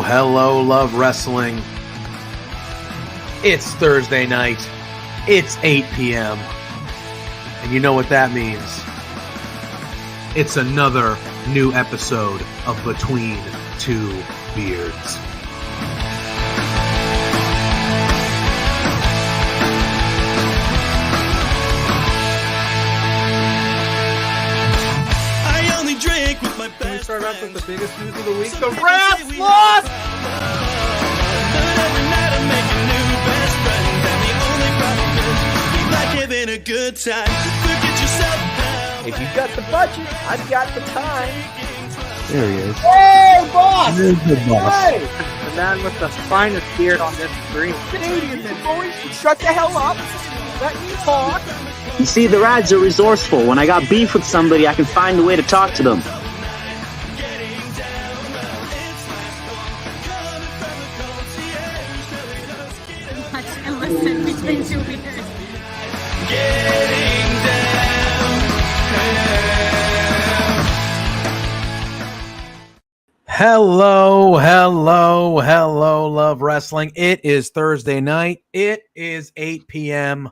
Hello, love wrestling. It's Thursday night. It's 8 p.m. And you know what that means. It's another new episode of Between Two Beards. Can we start off with the biggest news of the week? The Rats lost! If you got the budget, I've got the time. There he is. Hey, boss! There's the boss. Hey! The man with the finest beard on this screen. Canadian men, boys, shut the hell up. Let me talk. You see, the Rads are resourceful. When I got beef with somebody, I can find a way to talk to them. Watch and listen between two beers. Hello, love wrestling. It is Thursday night. It is 8 p.m.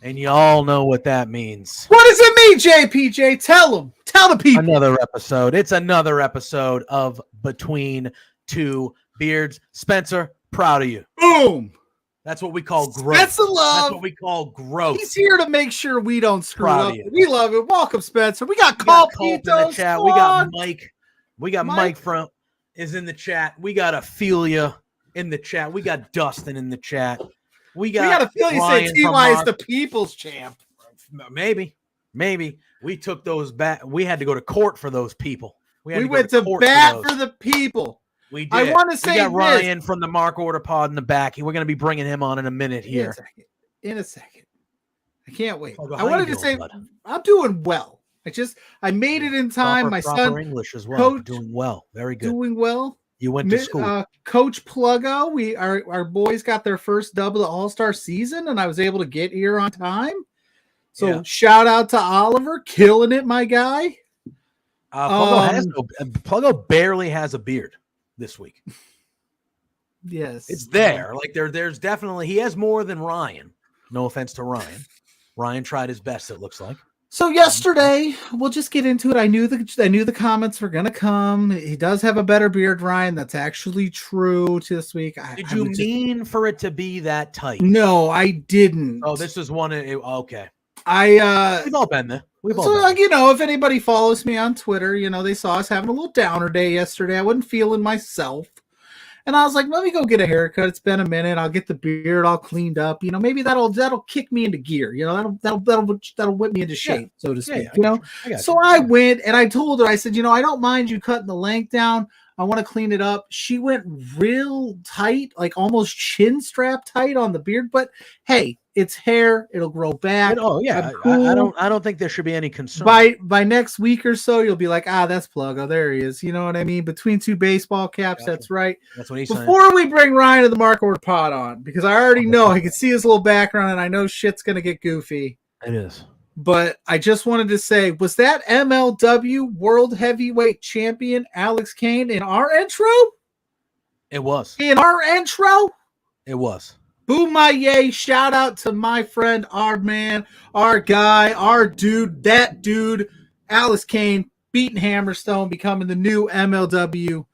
And you all know what that means. What does it mean, JPJ? Tell them. Tell the people. Another episode. It's another episode of Between Two Beards. Spencer, proud of you. Boom. That's what we call growth. That's the love. That's what we call growth. He's here to make sure we don't screw Proud up. of you. We love it. Welcome, Spencer. We got We got Culp in the Carlito chat. We got Squad. Mike. We got Mike. Mike from is in the chat. We got Ophelia in the chat. We got Dustin in the chat. We got a feeling you say Ryan from TY is Mark. the people's champ. Maybe we took those back. We had to go to court for those people. We go went to court bat those. for the people. We did. I want to say we got this. Ryan from the Mark Order Pod in the back. We're going to be bringing him on in a minute here. In a second. I can't wait. Pluggo, I how wanted you to doing, say bud? I'm doing well. I made it in time. My proper son English as well. Coach, Doing well. Very good. doing well. You went to school. Coach Pluggo, our boys got their first double the All-Star season, and I was able to get here on time. So shout out to Oliver, killing it, my guy. Pluggo barely has a beard this week. Yes, It's there. Like there's definitely he has more than Ryan. No offense to Ryan. Ryan tried his best, it looks like. So yesterday, we'll just get into it. I knew the comments were gonna come. He does have a better beard, Ryan. That's actually true this week. Did you mean for it to be that tight? No, I didn't. Oh, this is one. Okay. We've all been there. If anybody follows me on Twitter, they saw us having a little downer day yesterday. I wasn't feeling myself. And I was like, let me go get a haircut. It's been a minute. I'll get the beard all cleaned up. Maybe that'll that'll kick me into gear. That'll whip me into shape, so to speak. I went and I told her, I said, I don't mind you cutting the length down. I want to clean it up. She went real tight, like almost chin strap tight on the beard. But hey, it's hair. It'll grow back. Cool. I don't think there should be any concern. By next week or so, you'll be like, that's Pluggo. There he is. You know what I mean? Between two baseball caps. Gotcha. That's right. That's what he's saying. Before we bring Ryan to the Mark Order Pod on, because I already know I can see his little background, and I know shit's gonna get goofy. It is. But I just wanted to say, was that MLW World Heavyweight Champion Alex Kane in our intro? It was. In our intro? It was. Boom my yay. Shout out to my friend, our man, our guy, our dude, that dude, Alex Kane, beating Hammerstone, becoming the new MLW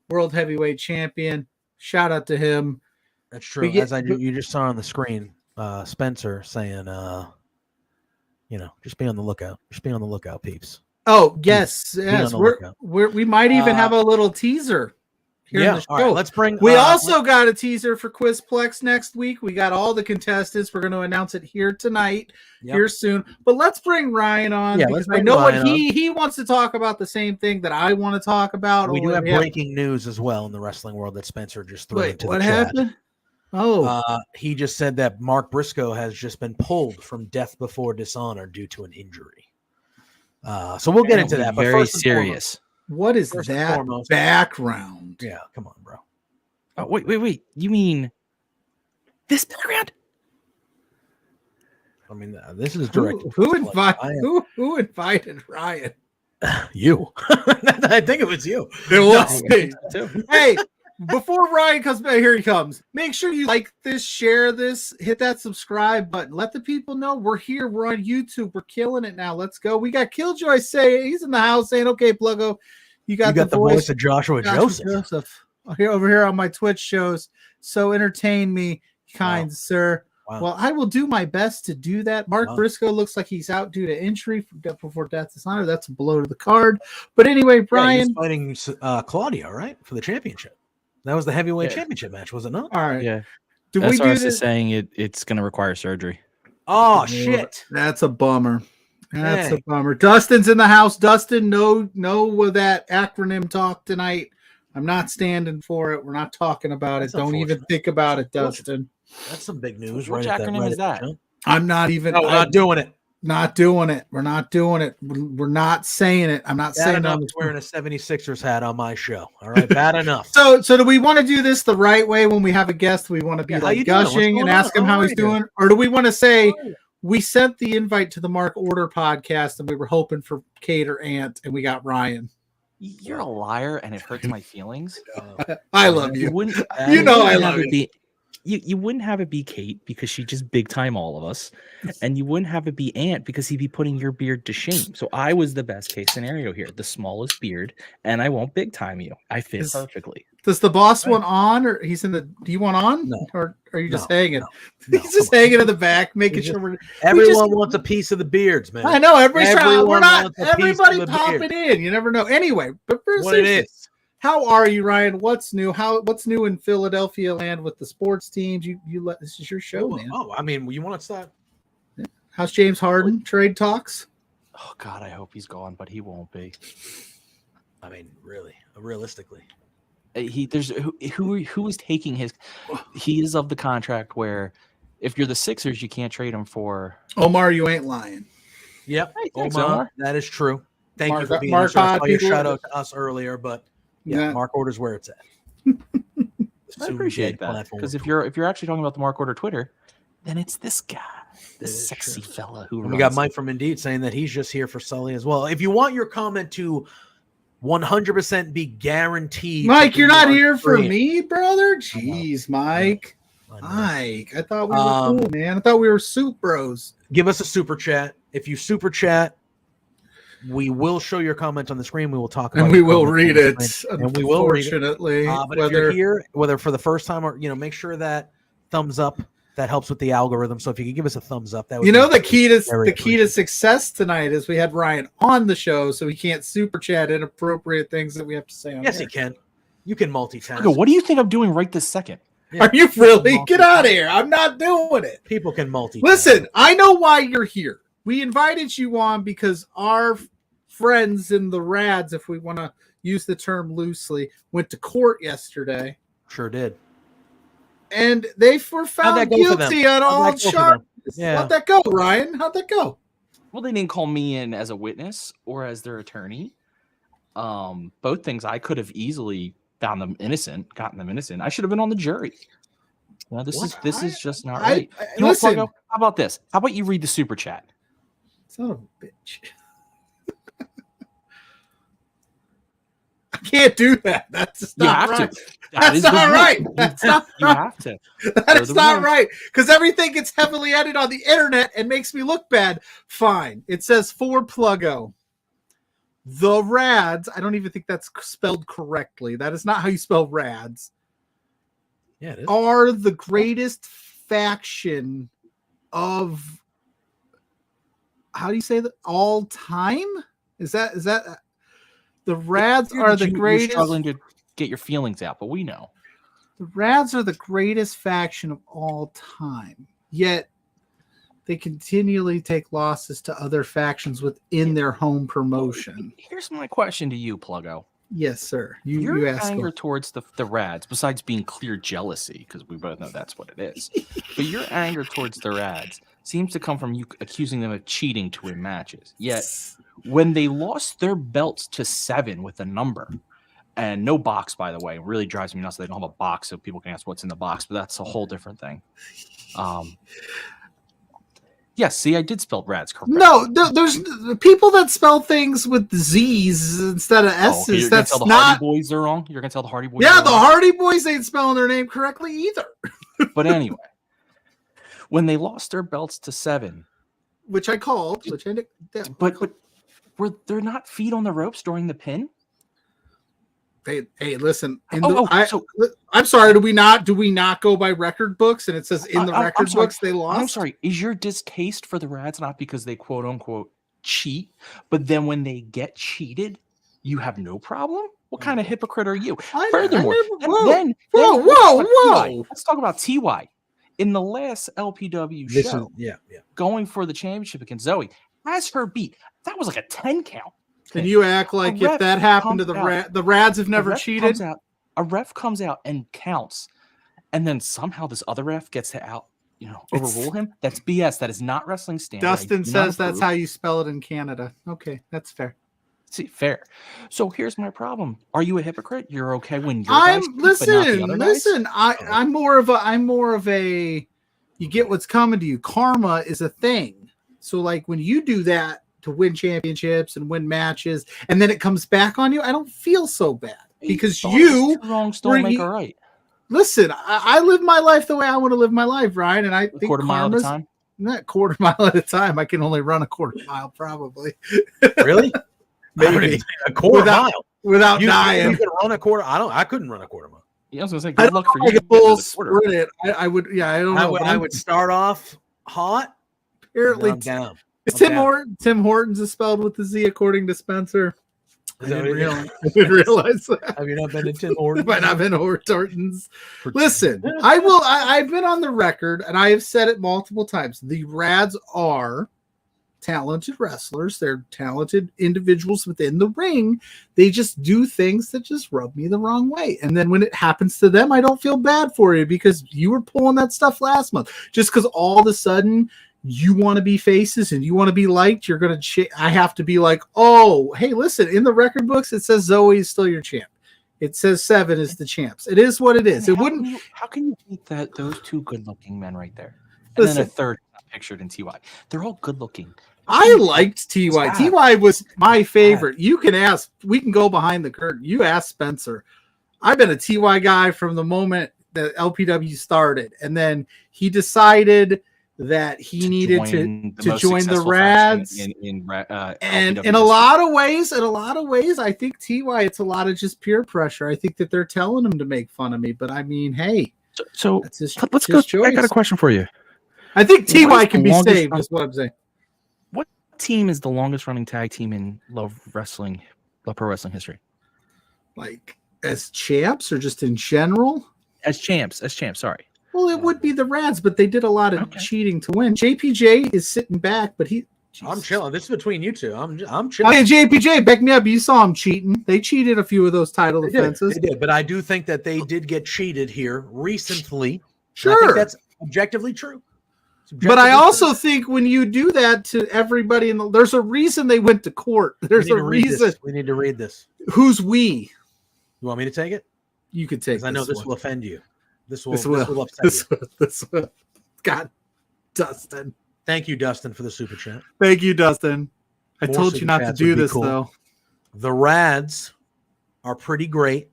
World Heavyweight Champion. Shout out to him. That's true. You just saw on the screen, Spencer saying, just be on the lookout. Just be on the lookout, peeps. Oh, yes. We might even have a little teaser here in the show. All right, let's bring. We also got a teaser for Quizplex next week. We got all the contestants. We're going to announce it here tonight, here soon. But let's bring Ryan on because I know what he wants to talk about the same thing that I want to talk about. We do have breaking news as well in the wrestling world that Spencer just threw into the chat. What happened? Oh, he just said that Mark Briscoe has just been pulled from Death Before Dishonor due to an injury. So we'll get into that. But very serious. What is that background? Yeah, come on, bro. Oh, wait. You mean this background? I mean, this is direct. Who invited Ryan? You. I think it was you. It was me. Hey, before Ryan comes back, here he comes. Make sure you like this, share this, hit that subscribe button. Let the people know we're here. We're on YouTube. We're killing it now. Let's go. We got Killjoy saying he's in the house saying, "Okay, Pluggo, you got the voice of Joshua Joseph. Over here on my Twitch shows. So entertain me, kind sir." Wow. Well, I will do my best to do that. Mark Briscoe looks like he's out due to injury from Death Before Dishonor. That's a blow to the card. But anyway, Brian, he's fighting Claudio, right, for the championship. That was the heavyweight championship match, was it not? All right. Yeah. Do we do this? Is saying it's going to require surgery. Oh shit! That's a bummer. That's a bummer. Dustin's in the house. Dustin, no that acronym talk tonight. I'm not standing for it. We're not talking about it. Don't even think about it, Dustin. That's some big news. Which acronym is that? I'm not even. No, we're not doing it. Not doing it. We're not doing it. We're not saying it. I'm not saying I'm wearing a 76ers hat on my show. All right, bad enough. So do we want to do this the right way when we have a guest? We want to be like gushing and ask him how he's doing, or do we want to say we sent the invite to the Mark Order podcast and we were hoping for Kate or Ant and we got Ryan? You're a liar, and it hurts my feelings. I love you. I love you. You wouldn't have it be Kate because she just big time all of us, and you wouldn't have it be Ant because he'd be putting your beard to shame. So I was the best case scenario here, the smallest beard, and I won't big time you. I fit perfectly. Does the boss want on, or he's in the? Do you want on, or are you just hanging? No, he's just hanging in the back, making sure everyone wants a piece of the beards, man. I know everybody's trying. We're not everybody popping in. You never know. Anyway, but first, what it is. How are you, Ryan? What's new? What's new in Philadelphia land with the sports teams? You let this is your show, man. Oh, I mean, you want to start? Yeah. How's James Harden trade talks? Oh God, I hope he's gone, but he won't be. I mean, really, realistically, who is taking his? He is of the contract where if you're the Sixers, you can't trade him for Omar. You ain't lying. Yep, Omar. That is true. Thank you for being here. I saw your shout out to us earlier, but. Yeah, Mark Order's where it's at. I appreciate that because if you're actually talking about the Mark Order Twitter, then it's this guy, this sexy fella who. We got Mike from Indeed saying that he's just here for Sully as well. If you want your comment to 100% be guaranteed, Mike, you're not here for me, brother. Jeez, Mike. Mike, I thought we were cool, man. I thought we were soup bros. Give us a super chat. If you super chat, we will show your comment on the screen. We will talk about it. And we will read it. And we will read it. But if you're here, whether for the first time or, make sure that thumbs up, that helps with the algorithm. So if you could give us a thumbs up, that would the key to success tonight is we had Ryan on the show, so he can't super chat inappropriate things that we have to say on Yes, air. he can. You can multitask. What do you think I'm doing right this second? Yeah. Are you really? Get out of here. I'm not doing it. People can multitask. Listen, I know why you're here. We invited you on because our friends in the Rads, if we want to use the term loosely, went to court yesterday. Sure did. And they were found guilty on all charges. Yeah. How'd that go, Ryan? How'd that go? Well, they didn't call me in as a witness or as their attorney. Both things I could have easily gotten them innocent. I should have been on the jury. Well, this is just not right. Listen, how about this? How about you read the super chat? Son of a bitch. I can't do that. That's not right. That's not right. That's not you have to. That's not right. Because everything gets heavily edited on the internet and makes me look bad. Fine. It says for Pluggo. The Rads, I don't even think that's spelled correctly. That is not how you spell Rads. Yeah, it is. Are the greatest faction of, how do you say that? All time? Is that the Rads are the greatest? get your feelings out, but we know. The Rads are the greatest faction of all time, yet they continually take losses to other factions within their home promotion. Here's my question to you, Pluggo. Yes, sir. Your you ask anger towards the Rads, besides being clear jealousy, because we both know that's what it is, but your anger towards the Rads seems to come from you accusing them of cheating to win matches. Yet, when they lost their belts to 7 with a number, and no box, by the way, it really drives me nuts. They don't have a box, so people can ask what's in the box, but that's a whole different thing. Yes, see, I did spell Rads correctly. No, there's people that spell things with Z's instead of S's. You're That's gonna tell the not. Hardy Boys they're wrong. You're gonna tell the Hardy Boys. Yeah, the Hardy Boys ain't spelling their name correctly either. But anyway, when they lost their belts to 7, which I called, but were there not feet on the ropes during the pin? Hey, listen. So I'm sorry. Do we not go by record books? And it says in the record books they lost. I'm sorry. Is your distaste for the Rads not because they quote unquote cheat, but then when they get cheated, you have no problem? What kind of hypocrite are you? Furthermore, whoa. Let's talk about TY. In the last LPW show, going for the championship against Zoe, has her beat. That was like a 10 count. And you act like if that happened to the Rads have never cheated. A ref comes out and counts, and then somehow this other ref gets to overrule him. That's BS. That is not wrestling standard. Dustin says that's how you spell it in Canada. Okay, that's fair. See, fair. So here's my problem. Are you a hypocrite? You're okay when you're listen. I'm more of a you get what's coming to you. Karma is a thing. So like when you do that to win championships and win matches, and then it comes back on you, I don't feel so bad because you wrong still make it right. Listen, I live my life the way I want to live my life, Ryan, and I think quarter mile at a time. Not quarter mile at a time. I can only run a quarter mile, probably. Really? Maybe a quarter mile without dying. You could run a quarter. I couldn't run a quarter mile. Yeah, I was gonna say good luck for you. I would. Yeah, I don't know. I would start off hot. Apparently, down. Tim Hortons is spelled with the Z, according to Spencer. I didn't realize that. Have you not been to Tim Hortons? I've not been to Hortons. Listen, I've been on the record, and I have said it multiple times. The Rads are talented wrestlers. They're talented individuals within the ring. They just do things that just rub me the wrong way. And then when it happens to them, I don't feel bad for you because you were pulling that stuff last month. Just because all of a sudden you want to be faces and you want to be liked, you're going to I have to be like, oh, hey, listen, in the record books, it says Zoe is still your champ. It says 7 is the champs. It is what it is. How can you think that those two good-looking men right there, and then a third pictured in TY, they're all good-looking. I liked TY. TY was my favorite. You can ask. We can go behind the curtain. You ask Spencer. I've been a TY guy from the moment that LPW started, and then he decided that he needed to join the Rads. And in a lot of ways, I think TY, it's a lot of just peer pressure. I think that they're telling him to make fun of me, but I mean, hey, so let's go. Choice. I got a question for you. I think TY can be saved. Is what I'm saying. What team is the longest running tag team in pro wrestling history? Like as champs or just in general? As champs. Sorry. Well, it would be the Rads, but they did a lot of cheating to win. JPJ is sitting back, but I'm chilling. This is between you two. I'm chilling. Hey, JPJ, back me up. You saw him cheating. They cheated a few of those title defenses. They did, but I do think that they did get cheated here recently. Sure. I think that's objectively true. But I also think when you do that to everybody, there's a reason they went to court. There's a reason. We need to read this. Who's we? You want me to take it? You could take it. I know this will offend you. This will upset you. This will. God, Dustin. Thank you, Dustin, for the super chat. Thank you, Dustin. I told you not to do this, though. The Rads are pretty great,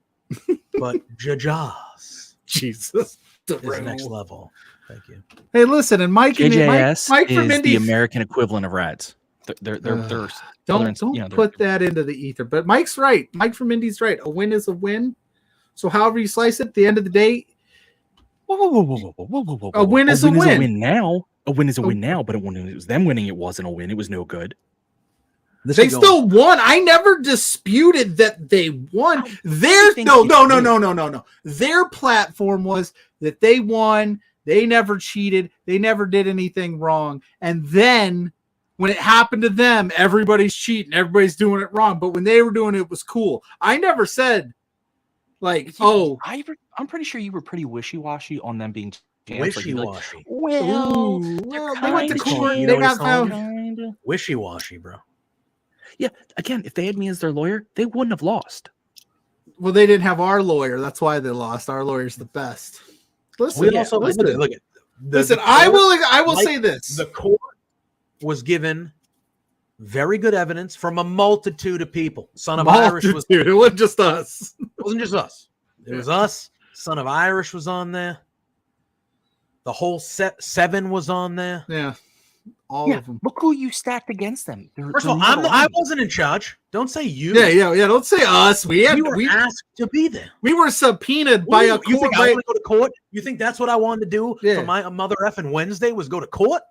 but Jajas Jesus is next level. Thank you. Hey, listen, and Mike from is the American equivalent of Rads. They're don't put that into the ether. But Mike's right. Mike from Indy's right. A win is a win. So however you slice it, at the end of the day, whoa. A win is a win. A win is a win now, but when it was them winning, it wasn't a win. It was no good. They still won. I never disputed that they won. No. Their platform was that they won. They never cheated. They never did anything wrong. And then when it happened to them, everybody's cheating. Everybody's doing it wrong. But when they were doing it, it was cool. I never said I'm pretty sure you were pretty wishy-washy on them being wishy-washy. Well, they went to court. They got found wishy-washy, bro. Yeah, again, if they had me as their lawyer, they wouldn't have lost. Well, they didn't have our lawyer. That's why they lost. Our lawyer's the best. Listen, I will say this. The court was given very good evidence from a multitude of people. Son of Irish was. It wasn't just us. It wasn't just us. It was us. Son of Irish was on there. The whole seven was on there. Yeah. All of them. Look who you stacked against them. First of all, I wasn't in charge. Don't say you. Yeah. Don't say us. We were asked to be there. We were subpoenaed by a court. You think I want to go to court? You think that's what I wanted to do for my mother effing Wednesday was go to court?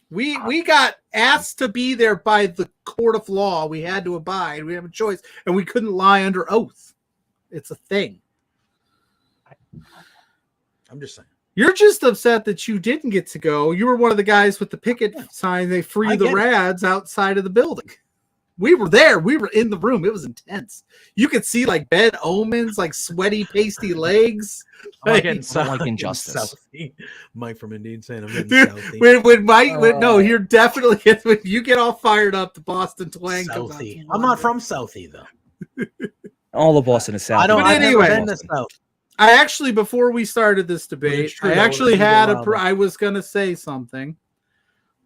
We got asked to be there by the court of law. We had to abide. We have a choice, and we couldn't lie under oath. It's a thing. I'm just saying. You're just upset that you didn't get to go. You were one of the guys with the picket sign. They free the rads outside of the building. We were there. We were in the room. It was intense. You could see like bad omens, like sweaty, pasty legs. Like Injustice. Mike from Indian saying I'm getting Dude, when Mike, you're definitely when you get all fired up, the Boston twang comes out. I'm not from Southie though. All of Boston is South. I've never been to South. I actually, before we started this debate, I was going to say something.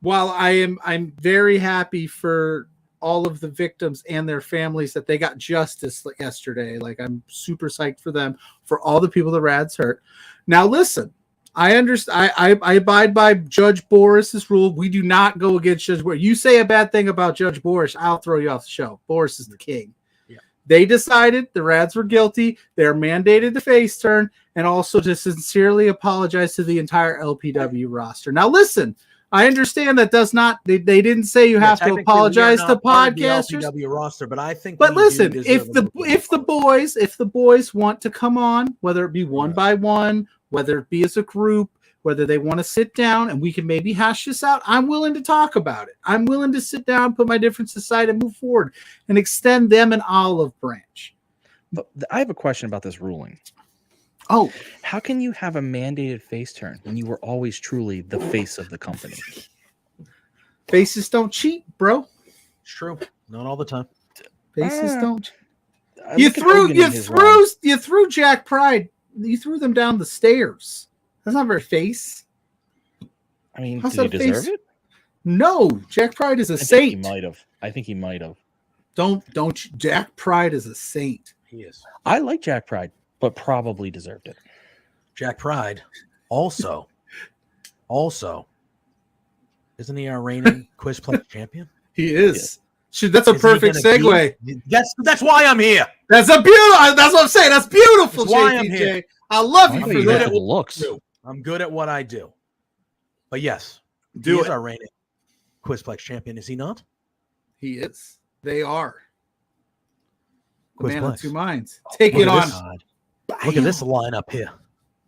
While I'm very happy for all of the victims and their families that they got justice yesterday. Like, I'm super psyched for them, for all the people the Rads hurt. Now, listen, I understand. I abide by Judge Boris's rule. We do not go against Judge Boris. You say a bad thing about Judge Boris, I'll throw you off the show. Boris is the king. They decided the Rads were guilty. They're mandated to face turn and also to sincerely apologize to the entire LPW roster. Now, listen, I understand that does not. They didn't say you have to apologize to podcasters. LPW roster, but I think. But listen, if the boys want to come on, whether it be one by one, whether it be as a group, whether they want to sit down and we can maybe hash this out, I'm willing to talk about it. I'm willing to sit down, put my differences aside, and move forward and extend them an olive branch. But I have a question about this ruling. Oh, how can you have a mandated face turn when you were always truly the face of the company? Faces don't cheat, bro. It's true. Not all the time. Faces don't. You threw Jack Pride. You threw them down the stairs. That's not very face. I mean, did he deserve it? No, Jack Pride is a saint. I think he might have. Don't. Jack Pride is a saint. He is. I like Jack Pride, but probably deserved it. Jack Pride, also, isn't he our reigning quiz play champion? He is. That's a perfect segue. That's why I'm here. That's what I'm saying. That's beautiful, JPJ. I love you for that. Looks. I'm good at what I do. But yes, he is our reigning Quizplex champion, is he not? He is. They are. The man of two minds. Oh, take it on. Look at this lineup here.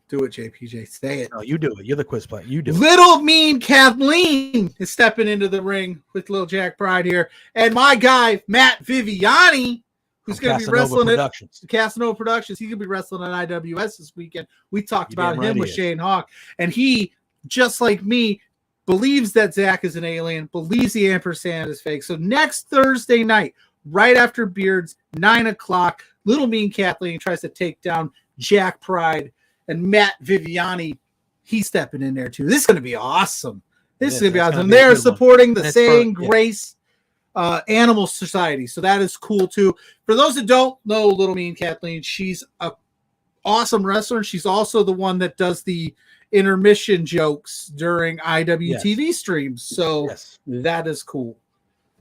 Do it, JPJ. Say it. No, you do it. You're the Quizplex. You do it. Little mean Kathleen is stepping into the ring with little Jack Pride here. And my guy, Matt Viviani, who's going to be wrestling at Casanova Productions. He's going to be wrestling at IWS this weekend. We talked about him with Shane Hawk. And he, just like me, believes that Zach is an alien, believes the ampersand is fake. So next Thursday night, right after Beards, 9 o'clock, Little Mean Kathleen tries to take down Jack Pride. And Matt Viviani, he's stepping in there too. This is going to be awesome. This is going to be awesome. They're supporting the Saying Grace Animal Society. So that is cool too. For those that don't know Little Mean Kathleen, she's an awesome wrestler. She's also the one that does the intermission jokes during IWTV streams. So that is cool.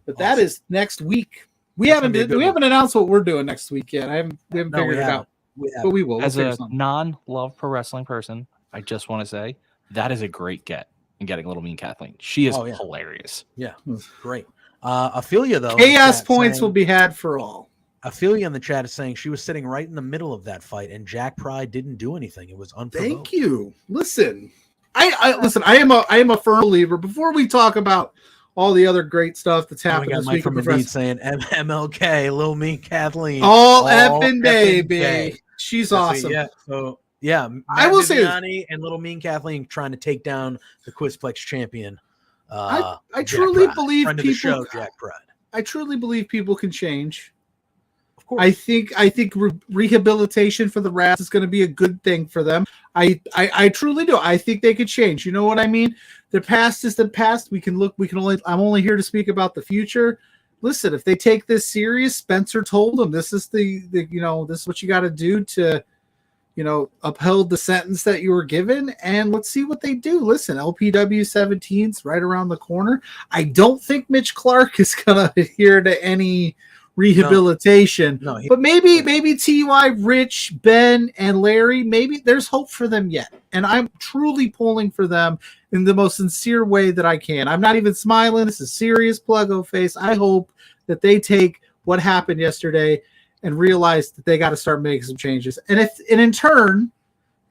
But that is next week. We haven't announced what we're doing next week yet. We haven't figured it out. But we will. As a non-love pro wrestling person, I just want to say that is a great get in getting Little Mean Kathleen. She is hilarious. Yeah, great. Ophelia, though, chaos points will be had for all. Ophelia in the chat is saying she was sitting right in the middle of that fight, and Jack Pride didn't do anything. It was unprovoked. Thank you. Listen, I listen. I am a firm believer. Before we talk about all the other great stuff that's happened We got this Mike week, from Indeed saying MLK, Lil Mean Kathleen, all effing day, baby. She's awesome. Yeah. So yeah, I will say, and Little Mean Kathleen trying to take down the Quizplex champion. I truly believe friend people. Of the show, Jack Pride. I truly believe people can change. Of course. I think rehabilitation for the Rats is going to be a good thing for them. I truly do. I think they could change. You know what I mean? The past is the past. I'm only here to speak about the future. Listen, if they take this serious, Spencer told them this is this is what you got to do to, uphold the sentence that you were given, and let's see what they do. Listen, LPW 17's right around the corner. I don't think Mitch Clark is going to adhere to any rehabilitation. No, but maybe TY, Rich, Ben, and Larry, maybe there's hope for them yet. And I'm truly pulling for them in the most sincere way that I can. I'm not even smiling. This is serious Pluggo face. I hope that they take what happened yesterday and realize that they got to start making some changes. And in turn,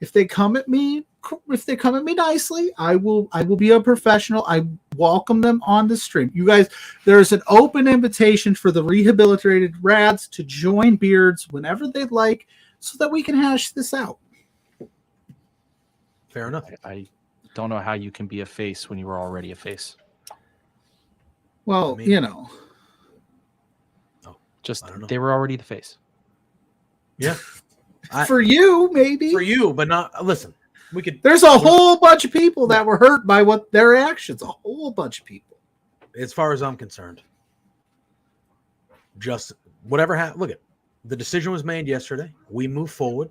if they come at me nicely, I will be a professional. I welcome them on the stream. You guys, there's an open invitation for the rehabilitated Rads to join Beards whenever they'd like, so that we can hash this out. Fair enough. I don't know how you can be a face when you were already a face. Well, they were already the face. Yeah. For you, maybe. For you, but not. Listen. There's a whole bunch of people that were hurt by their actions. A whole bunch of people. As far as I'm concerned, just whatever happened. Look, the decision was made yesterday. We move forward.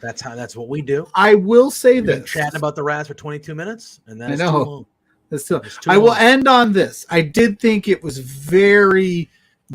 That's what we do. I will say this: chatting about the Rats for 22 minutes, and that's too long. I will end on this. I did think it was very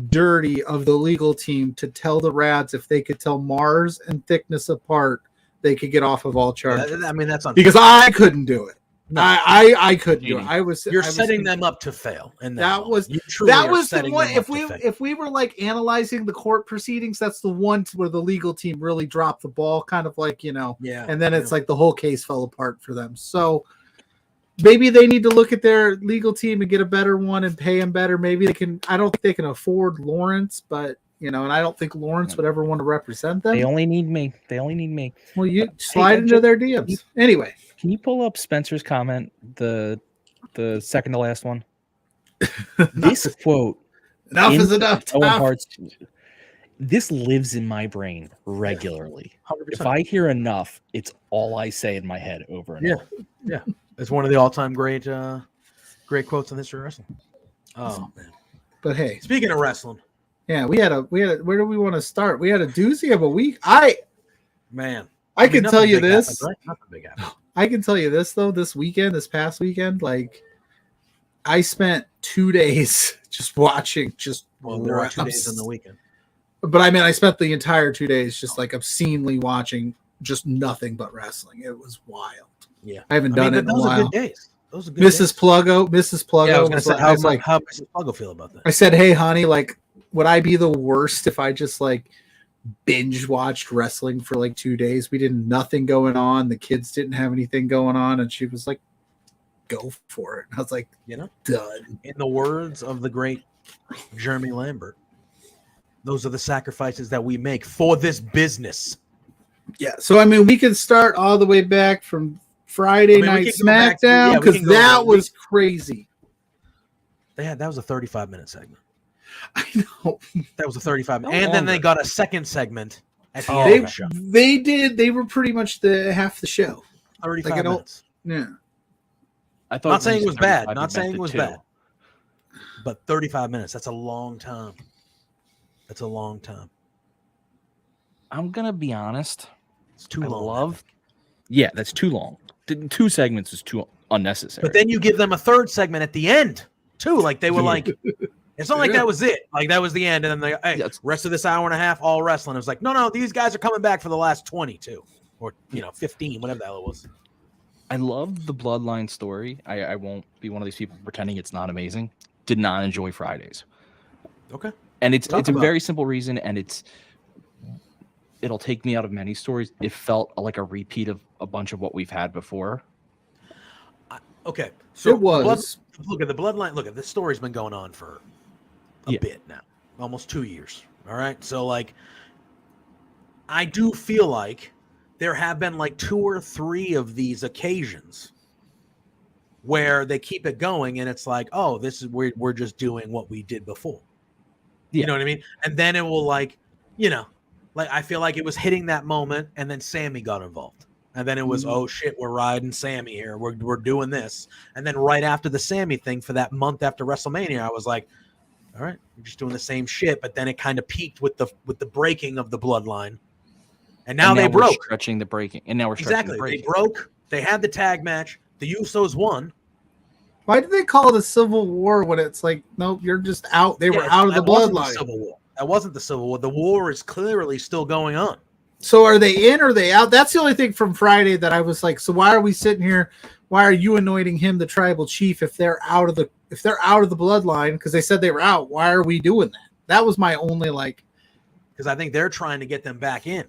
dirty of the legal team to tell the Rats if they could tell Mars and Thickness apart, they could get off of all charges. I mean, that's unfair. Because I couldn't do it. No. I couldn't do it. You're setting them up to fail, and that was the one. If we were like analyzing the court proceedings, that's the one where the legal team really dropped the ball, kind of like Yeah. And then it's like the whole case fell apart for them. So maybe they need to look at their legal team and get a better one and pay them better. Maybe they can. I don't think they can afford Lawrence, but. And I don't think Lawrence would ever want to represent them. They only need me. Well, you slide into their DMs. Anyway. Can you pull up Spencer's comment, the second to last one? This quote. Enough is enough. This lives in my brain regularly. 100%. If I hear enough, it's all I say in my head over and over. Yeah. It's one of the all-time great quotes in history of wrestling. Oh, man. But hey. Speaking of wrestling. Yeah, we had a where do we want to start? We had a doozy of a week. I can tell you this. Happened, right? Nothing big happened. I can tell you this though, this past weekend, like I spent 2 days just watching there are 2 days on the weekend. But I mean I spent the entire 2 days just like obscenely watching just nothing but wrestling. It was wild. Yeah. I haven't done it in a while. Those are good days. Mrs. Pluggo. Yeah, I was gonna say, how Mrs. Pluggo feel about that? I said, hey honey, like would I be the worst if I just like binge watched wrestling for like 2 days? We did nothing going on. The kids didn't have anything going on. And she was like, go for it. And I was like, done. In the words of the great Jeremy Lambert, those are the sacrifices that we make for this business. Yeah. So, I mean, we can start all the way back from Friday Night SmackDown because that was crazy. That was a 35-minute segment. I know. That was a 35-minute. And then they got a second segment at the end of the show. They did. They were pretty much half the show. 35 minutes. Yeah. I thought Not saying it was bad. Not saying it was bad. But 35 minutes. That's a long time. I'm going to be honest. It's too long. Yeah, that's too long. 2 segments is too unnecessary. But then you give them a third segment at the end, too. Like, they were like... It's not like that was it. Like, that was the end. And then the rest of this hour and a half, all wrestling. It was like, no, these guys are coming back for the last 22 or, 15, whatever the hell it was. I love the Bloodline story. I won't be one of these people pretending it's not amazing. did not enjoy Fridays. Okay. And it's a very simple reason, and it'll take me out of many stories. It felt like a repeat of a bunch of what we've had before. Okay. So it was. Look at the bloodline. Look at this story's been going on for a bit now. Almost 2 years. All right. So like I do feel like there have been like 2 or 3 of these occasions where they keep it going and it's like, oh, this is we're just doing what we did before. Yeah. You know what I mean? And then it will like, you know, like I feel like it was hitting that moment and then Sammy got involved. And then it was, oh shit, we're riding Sammy here. We're doing this. And then right after the Sammy thing for that month after WrestleMania, I was like, all right, we're just doing the same shit. But then it kind of peaked with the breaking of the bloodline. And now they broke. We're stretching the breaking. And now we're stretching the breaking. They broke. They had the tag match. The Usos won. Why did they call it a civil war when it's like, nope, you're just out. They were out of the bloodline. That wasn't the Civil War. The war is clearly still going on. So are they in or are they out? That's the only thing from Friday that I was like, so why are we sitting here? Why are you anointing him the tribal chief if they're out of the bloodline? Because they said they were out. Why are we doing that? That was my only like. Because I think they're trying to get them back in.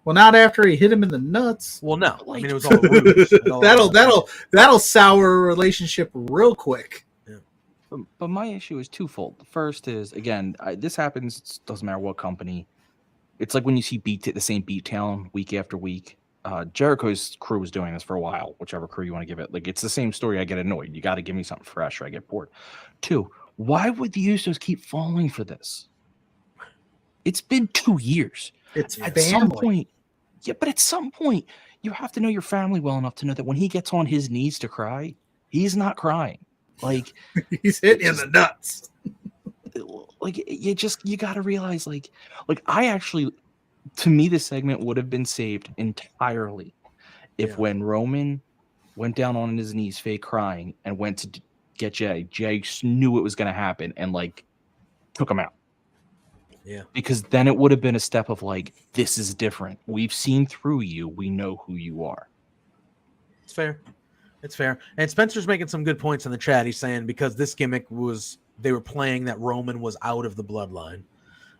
Well, not after he hit him in the nuts. Well, no. I mean, it was all ruse. that'll sour a relationship real quick. But my issue is twofold. The first is, again, this happens. It doesn't matter what company. It's like when you see the same beat town week after week. Jericho's crew was doing this for a while, whichever crew you want to give it. Like, it's the same story. I get annoyed. You got to give me something fresh or I get bored. 2, why would the Usos keep falling for this? It's been 2 years. It's at family. Some point. Yeah, but at some point, you have to know your family well enough to know that when he gets on his knees to cry, he's not crying. Like he's hitting in the nuts. Like you got to realize, like I actually, to me, this segment would have been saved entirely if when Roman went down on his knees, fake crying, and went to get Jay knew it was going to happen and like took him out. Yeah, because then it would have been a step of like, this is different. We've seen through you. We know who you are. It's fair. It's fair. And Spencer's making some good points in the chat. He's saying because this gimmick was, they were playing that Roman was out of the bloodline.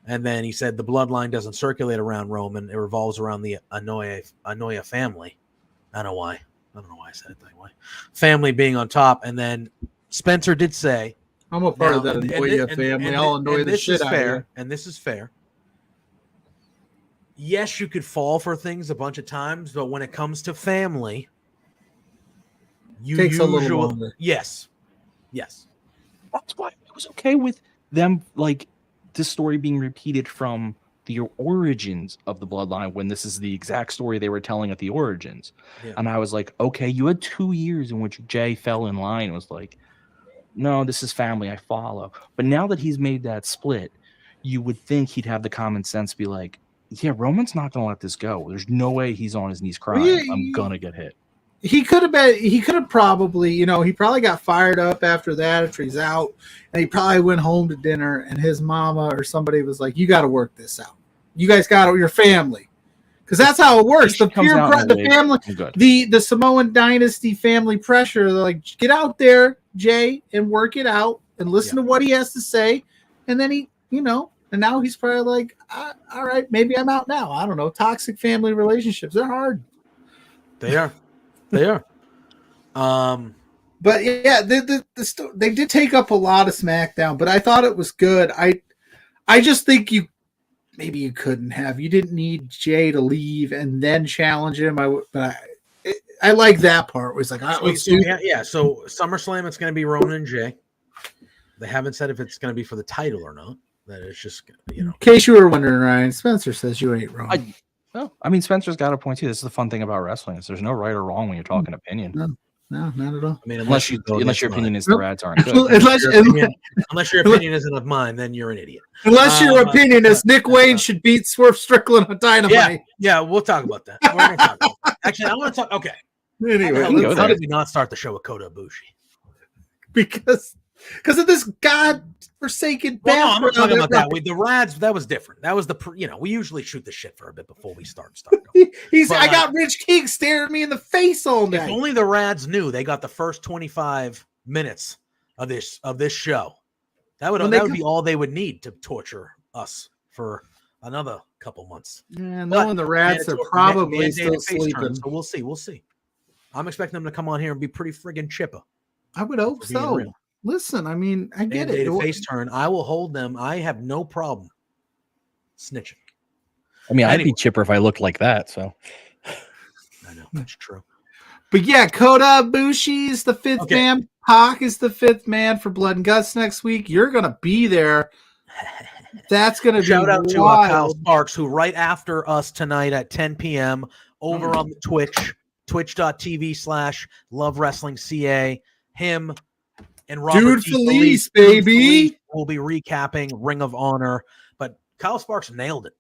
And then he said the bloodline doesn't circulate around Roman. It revolves around the Anoa'i family. I don't know why. I don't know why I said it that way. Family being on top. And then Spencer did say, I'm a part of that Anoa'i family. I'll annoy the shit out of you. And this is fair. Yes, you could fall for things a bunch of times, but when it comes to family, takes a little longer. Yes. That's why it was okay with them, like this story being repeated from the origins of the bloodline when this is the exact story they were telling at the origins. Yeah. And I was like, okay, you had 2 years in which Jay fell in line and was like, no, this is family, I follow. But now that he's made that split, you would think he'd have the common sense to be like, yeah, Roman's not going to let this go. There's no way he's on his knees crying. Yeah, I'm going to get hit. He could have probably, he probably got fired up after that, after he's out, and he probably went home to dinner, and his mama or somebody was like, you got to work this out. You guys got your family. Because that's how it works. The family, the Samoan dynasty family pressure, they're like, get out there, Jay, and work it out and listen to what he has to say. And then he, and now he's probably like, all right, maybe I'm out now. I don't know. Toxic family relationships, they're hard. They are. They are. But yeah, they did take up a lot of SmackDown, but I thought it was good. I just think maybe you couldn't have. You didn't need Jay to leave and then challenge him. I like that part. It was like, So SummerSlam, it's going to be Roman and Jay. They haven't said if it's going to be for the title or not. That it's just, In case you were wondering, Ryan, Spencer says you ain't wrong. Spencer's got a point too. This is the fun thing about wrestling is there's no right or wrong when you're talking opinion. No, not at all. I mean, unless your opinion is the Rads aren't good. unless your opinion isn't of mine, then you're an idiot. Unless your opinion is Nick Wayne should beat Swerve Strickland on Dynamite. Yeah, we'll talk about that. We're going to talk about that. Actually, I want to talk. Okay. Anyway, how did we not start the show with Kota Ibushi? Because of this godforsaken I'm not talking about that. The Rads, that was different. That was we usually shoot the shit for a bit before we start. I got Rich King staring at me in the face all night. If only the Rads knew they got the first 25 minutes of this show. That would be all they would need to torture us for another couple months. Yeah, knowing the rats are probably still sleeping. So we'll see. I'm expecting them to come on here and be pretty friggin' chipper. I would hope so. Listen, I mean, I get it. Face turn. I will hold them. I have no problem snitching. I mean, I'd be chipper if I looked like that. So I know that's true. But yeah, Kota Ibushi is the fifth man. Pac is the fifth man for Blood and Guts next week. You're gonna be there. That's gonna be shout out to Kyle Sparks, who right after us tonight at 10 p.m. over on the twitch.tv/Love Wrestling CA. Him and Robert Felice, baby. We'll be recapping Ring of Honor, but Kyle Sparks nailed it.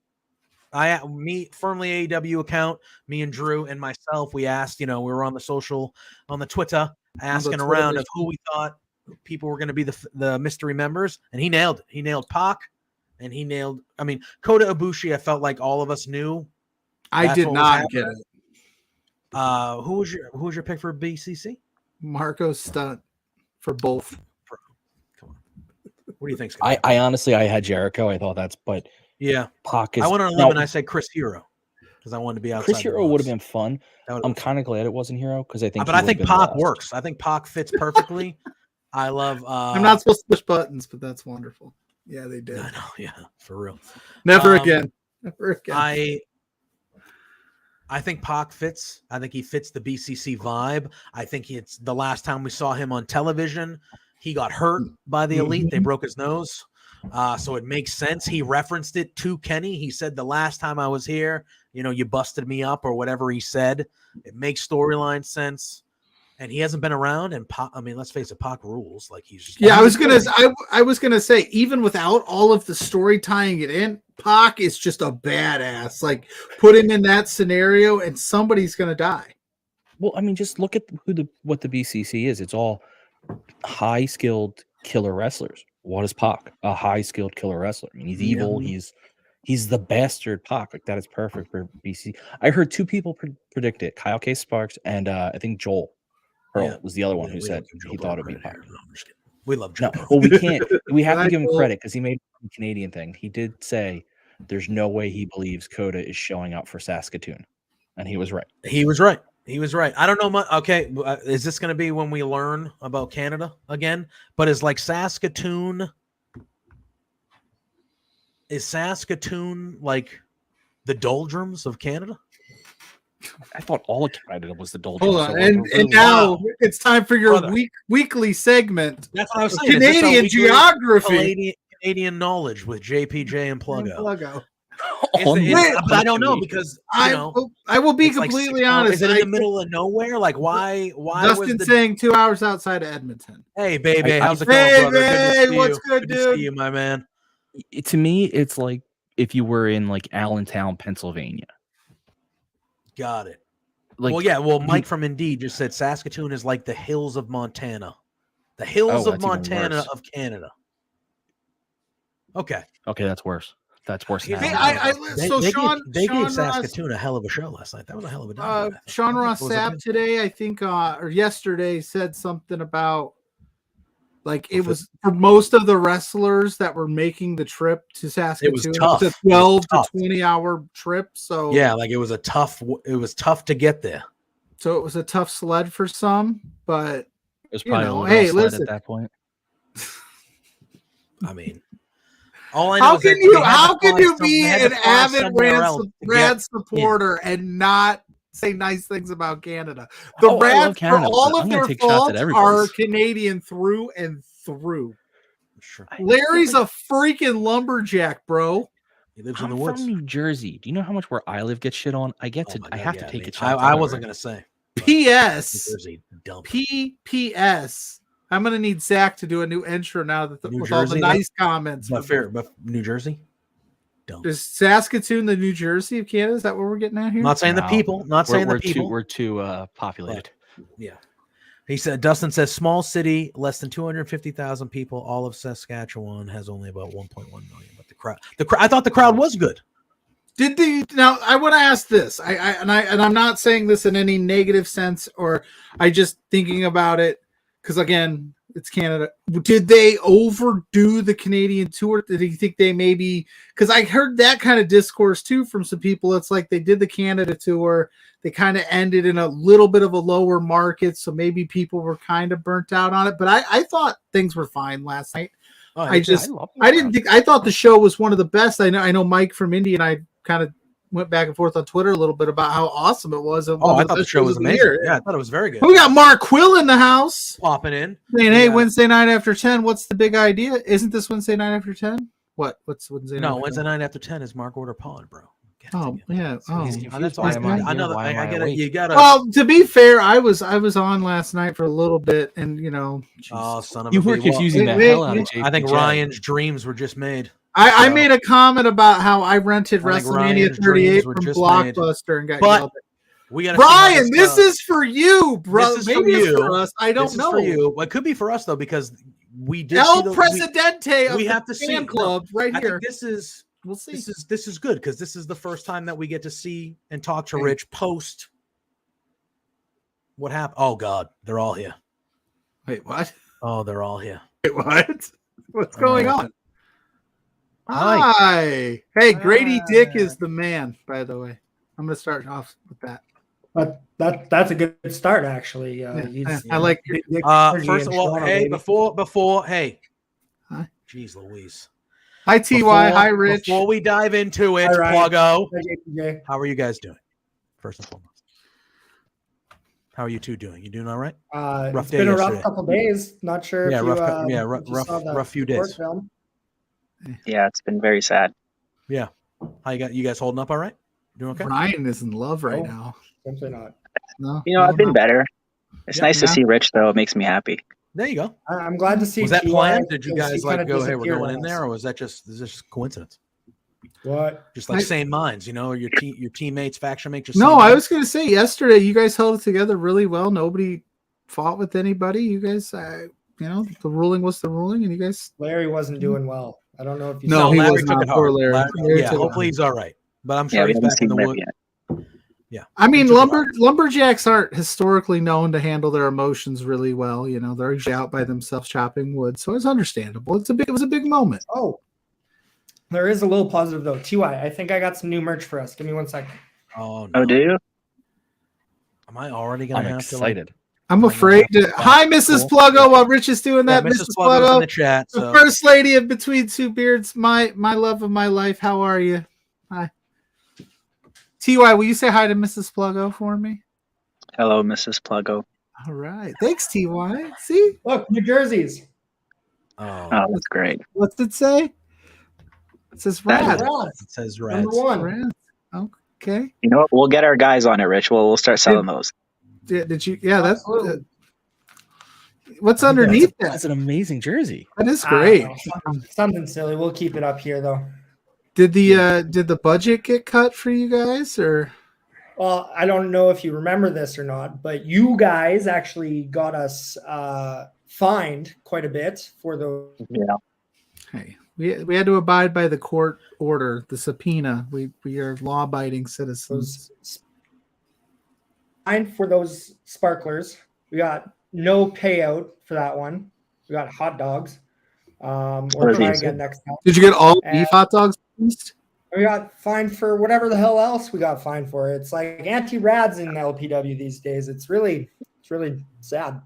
Me firmly AEW account, me and Drew and myself, we asked, we were on the Twitter asking around of who we thought people were going to be the mystery members, and he nailed it. He nailed Pac, and he nailed, Kota Ibushi. I felt like all of us knew. I did not get it. Who was your pick for BCC? Marco Stunt for both. Come on. What do you think? I honestly, I had Jericho. I thought but yeah, Pac is. I went on a limb and I said Chris Hero because I wanted to be outside. Chris Hero would have been fun. I'm kind of glad it wasn't Hero because I think. But I think Pac works. I think Pac fits perfectly. I love. I'm not supposed to push buttons, but that's wonderful. Yeah, they did. I know. Yeah, for real. Never again. Never again. I think Pac fits. I think he fits the BCC vibe. I think it's the last time we saw him on television, he got hurt by the Elite. They broke his nose. So it makes sense. He referenced it to Kenny. He said, the last time I was here, you busted me up or whatever he said. It makes storyline sense. And he hasn't been around. And Pac, let's face it, Pac rules. Like he's just. Yeah, I was gonna say, even without all of the story tying it in, Pac is just a badass. Like put him in that scenario, and somebody's gonna die. Well, just look at what the BCC is. It's all high skilled killer wrestlers. What is Pac? A high skilled killer wrestler. He's evil. Yeah. He's the bastard Pac. Like that is perfect for BCC. I heard two people predict it: Kyle K. Sparks and I think Joel Pearl was the other one who said he thought it would be Pac. No, I'm just kidding. We love Joel. No, well, we can't. We have to give him credit because he made the Canadian thing. He did say there's no way he believes Kota is showing up for Saskatoon, and he was right. He was right. I don't know much. Okay, is this going to be when we learn about Canada again? But is like Saskatoon? Is Saskatoon like the doldrums of Canada? I thought all of Canada was the doldrums. Hold on, and now it's time for your weekly segment. That's what I was saying. Canadian geography, Canadian knowledge with JPJ and Pluggo. But I don't know because I will be completely honest. Is it in the middle of nowhere? Like why? Justin saying 2 hours outside of Edmonton. Hey baby, how's it going, brother? Hey, what's good, dude? Good to see you, my man. To me, it's like if you were in like Allentown, Pennsylvania. Got it. Well, Mike from Indeed just said Saskatoon is like the hills of Montana. The hills of Montana of Canada. Okay, that's worse. That's worse. They gave Saskatoon a hell of a show last night. That was a hell of a day. Sean Ross Sapp today, I think, or yesterday, said something about like it was for most of the wrestlers that were making the trip to Saskatoon. It was tough. It's a 12 to 20-hour trip. So yeah, like it was tough to get there. So it was a tough sled for some, but it was probably hey, listen. At that point. All I know how can you be an avid Rad supporter and not say nice things about Canada? The Reds, for all of their faults, are Canadian through and through. Sure. Larry's a freaking lumberjack, bro. He lives in the woods. From New Jersey. Do you know how much where I live gets shit on? I have to take a shot. I wasn't gonna say. P.S. P.P.S. I'm gonna need Zach to do a new intro now that with all the nice comments. But New Jersey. Don't. Is Saskatoon the New Jersey of Canada? Is that what we're getting at here? Not saying the people. Not saying the people. We're too populated. But, yeah. He said. Dustin says small city, less than 250,000 people. All of Saskatchewan has only about 1.1 million. But the crowd. I thought the crowd was good. Now I want to ask this. I'm not saying this in any negative sense, or I just thinking about it because again, It's Canada. Did they overdo the Canadian tour? Did you think they maybe? Because I heard that kind of discourse too from some people. It's like they did the Canada tour. They kind of ended in a little bit of a lower market, so maybe people were kind of burnt out on it. But I thought things were fine last night. Oh, I thought the show was one of the best. I know Mike from Indy and I kind of went back and forth on Twitter a little bit about how awesome it was. I thought the show was amazing. Yeah, I thought it was very good. We got Mark Quill in the house popping in saying, "Hey, Wednesday night after 10. What's the big idea? Isn't this Wednesday night after 10? What's Wednesday night? No, Wednesday night after 10 is Mark Order Pod, bro. Oh yeah. That's why I get it. You gotta. Well, to be fair, I was on last night for a little bit, and son of you were confusing the hell out of JPJ. I think Ryan's dreams were just made. I made a comment about how I rented WrestleMania 38 from Blockbuster and got yelled at. We got Brian, this is for you, bro. This is Maybe for it's you. for us. I don't know. For you. Well, it could be for us though, because we did. El Presidente of we have the to fan see club right I here. think this is. We'll see. This is good because this is the first time that we get to see and talk to Rich post. What happened? Oh God, they're all here. Wait, what? Oh, they're all here. Wait, what? What's going on? Hi. Hey, Grady Dick is the man, by the way. I'm going to start off with that. But that's a good start, actually. I like Grady Dick. First of all, hey, before, hey. Hi. Jeez Louise. Hi, TY. Hi, Rich. Before we dive into it, Pluggo, how are you guys doing? First and foremost. How are you two doing? You doing all right? It's been a rough couple days. Not sure. Yeah, if rough few days. Film. Yeah, it's been very sad. Yeah. How you guys holding up all right? Doing okay? Brian is in love right now. Simply not. No, I've been better. It's nice to see Rich, though. It makes me happy. There you go. I'm glad to see. Was that TY, planned? Did you guys go, hey, we're disappeared going in on there, us. or was that just coincidence? What? Just like same minds, your teammates, faction mates. No, I was going to say yesterday you guys held it together really well. Nobody fought with anybody. You guys, the ruling was the ruling, and you guys. Larry wasn't doing well. I don't know if you. No, saw he that. was not. Poor Larry. Yeah, hopefully he's all right. But I'm sure he's back in the wood. Yeah. I mean, lumberjacks aren't historically known to handle their emotions really well. They're usually out by themselves chopping wood, so it's understandable. It was a big moment. Oh, there is a little positive though. TY, I think I got some new merch for us. Give me 1 second. Oh, no. Oh, do you? Am I already gonna have excited. I'm afraid to. Hi, Mrs. Pluggo. While Rich is doing that, Mrs. Pluggo in the chat. The first lady of Between Two Beards, my love of my life. How are you? Hi. TY, will you say hi to Mrs. Pluggo for me? Hello, Mrs. Pluggo. All right. Thanks, TY. See? Look, New Jerseys. Oh, that's great. What's it say? It says Rad. It says Rad. Number 1. Rad. Okay. You know what? We'll get our guys on it, Rich. We'll start selling those. Did you? Yeah, that's. What's underneath that? That's an amazing jersey. That is great. Something silly. We'll keep it up here though. Did the budget get cut for you guys, or? Well, I don't know if you remember this or not, but you guys actually got us fined quite a bit for the. Yeah. Hey, we had to abide by the court order, the subpoena. We are law-abiding citizens. Fined for those sparklers. We got no payout for that one. We got hot dogs. We'll try again next time. Did you get all beef hot dogs? We got fined for whatever the hell else we got fined for. It's like anti-rads in LPW these days. It's really sad.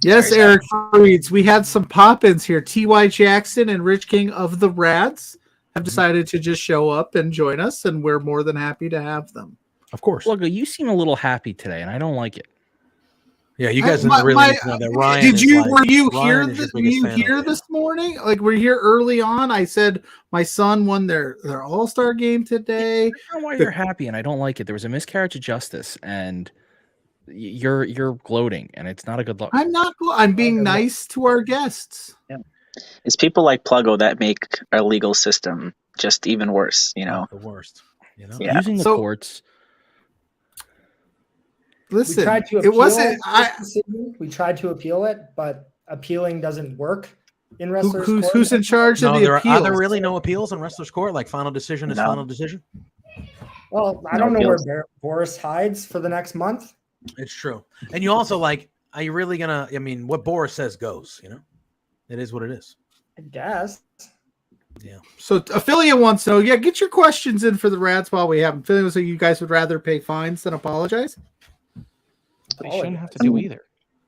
Yes, Eric Freeds. We had some pop-ins here. T.Y. Jackson and Rich King of the Rads have decided to just show up and join us, and we're more than happy to have them. Of course. Pluggo, you seem a little happy today, and I don't like it. Yeah, you guys didn't really know that Ryan. Were you here this morning? Like, were you here early on? I said my son won their All-Star game today. I don't know why you're happy, and I don't like it. There was a miscarriage of justice, and you're gloating, and it's not a good look. I'm not. I'm being nice to our guests. Yeah. It's people like Pluggo that make our legal system just even worse. The worst. Yeah. Using the courts. Listen, we tried to it wasn't. We tried to appeal it, but appealing doesn't work in wrestlers' court. Who's in charge of the appeals? Are there really no appeals in wrestlers' court? Like final decision is final decision? Well, I don't know where Boris hides for the next month. It's true. And you also are you really gonna? I mean, what Boris says goes. You know, it is what it is. I guess. Yeah. So Affiliate wants to know, get your questions in for the Rads while we have them. Affiliate, so you guys would rather pay fines than apologize? But you shouldn't have to do either.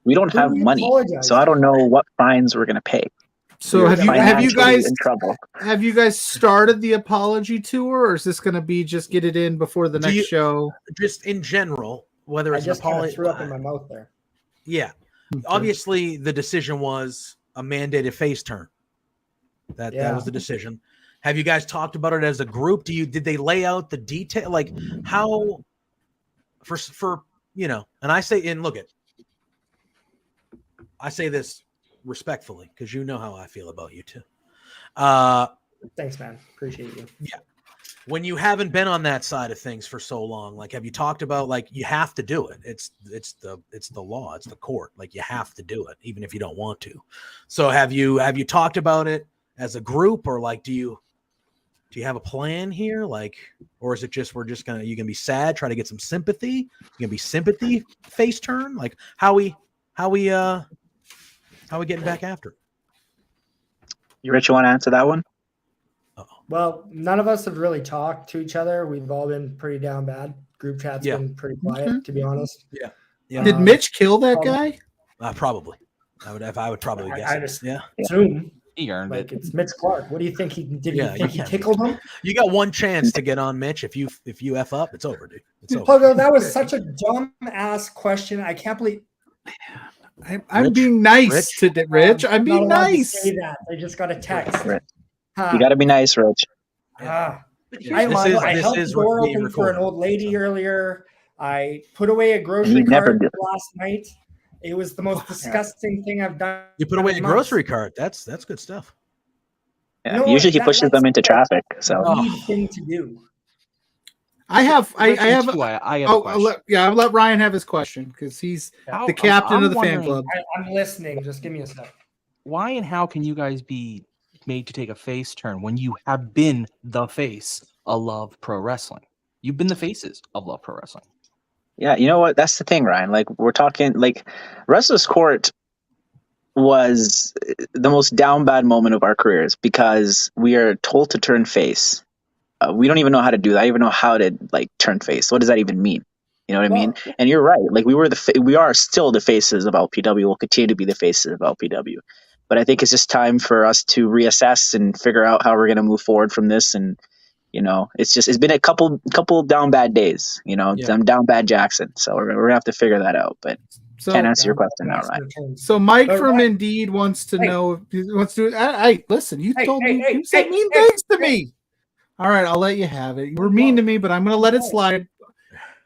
We don't have money, so I don't know what fines we're gonna pay. So have you guys in trouble? Have you guys started the apology tour, or is this going to be just get it in before the next show? Just in general, whether it's I just an apology, threw up in my mouth there. Yeah, obviously the decision was a mandated face turn. That was the decision. Have you guys talked about it as a group? Did they lay out the detail, like how for you know? And I say, I say this respectfully because you know how I feel about you too. Thanks, man. Appreciate you. Yeah. When you haven't been on that side of things for so long, like, have you talked about, like, you have to do it? It's the law. It's the court. Like, you have to do it, even if you don't want to. So have you talked about it as a group, or like, do you have a plan here? Like, or is it just, you're going to be sad, try to get some sympathy? You're going to be sympathy face turn? Like how we getting back after it? You Rich, you want to answer that one? Well, none of us have really talked to each other. We've all been pretty down bad. Group chat's been pretty quiet, to be honest. Yeah. Did Mitch kill that guy? Probably. I would probably guess. I just yeah. assume. He earned it. It's Mitch Clark. What do you think he did? You think he tickled him? You got one chance to get on Mitch. If you F up, it's over, dude. It's over. Pluggo, that was such a dumb ass question. I can't believe. I'm being nice to Rich. I'm being nice. To say that. I just got a text. You got to be nice, Rich. I held the door open for an old lady earlier. I put away a grocery cart last night. It was the most disgusting thing I've done. You put away a grocery cart. That's good stuff. Yeah, usually he pushes them into traffic. So thing to do. I have a question. I'll let Ryan have his question because he's the captain of the fan club. I'm listening. Just give me a sec. Why and how can you guys be made to take a face turn when you have been the face of Love Pro Wrestling? You've been the faces of Love Pro Wrestling. Yeah, you know what? That's the thing, Ryan. Like, we're talking, like, Wrestler's Court was the most down bad moment of our careers because we are told to turn face. We don't even know how to do that. I don't even know how to, like, turn face. What does that even mean? You know what I mean? And you're right. Like, we are still the faces of LPW. We'll continue to be the faces of LPW. But I think it's just time for us to reassess and figure out how we're going to move forward from this. And, you know, it's been a couple down bad days, you know, I'm down bad Jackson. So we're going to have to figure that out. But can't answer your question now, Ryan. So Mike from Indeed wants to know, listen, you told me, you said mean things to me. All right, I'll let you have it. You were mean to me, but I'm going to let it slide.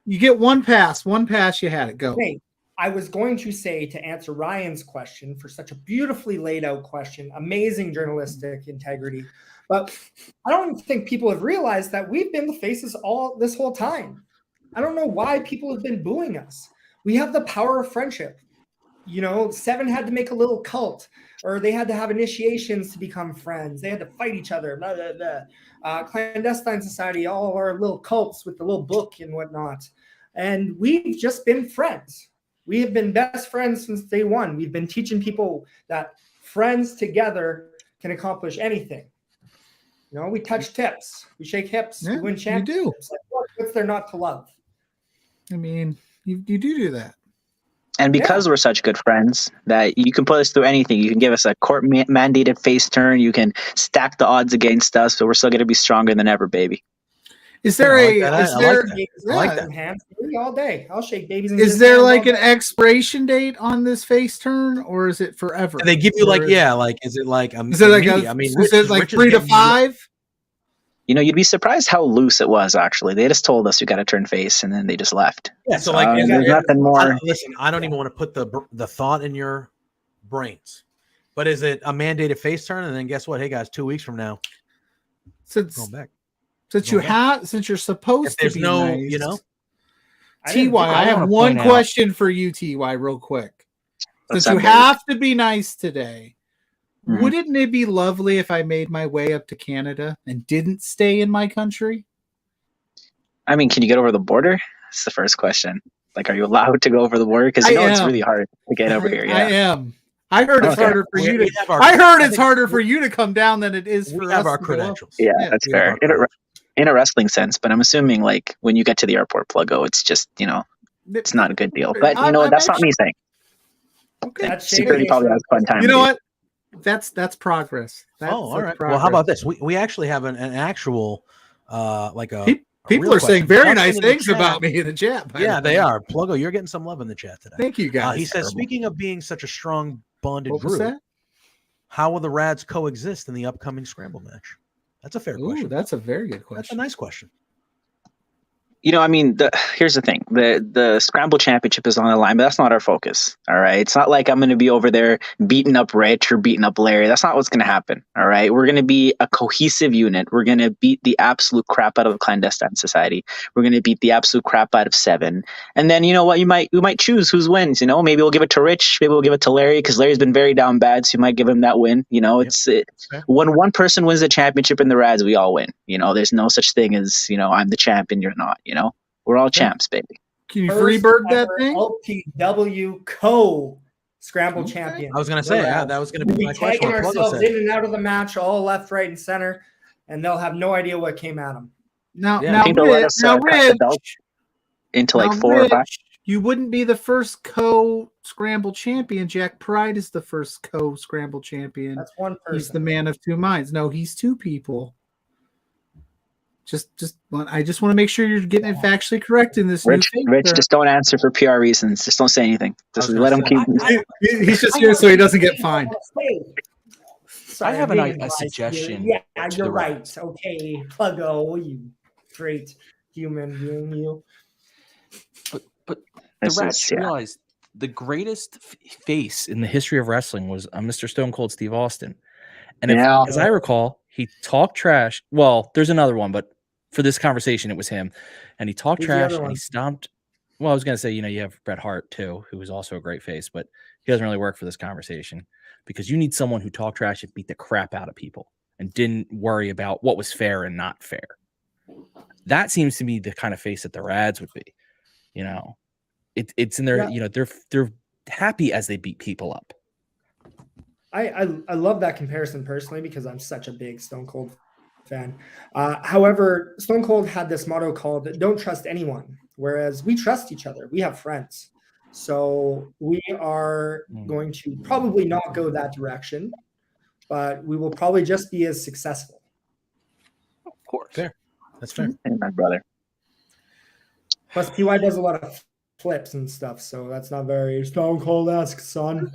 You get one pass. You had it. Go. Hey, I was going to say, to answer Ryan's question, for such a beautifully laid out question, amazing journalistic integrity. But I don't think people have realized that we've been the faces all this whole time. I don't know why people have been booing us. We have the power of friendship. You know, Seven had to make a little cult, or they had to have initiations to become friends. They had to fight each other. Blah, blah, blah. Clandestine Society, all our little cults with the little book and whatnot. And we've just been friends. We have been best friends since day one. We've been teaching people that friends together can accomplish anything. You know, we touch tips, we shake hips, we win championships. Like, what's there not to love? I mean, you do that. And because we're such good friends that you can put us through anything. You can give us a court mandated face turn. You can stack the odds against us, but we're still going to be stronger than ever, baby. Is there all day? I'll shake babies. Is there like an expiration date on this face turn, or is it forever? And they give you is it like is it like 3 to 5? You know, you'd be surprised how loose it was. Actually, they just told us you got to turn face, and then they just left. Yeah, so there's nothing more. Listen, I don't even want to put the thought in your brains, but is it a mandated face turn? And then guess what? Hey guys, 2 weeks from now, going back. Since you're supposed to be nice, you know. TY, I have one question for you, TY, real quick. Since you have to be nice today, wouldn't it be lovely if I made my way up to Canada and didn't stay in my country? I mean, can you get over the border? That's the first question. Like, are you allowed to go over the border? Because you I know it's am. really hard to get over here. I Yeah. am. I heard it's Okay. harder for you We to. have our- I heard I it's think harder for you to come down than it is for we us. have our to go up. credentials. Yeah, Yeah, that's we have fair. our credentials. In a wrestling sense, but I'm assuming like when you get to the airport, Pluggo, it's just it's not a good deal. But you know I'm that's not actually- me saying. Okay. That's Security Shady probably Face has a fun time. You know dude. what? That's progress. That's All right. progress. Well, how about this? We actually have an actual like a People real are saying question. very Someone nice in the things chat- about me in the chat. by Yeah, the they way. are. Pluggo, you're getting some love in the chat today. Thank you guys. He says, speaking of being such a strong bonded What was group, that? how will the Rads coexist in the upcoming Scramble match? That's a fair Ooh, question. that's a very good That's a question. nice question. I mean, here's the thing: the Scramble Championship is on the line, but that's not our focus. All right, it's not like I'm going to be over there beating up Rich or beating up Larry. That's not what's going to happen. All right, we're going to be a cohesive unit. We're going to beat the absolute crap out of the clandestine society. We're going to beat the absolute crap out of Seven, and then you know what? We might choose who's wins. Maybe we'll give it to Rich. Maybe we'll give it to Larry because Larry's been very down bad, so you might give him that win. When one person wins the championship in the Rads, we all win. There's no such thing as I'm the champ and you're not. We're all champs, baby. Can you freebird that Ever thing? LPW Scramble champion. I was going to say, that was going to We'll be be my question. tagging what Pluggo ourselves said. in and out of the match, all left, right, and center, and they'll have no idea what came at them. Now, Yeah. now, I think they'll let Rich, us now, cut the Rich, belt into like now, 4 or 5. Rich, you wouldn't be the first co-scramble champion. Jack Pride is the first co-scramble champion. That's one person. He's the man of two minds. No, he's two people. I just want to make sure you're getting it factually correct in this. Rich, new thing, sir. just don't answer for PR reasons. Just don't say anything. Just I was let him gonna keep. He's just here so he doesn't get fined. Sorry, I have I'm a being biased suggestion here. Yeah, to you're the right. Reds. Okay, Pluggo, you great human being, you. But the This Rats is- yeah. realized the greatest face in the history of wrestling was Mr. Stone Cold Steve Austin. And Yeah. as I recall, he talked trash. Well, there's another one, but for this conversation, it was him. And he talked Who's the trash other and one? he stomped. Well, I was going to say, you have Bret Hart too, who is also a great face, but he doesn't really work for this conversation because you need someone who talked trash and beat the crap out of people and didn't worry about what was fair and not fair. That seems to be the kind of face that the Rads would be. It's in their, they're happy as they beat people up. I love that comparison personally because I'm such a big Stone Cold fan. However, Stone Cold had this motto called "Don't trust anyone," whereas we trust each other. We have friends, so we are going to probably not go that direction, but we will probably just be as successful. Of course, Fair. That's fair. Hey, my brother. Plus, PY does a lot of flips and stuff, so that's not very Stone Cold-esque, son.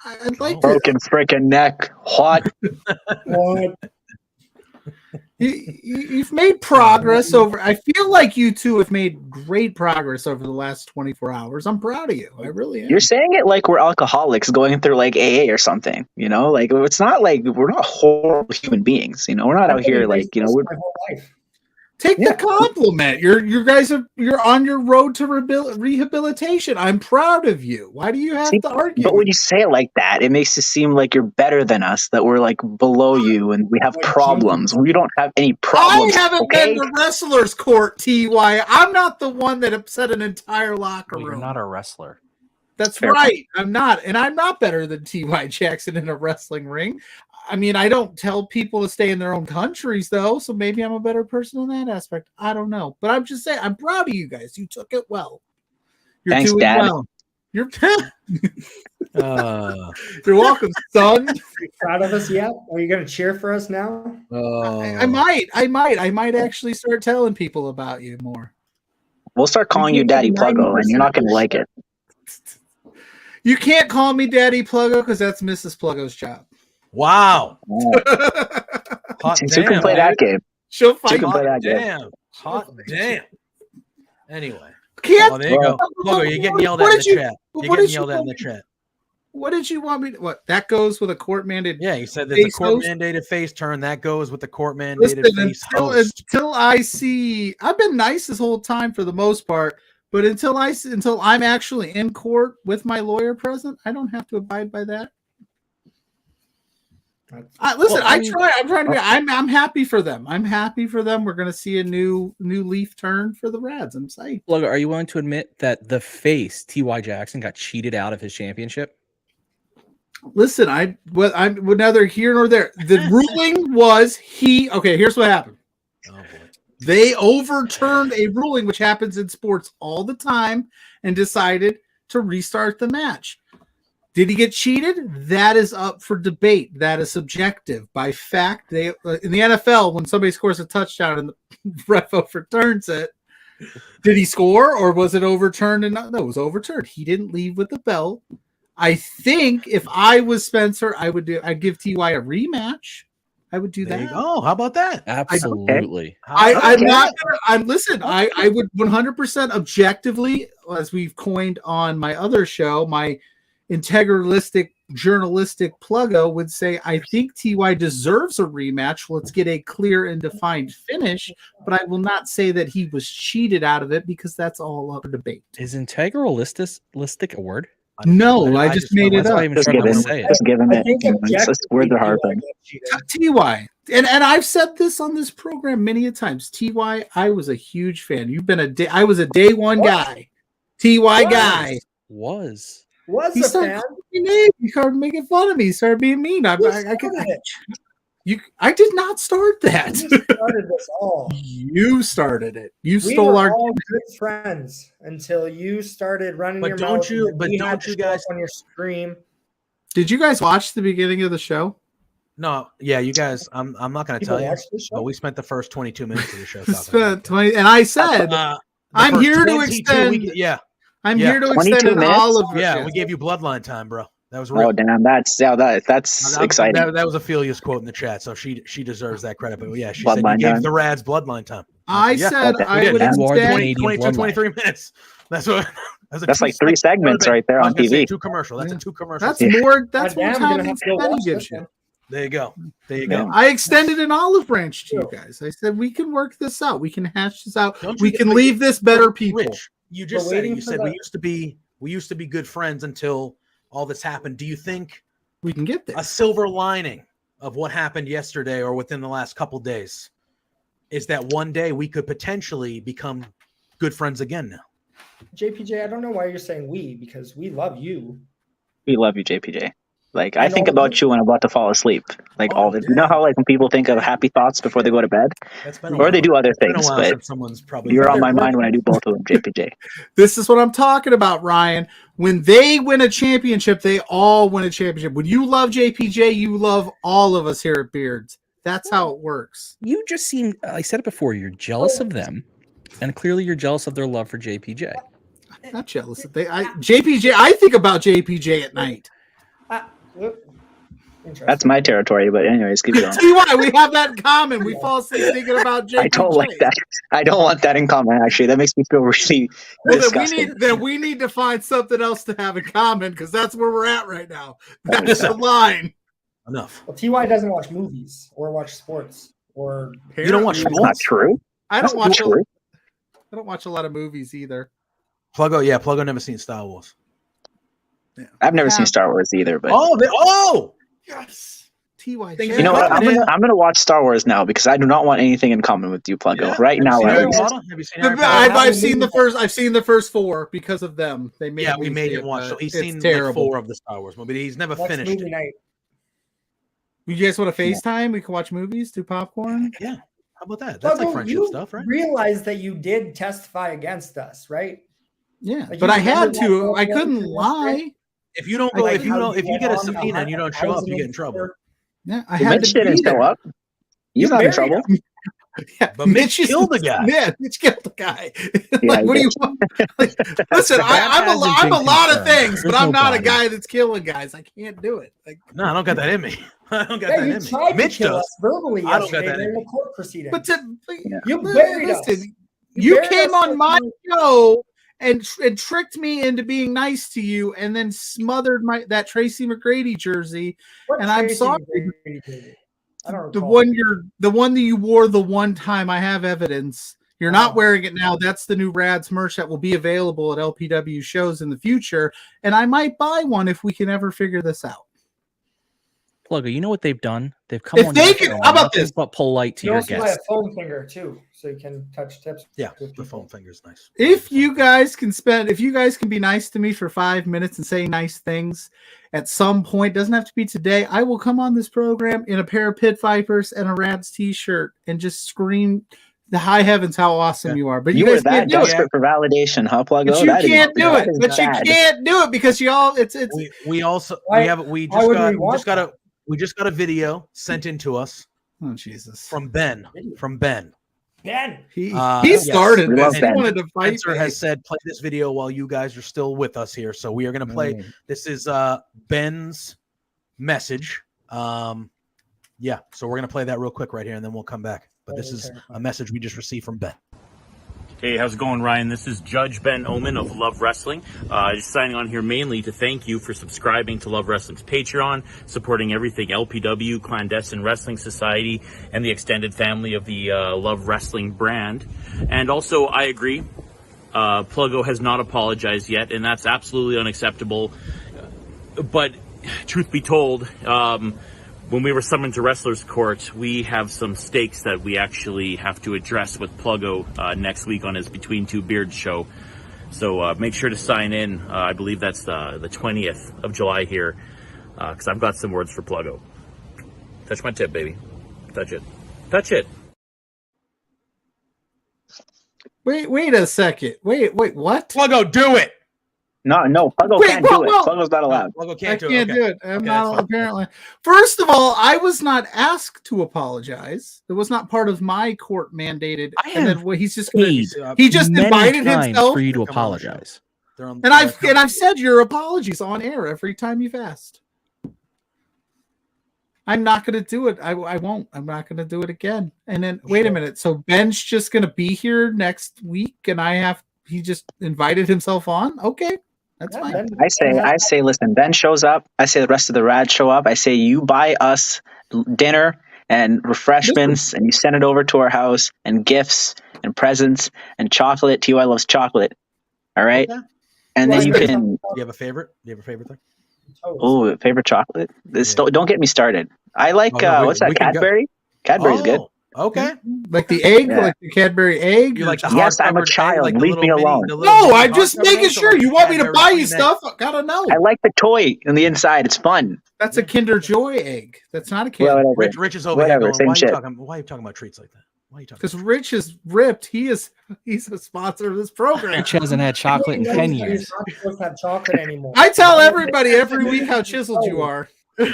I'd like to. Broken freaking neck. What? What? You've made progress over. I feel like you two have made great progress over the last 24 hours. I'm proud of you. I really am. You're saying it like we're alcoholics going through like AA or something. Like it's not like we're not horrible human beings. We're not I've out been here in like this we're my whole life. Take the compliment. You're on your road to rehabilitation. I'm proud of you. Why do you have to argue? But when you say it like that, it makes it seem like you're better than us, that we're like below you and we have problems. We don't have any problems. I haven't okay? been to wrestler's court, TY. I'm not the one that upset an entire locker room. You're not a wrestler. That's Fair right. I'm not. And I'm not better than TY Jackson in a wrestling ring. I mean, I don't tell people to stay in their own countries, though. So maybe I'm a better person in that aspect. I don't know. But I'm just saying, I'm proud of you guys. You took it well. You're Thanks, doing Dad. well. You're You're welcome, son. Are you proud of us yet? Are you going to cheer for us now? I might actually start telling people about you more. We'll start calling you Daddy Pluggo, and you're not going to like it. You can't call me Daddy Pluggo because that's Mrs. Pluggo's job. Wow. Hot Since damn. you can play that game. She'll fight. can play that game. Damn. Hot damn. Anyway. Can't. Oh, there you go. Pluggo, you're getting yelled at in the chat. You're getting yelled at in the chat. What did you want me to? What? That goes with a court mandated. Yeah, you said there's a court mandated face turn. That goes with the court mandated Listen, face host. until I see, I've been nice this whole time for the most part, but until I'm actually in court with my lawyer present, I don't have to abide by that. Listen, I'm trying to be. I'm happy for them. I'm happy for them. We're going to see a new leaf turn for the Rads. I'm psyched. Pluggo, are you willing to admit that the face T.Y. Jackson got cheated out of his championship? Listen, I'm neither here nor there. The ruling was okay, here's what happened. Oh, boy. They overturned a ruling, which happens in sports all the time, and decided to restart the match. Did he get cheated? That is up for debate. That is subjective. By fact, they in the NFL, when somebody scores a touchdown and the ref overturns it, did he score or was it overturned? No, it was overturned. He didn't leave with the belt. I think if I was Spencer, I'd give TY a rematch. I would do that. Oh, how about that? Absolutely. Listen, I would 100% objectively, as we've coined on my other show, my integralistic journalistic Pluggo would say, I think TY deserves a rematch. Let's get a clear and defined finish, but I will not say that he was cheated out of it because that's all up for debate. Is integralistic a word? No, I just made it up. Just give him it. Words are hard things. TY, and I've said this on this program many a times. TY, I was a huge fan. I was a day one guy. TY guy was he a started fan. He started making fun of me. He started being mean. I did not start that. You started this all. You started it. You we stole were our all good friends until you started running your don't mouth. You? But don't you guys on your stream? Did you guys watch the beginning of the show? No, yeah, you guys. I'm not going to tell you, but we spent the first 22 minutes of the show. Spent 20, and I said, I'm here to extend. I'm here to extend an olive. Yeah, we gave you bloodline time, bro. That was real. Oh damn, that's exciting. That was Ophelia's quote in the chat, so she deserves that credit. But yeah, she said you gave the Rads bloodline time. I said I would extend 23 minutes. That's like 3 segments right there on TV. Two commercial. That's a 2 commercial. That's more. That's more time than Benny gives you. There you go. There you go. I extended an olive branch to you guys. I said we can work this out. We can hash this out. We can leave this better people. Rich, you just said it. You said we used to be good friends until all this happened. Do you think we can get there? A silver lining of what happened yesterday or within the last couple days is that one day we could potentially become good friends again now. JPJ, I don't know why you're saying we, because we love you. We love you, JPJ. Like, I think about you when I'm about to fall asleep. Like, all the, you know how, like, when people think of happy thoughts before they go to bed? Or they do other things, but you're on my mind when I do both of them, JPJ. This is what I'm talking about, Ryan. When they win a championship, they all win a championship. When you love JPJ, you love all of us here at Beards. That's how it works. You just seem, I said it before, you're jealous of them, and clearly you're jealous of their love for JPJ. I'm not jealous of JPJ. I think about JPJ at night. That's my territory, but anyways, keep going. See why we have that in common. We fall asleep thinking about JPJ. I don't like that. I don't want that in common. Actually, that makes me feel really disgusting. Then we need to find something else to have in common because that's where we're at right now. That's the line. Enough. Well, TY doesn't watch movies or watch sports or. You don't watch sports? That's not true. I don't watch a lot of movies either. Pluggo never seen Star Wars. Yeah. I've never seen Star Wars either, but yes, TY. You know what? I'm gonna watch Star Wars now because I do not want anything in common with you, Pluggo. Yeah. Right now, I've seen the first. I've seen the first 4 because of them. They made we made him watch. So he's seen like 4 of the Star Wars movies. He's never finished movie it. Night. You guys want to FaceTime? We can watch movies, do popcorn. Yeah, how about that? That's like friendship stuff, right? Realize that you did testify against us, right? Yeah, but I had to. I couldn't lie. If you don't go, if you get a subpoena and you don't show up, you get in trouble. Yeah, I had Mitch didn't show up. He's not in trouble. Yeah, but Mitch killed the guy. Yeah, Mitch killed the guy. Like, what do you want? Like, listen, I'm a lot of things, but I'm not a guy that's killing guys. I can't do it. Like, no, I don't got that in me. I don't got that in me. Mitch does verbally. I don't got that in the court proceeding. But you buried us. You came on my show and tricked me into being nice to you, and then smothered that Tracy McGrady jersey. And I'm sorry. I don't the one that you wore the one time. I have evidence. You're not wearing it now. That's the new Rads merch that will be available at LPW shows in the future. And I might buy one if we can ever figure this out. Pluggo, you know what they've done? They've come If on. they your can- show how about nothing this? But polite to You your also buy a guests. foam finger too, so you can touch tips. Yeah, with the people. foam finger's nice. If you guys can be nice to me for 5 minutes and say nice things at some point, doesn't have to be today, I will come on this program in a pair of Pit Vipers and a Rats t-shirt and just scream the high heavens how awesome you are. But you You were guys that can't do it. desperate for validation, huh, Pluggo? But you can't do it. But you bad. can't do it because y'all. It's. We also Why- we why would we want just got a video sent in to us Oh Jesus! from Ben. Ben. He Yes. started We this. love He Ben. wanted to fight. Spencer me. has said play this video while you guys are still with us here. So we are going to play. This is Ben's message. Yeah. So we're going to play that real quick right here, and then we'll come back. But this is a message we just received from Ben. Hey, how's it going, Ryan? This is Judge Ben Oman of Love Wrestling. Just signing on here mainly to thank you for subscribing to Love Wrestling's Patreon, supporting everything LPW, Clandestine Wrestling Society, and the extended family of the Love Wrestling brand. And also, I agree, Pluggo has not apologized yet, and that's absolutely unacceptable. But truth be told, when we were summoned to Wrestlers Court, we have some stakes that we actually have to address with Pluggo next week on his Between Two Beards show. So make sure to sign in. I believe that's the 20th of July here, because I've got some words for Pluggo. Touch my tip, baby. Touch it. Touch it. Wait a second. Wait, what? Pluggo, do it. No, Pluggo can't do it. Pluggo's not allowed. Pluggo I can't do can't it. do it. I'm Okay, not that's fine. apparently. First of all, I was not asked to apologize. It was not part of my court mandated. I And then have he's just paid he just many invited times himself. for you to Come on the show. apologize. They're on- And I've said your apologies on air every time you've asked. I'm not going to do it. I won't. I'm not going to do it again. And then wait a minute. So Ben's just going to be here next week, and he just invited himself on. Okay, that's fine. Ben, I say, listen, Ben shows up. I say the rest of the Rads show up. I say you buy us dinner and refreshments, and you send it over to our house, and gifts and presents and chocolate. TY loves chocolate. All right, Okay. and then you can. Do you have a favorite? Do you have a favorite thing? Oh, favorite chocolate. This Yeah. Don't get me started. I like what's that? we can go. Cadbury. Cadbury's good. Okay. Like the egg, Yeah. like the Cadbury egg. You like the Yes, I'm a hardcover egg, child. like the Leave little me mini- alone. the little No, mini I'm just hardcover making eggs, or sure. like You the want me to Cadbury buy you Queen stuff? I gotta know. I like the toy on the inside. It's fun. That's a Kinder Joy egg. That's not a Well, Kinder. whatever. Rich is over here Whatever, going, same why are shit. you talking about treats like that? Why are you talking Because about Rich is ripped. He's a sponsor of this program. Rich hasn't had chocolate in 10 years. He's not supposed to have chocolate anymore. I tell everybody every week how chiseled you are. treats?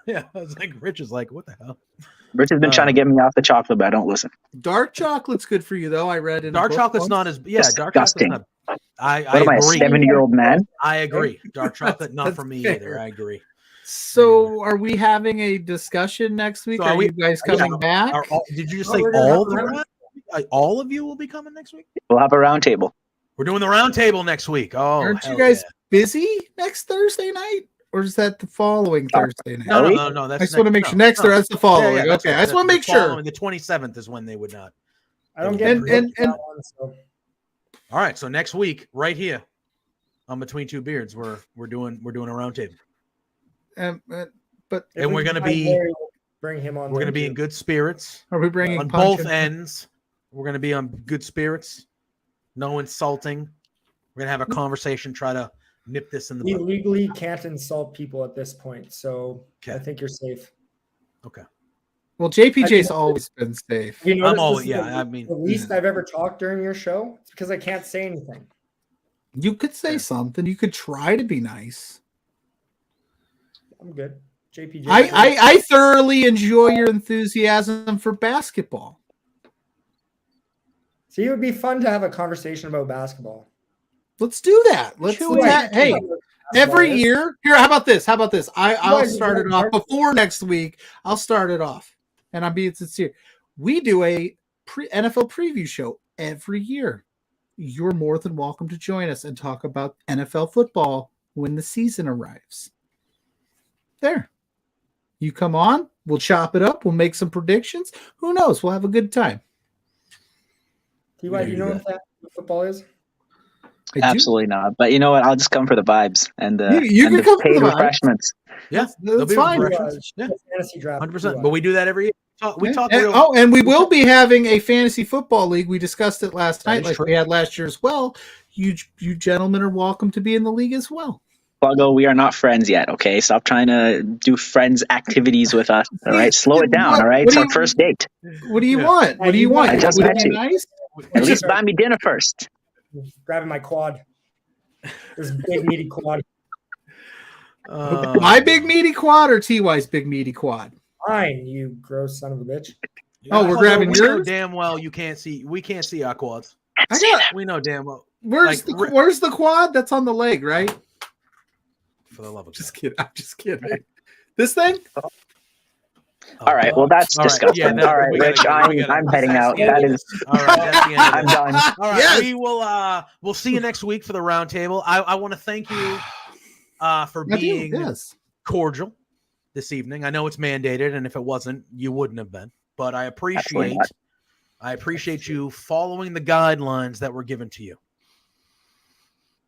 Yeah, I was like, Rich is like, what the hell? Rich has been trying to get me off the chocolate, but I don't listen. Dark chocolate's good for you, though. I read in a Dark book chocolate's once. not as dark chocolate's Disgusting. not. I What am I, a agree. 70-year-old man? I agree. Dark chocolate not That's for me fair. either. I agree. So, are we having a discussion next week? So are are we- you guys coming back? Did you just Oh, say we're gonna all have the a round- all of you will be coming next week? We'll have a round table. We're doing the round table next week. Oh, Aren't you hell guys yeah. busy next Thursday night, or is that the following Thursday night? No. I just want to make sure. Next, or that's the following. Yeah, okay, I just want to make sure. The 27th is when they would not. I don't get And- that one, so. All right, so next week, right here, on Between Two Beards, we're doing a round table. But And we're gonna I be- very will bring him on. We're there, going to be too. in good spirits are we bringing on Punch both in? ends. We're going to be on good spirits. No insulting. We're going to have a conversation. Try to nip this in the We bud. legally can't insult people at this point, so I Okay. think you're safe. Okay. Well, JPJ's always been safe. You notice always- this is yeah, I mean- the least I've ever talked during your show. It's because I can't say anything. You could say something. You could try to be nice. I'm good. JPJ. I thoroughly enjoy your enthusiasm for basketball. See, it would be fun to have a conversation about basketball. Let's do that. Let's hey, every year. Here, how about this? I'll start it off before next week. I'll start it off, and I'm being sincere. We do a NFL preview show every year. You're more than welcome to join us and talk about NFL football when the season arrives. There. You come on, we'll chop it up, we'll make some predictions. Who knows? We'll have a good time. TY, do you know what football is? Absolutely not. But you know what? I'll just come for the vibes and the, You can come for paid the vibes. refreshments. Yeah, That's fine. Yeah, Fantasy draft. 100%. But we do that every year. We talk. And we will be having a fantasy football league. We discussed it last night, like we had last year as well. You gentlemen are welcome to be in the league as well. Pluggo, we are not friends yet, okay? Stop trying to do friends activities with us, all right? Slow it down, all right? It's our first date. What do you want? What do you want? I just met you. Nice? At least buy me dinner first. Grabbing my quad. This big meaty quad. My big meaty quad or TY's big meaty quad? Fine, you gross son of a bitch. Oh, we're grabbing yours? We know damn well you can't see. We can't see our quads. We know damn well. Where's the quad? That's on the leg, right? For the love of just kidding. I'm just kidding. This thing? All right. Well, that's disgusting. Yeah, all right, Rich. I'm heading out. That is. All right. That's the end. I'm done. All right. Yes. We will. We'll see you next week for the roundtable. I want to thank you for being cordial this evening. I know it's mandated, and if it wasn't, you wouldn't have been. But I appreciate you following the guidelines that were given to you.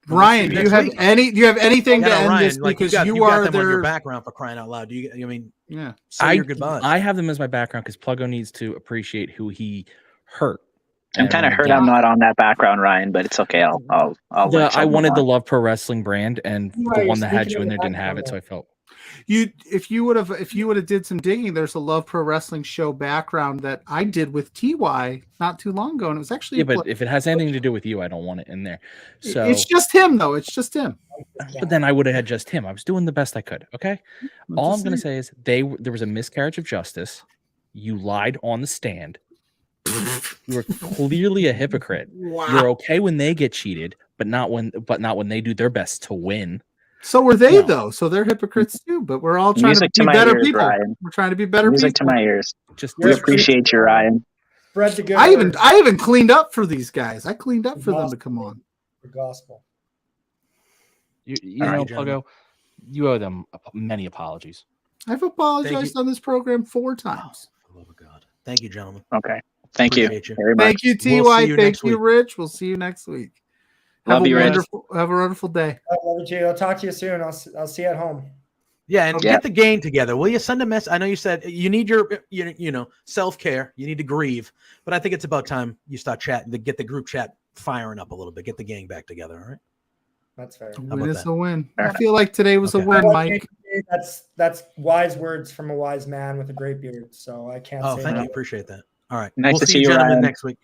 Ryan, do you have anything to end this? Because you are them on your background, for crying out loud. Do you? I mean, yeah. Say your goodbyes. I have them as my background because Pluggo needs to appreciate who he hurt. I'm kind of hurt I'm not on that background, Ryan, but it's okay. I'll I wanted the Love Pro Wrestling brand, and the one that had you in there didn't have it, so I felt. If you would have did some digging, there's a Love Pro Wrestling show background that I did with TY not too long ago, and it was actually but if it has anything to do with you, I don't want it in there. So it's just him, though. It's just him. But then I would have had just him. I was doing the best I could. Okay. All I'm going to say is there was a miscarriage of justice. You lied on the stand. You were clearly a hypocrite. Wow. You're okay when they get cheated, but not when they do their best to win. So were they though. So they're hypocrites too. But we're all trying to be better people. Ryan. We're trying to be better people. To my ears. We appreciate you, Ryan. Spread the good. I even cleaned up for these guys. I cleaned up for them to come on. The gospel. You know, Pluggo, you owe them many apologies. I've apologized on this program 4 times. For the love of God. Thank you, gentlemen. Okay. Thank you very much. Thank you, TY. Thank you, Rich. We'll see you next week. Have a wonderful day. I love you. I'll talk to you soon. I'll see you at home. Yeah, and get the gang together. Will you send a message? I know you said you need your self-care. You need to grieve. But I think it's about time you start chatting to get the group chat firing up a little bit. Get the gang back together, all right? That's fair. It is a win. I feel like today was a win, Mike. That's wise words from a wise man with a great beard. So I can't say thank that. you. Appreciate that. All right. Nice we'll to see you gentlemen Ryan. next week.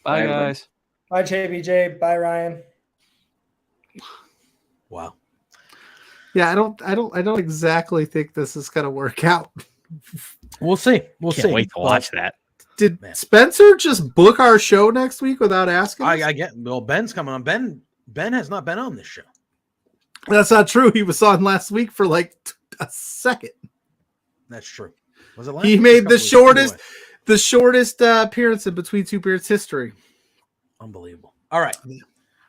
Bye, guys. Bye, JPJ. Bye, Ryan. Wow. Yeah, I don't exactly think this is gonna work out. We'll see. Can't wait to watch that. Did Spencer just book our show next week without asking? I get. Well, Ben's coming on. Ben has not been on this show. That's not true. He was on last week for like a second. That's true. Was it last He week? made the shortest appearance in Between Two Beards history. Unbelievable. All right.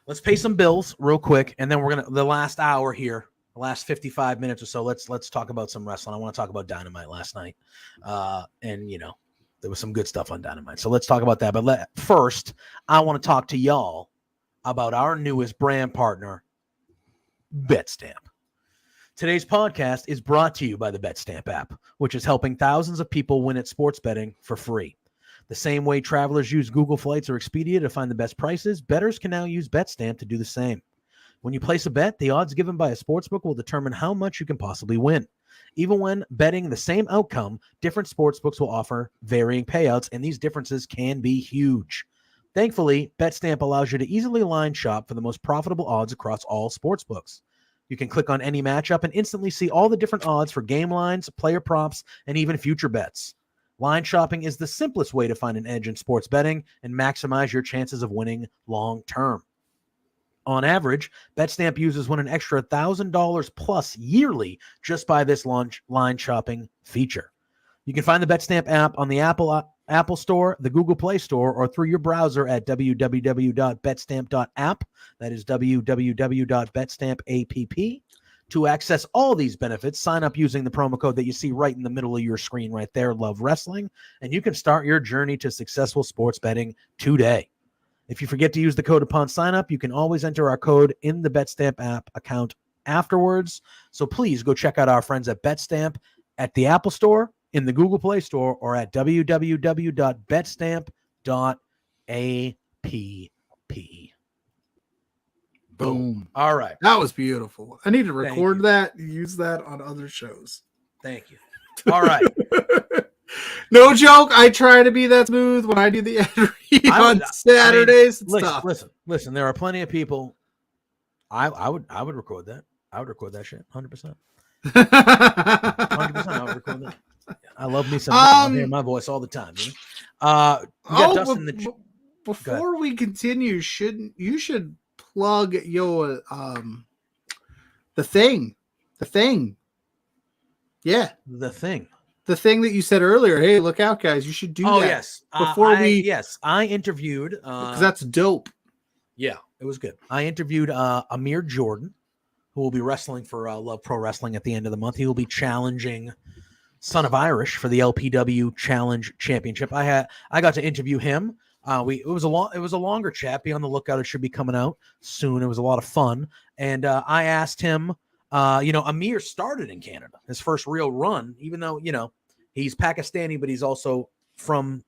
Let's pay some bills real quick, and then we're gonna the last hour here, the last 55 minutes or so. Let's talk about some wrestling. I want to talk about Dynamite last night, and there was some good stuff on Dynamite. So let's talk about that. But first, I want to talk to y'all about our newest brand partner, BetStamp. Today's podcast is brought to you by the BetStamp app, which is helping thousands of people win at sports betting for free. The same way travelers use Google Flights or Expedia to find the best prices, bettors can now use BetStamp to do the same. When you place a bet, the odds given by a sportsbook will determine how much you can possibly win. Even when betting the same outcome, different sportsbooks will offer varying payouts, and these differences can be huge. Thankfully, BetStamp allows you to easily line shop for the most profitable odds across all sportsbooks. You can click on any matchup and instantly see all the different odds for game lines, player props, and even future bets. Line shopping is the simplest way to find an edge in sports betting and maximize your chances of winning long term. On average, BetStamp users win an extra $1,000 plus yearly just by this line shopping feature. You can find the BetStamp app on the Apple Store, the Google Play Store, or through your browser at www.betstamp.app. That is www.betstampapp. To access all these benefits, sign up using the promo code that you see right in the middle of your screen right there, Love Wrestling, and you can start your journey to successful sports betting today. If you forget to use the code upon sign up, you can always enter our code in the BetStamp app account afterwards. So please go check out our friends at BetStamp at the Apple Store, in the Google Play Store, or at www.betstamp.app. Boom. All right. That was beautiful. I need to Thank record you. that and use that on other shows. Thank you. All right. No joke. I try to be that smooth when I do the ad read on Saturdays. It's tough. Listen. There are plenty of people. I would record that. I would record that shit 100%. 100%. I would record that. I love me some. I hear my voice all the time. You know? We got Dustin before we continue, you should plug your the thing. Yeah, the thing that you said earlier. Hey, look out, guys! You should do that. Yes. I interviewed because that's dope. Yeah, it was good. I interviewed Amir Jordan, who will be wrestling for Love Pro Wrestling at the end of the month. He will be challenging Son of Irish for the LPW Challenge Championship. I got to interview him. It was a longer chat. Be on the lookout. It should be coming out soon. It was a lot of fun. And I asked him, Amir started in Canada, his first real run, even though, he's Pakistani, but he's also from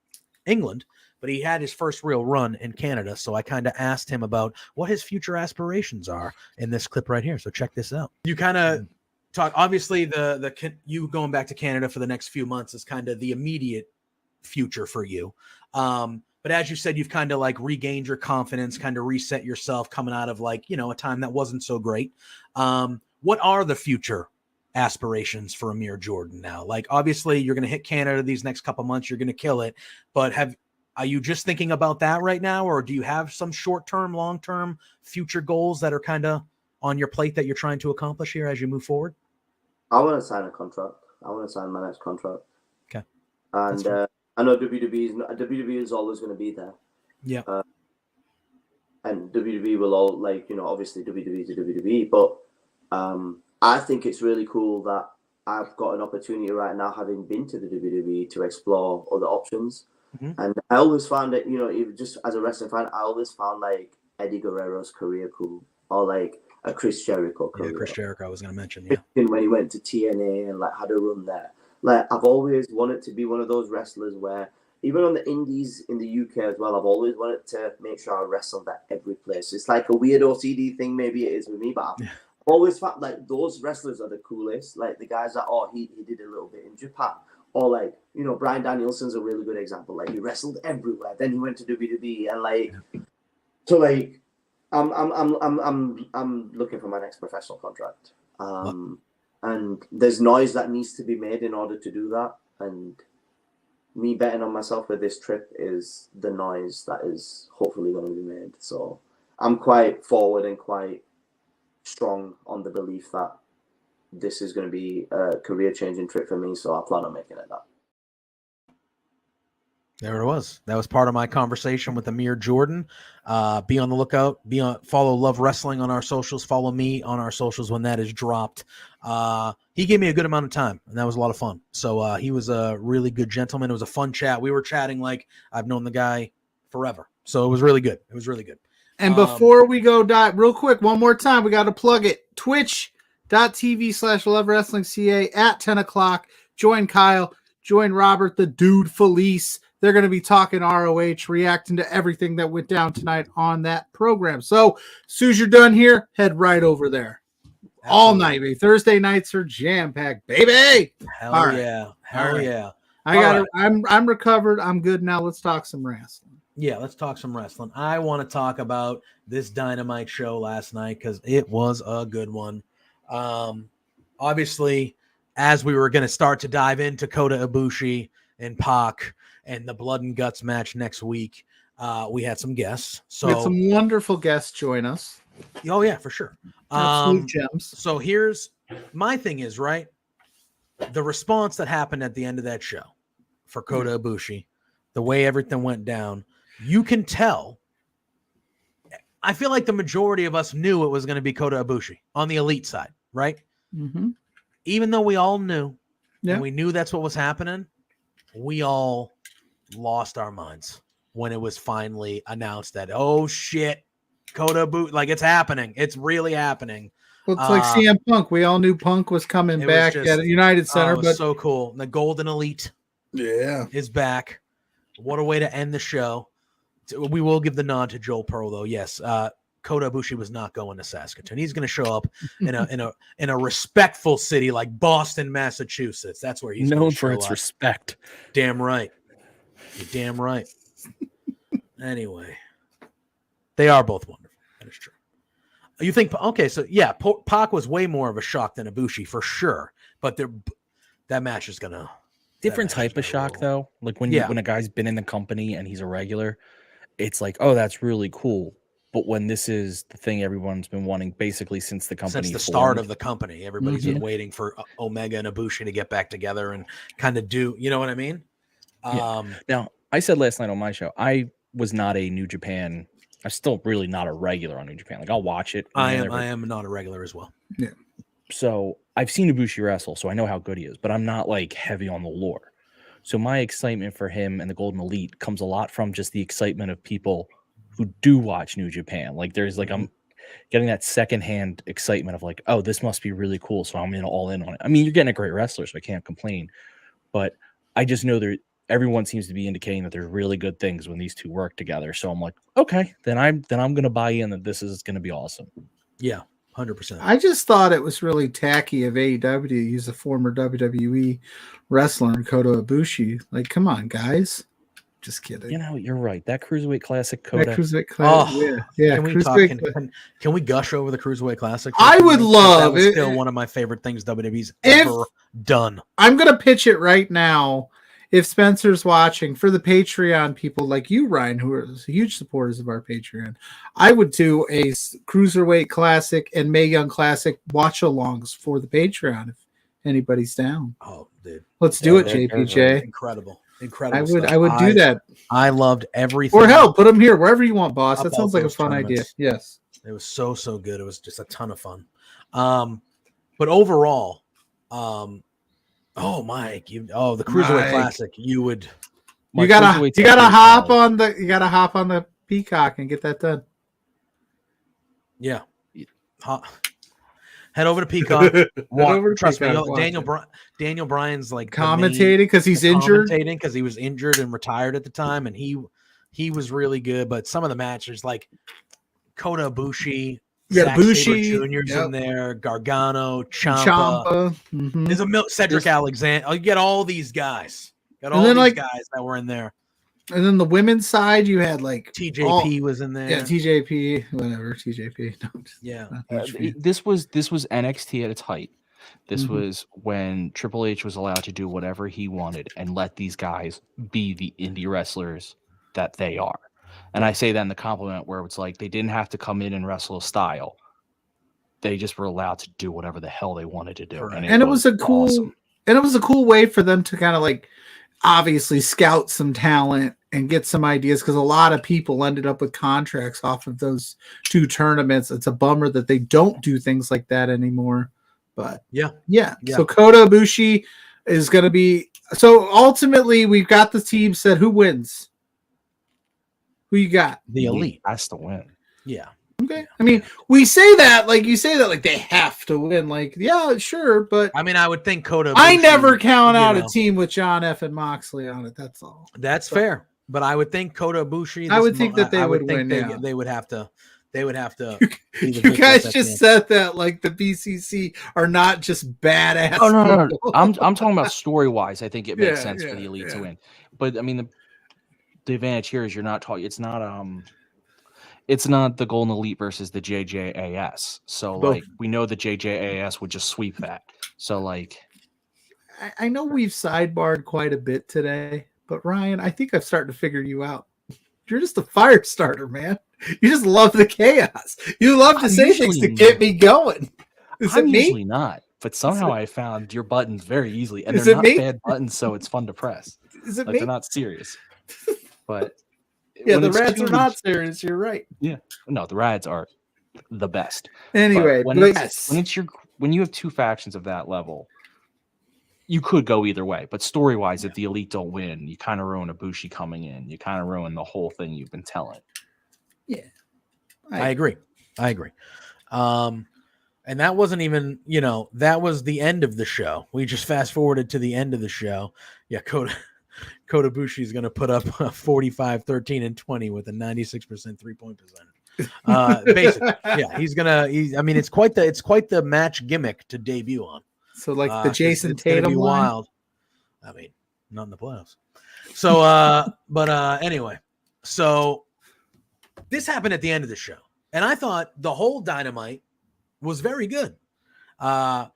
England, but he had his first real run in Canada. So I kind of asked him about what his future aspirations are in this clip right here. So check this out. You kind of talk, obviously you going back to Canada for the next few months is kind of the immediate future for you. But as you said, you've kind of like regained your confidence, kind of reset yourself coming out of a time that wasn't so great. What are the future aspirations for Amir Jordan now? Like, obviously you're going to hit Canada these next couple months. You're going to kill it, but are you just thinking about that right now? Or do you have some short-term, long-term future goals that are kind of on your plate that you're trying to accomplish here as you move forward? I want to sign a contract. I want to sign my next contract. Okay. And I know WWE is always going to be there. Yeah. And WWE will all obviously WWE to WWE, but I think it's really cool that I've got an opportunity right now, having been to the WWE, to explore other options. Mm-hmm. And I always found that, even just as a wrestling fan, I always found like Eddie Guerrero's career cool, or like a Chris Jericho career. Yeah, Chris Jericho I was going to mention, yeah. When he went to TNA and had a run there. Like, I've always wanted to be one of those wrestlers where, even on the indies in the UK as well, I've always wanted to make sure I wrestled at every place. It's like a weird OCD thing, maybe it is with me, but I've always felt like those wrestlers are the coolest. Like the guys that, he did a little bit in Japan. Or Bryan Danielson's a really good example. Like, he wrestled everywhere. Then he went to WWE and I'm looking for my next professional contract. And there's noise that needs to be made in order to do that. And me betting on myself with this trip is the noise that is hopefully going to be made. So I'm quite forward and quite strong on the belief that this is going to be a career-changing trip for me. So I plan on making it that. There it was. That was part of my conversation with Amir Jordan. Be on the lookout. Follow Love Wrestling on our socials. Follow me on our socials when that is dropped. He gave me a good amount of time, and that was a lot of fun. So he was a really good gentleman. It was a fun chat. We were chatting like I've known the guy forever. So it was really good. It was really good. And before we go, real quick, one more time, we got to plug it. Twitch.tv/Love Wrestling CA at 10 o'clock. Join Kyle. Join Robert, the dude Felice. They're going to be talking ROH, reacting to everything that went down tonight on that program. So, as soon as you're done here, head right over there. Absolutely. All night, baby. Thursday nights are jam-packed, baby. Hell yeah. I'm recovered. I'm good now. Let's talk some wrestling. Yeah, let's talk some wrestling. I want to talk about this Dynamite show last night because it was a good one. Obviously, as we were going to start to dive into Kota Ibushi and Pac and the Blood and Guts match next week, we had some guests. So we had some wonderful guests join us. Oh yeah, for sure. Absolute gems. So here's my thing is, right, the response that happened at the end of that show for Kota Ibushi, the way everything went down, you can tell. I feel like the majority of us knew it was going to be Kota Ibushi on the elite side, right? Mm-hmm. Even though we all knew, and we knew that's what was happening, we all lost our minds. when it was finally announced that, oh shit, Kota Ibushi, like it's happening. It's really happening. Well, it's like CM Punk. We all knew Punk was coming back at United Center, it was but so cool. The Golden Elite is back. What a way to end the show. We will give the nod to Joel Pearl, though. Yes, Kota Ibushi was not going to Saskatoon. He's going to show up in a respectful city like Boston, Massachusetts. That's where he's known for its respect. Damn right. You're damn right. Anyway, they are both wonderful. That is true. You think, okay, so yeah, Pac was way more of a shock than Ibushi for sure, but that match is gonna different type of shock though. Like when a guy's been in the company and he's a regular, it's like, oh, that's really cool. But when this is the thing everyone's been wanting basically since the company, since the start of the company, everybody's been waiting for Omega and Ibushi to get back together and kind of do, you know what I mean? Now, I said last night on my show, I was not a New Japan. I'm still really not a regular on New Japan. Like I'll watch it. I am not a regular as well. Yeah. So I've seen Ibushi wrestle, so I know how good he is, but I'm not like heavy on the lore. So my excitement for him and the Golden Elite comes a lot from just the excitement of people who do watch New Japan. Like there's like, I'm getting that secondhand excitement of like, oh, this must be really cool. So I'm all in on it. I mean, you're getting a great wrestler, so I can't complain, but I just know everyone seems to be indicating that there's really good things when these two work together. So I'm like, okay, then I'm going to buy in that this is going to be awesome. Yeah. 100%. I just thought it was really tacky of AEW to use a former WWE wrestler, Kota Ibushi. Like, come on, guys. Just kidding. You know, you're right. That Cruiserweight Classic Kota. That Cruiserweight Classic. Yeah. Can we gush over the Cruiserweight Classic? I would love it. It's still one of my favorite things WWE's ever done. I'm going to pitch it right now. If Spencer's watching, for the Patreon people like you, Ryan, who are huge supporters of our Patreon, I would do a Cruiserweight Classic and Mae Young Classic watch-alongs for the Patreon if anybody's down. Oh, dude. Let's do it, JPJ. Incredible. I would do that. I loved everything. Or hell, put them here, wherever you want, boss. That sounds like a fun idea. Yes. It was so good. It was just a ton of fun. But overall, Mike, the Cruiserweight Classic, you gotta hop on the Peacock and get that done. Yeah. Head over to Peacock. Trust me, Daniel Bryan's like commentating because he's injured. Commentating because he was injured and retired at the time, and he was really good. But some of the matches, like Kota Ibushi, Bushi Jr.'s in there, Gargano, Ciampa. There's a Cedric Alexander. You get all these guys. Got all these guys that were in there. And then the women's side, you had like TJP was in there. Yeah, TJP, whatever, TJP. This was NXT at its height. This was when Triple H was allowed to do whatever he wanted and let these guys be the indie wrestlers that they are. And I say that in the compliment where it's like they didn't have to come in and wrestle a style. They just were allowed to do whatever the hell they wanted to do. And it was a cool way for them to kind of like obviously scout some talent and get some ideas, because a lot of people ended up with contracts off of those two tournaments. It's a bummer that they don't do things like that anymore. But yeah. So Kota Ibushi is going to be. So ultimately, we've got the team set. Who wins? Who you got? The Elite has to win. Yeah. Okay. I mean, we say that like you say that like they have to win. Like, yeah, sure, but I mean, I would think Kota. I never count out a team with John F. and Moxley on it. That's all. That's fair, but I would think Kota Ibushi. I would think that they would win. They would have to. They would have to. You guys just said that like the BCC are not just badass. Oh no. I'm talking about story wise. I think it makes sense for the Elite to win. But I mean the advantage here is you're not talking. It's not the Golden Elite versus the JJAS. So like we know the JJAS would just sweep that. So like I know we've sidebarred quite a bit today, but Ryan, I think I'm starting to figure you out. You're just a fire starter, man. You just love the chaos. You love to say things to get me going. I'm usually not, but somehow I found your buttons very easily, and they're not bad buttons, so it's fun to press. Is it like they're not serious, but yeah, the Rads are not serious. You're right. Yeah, no, the Rads are the best. Anyway, when you have two factions of that level, you could go either way. But story wise, if the Elite don't win, you kind of ruin Ibushi coming in. You kind of ruin the whole thing you've been telling. Yeah, I agree. And that wasn't even, that was the end of the show. We just fast forwarded to the end of the show. Yeah, Kota Ibushi is going to put up 45, 13, and 20 with a 96% 3-point percentage. Basically, yeah, it's quite the match gimmick to debut on. So like the Jason it's gonna Tatum be line? wild. I mean, not in the playoffs. So, anyway, so this happened at the end of the show, and I thought the whole Dynamite was very good. The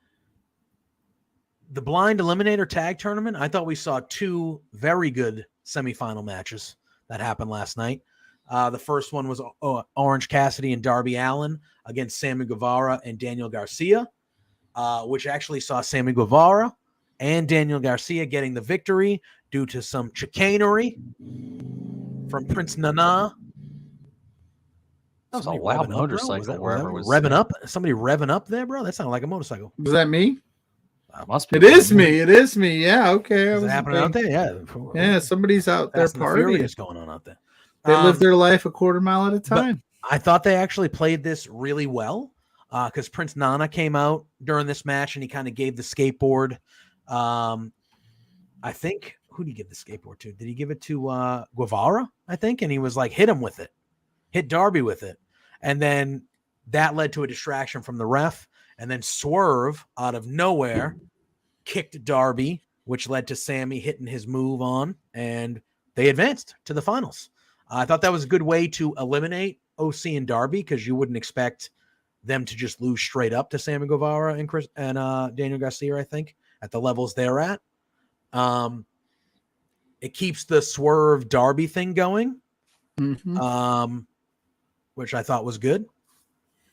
blind eliminator tag tournament, I thought we saw two very good semifinal matches that happened last night. The first one was Orange Cassidy and Darby Allin against Sammy Guevara and Daniel Garcia, which actually saw Sammy Guevara and Daniel Garcia getting the victory due to some chicanery from Prince Nana. That was a loud motorcycle wherever it was. Revving up? Somebody revving up there, bro? That sounded like a motorcycle. Was that me? Must be. It is me. It is me. Yeah, okay. Is it happening out there? Yeah. Yeah, somebody's out there partying. What's going on out there? They live their life a quarter mile at a time. I thought they actually played this really well because Prince Nana came out during this match and he kind of gave the skateboard. I think, who did he give the skateboard to? Did he give it to Guevara, I think? And he was like, hit him with it. Hit Darby with it. And then that led to a distraction from the ref. And then Swerve, out of nowhere, kicked Darby, which led to Sammy hitting his move on. And they advanced to the finals. I thought that was a good way to eliminate OC and Darby because you wouldn't expect them to just lose straight up to Sammy Guevara and Daniel Garcia, I think, at the levels they're at. It keeps the Swerve Darby thing going. Mm-hmm. Which I thought was good.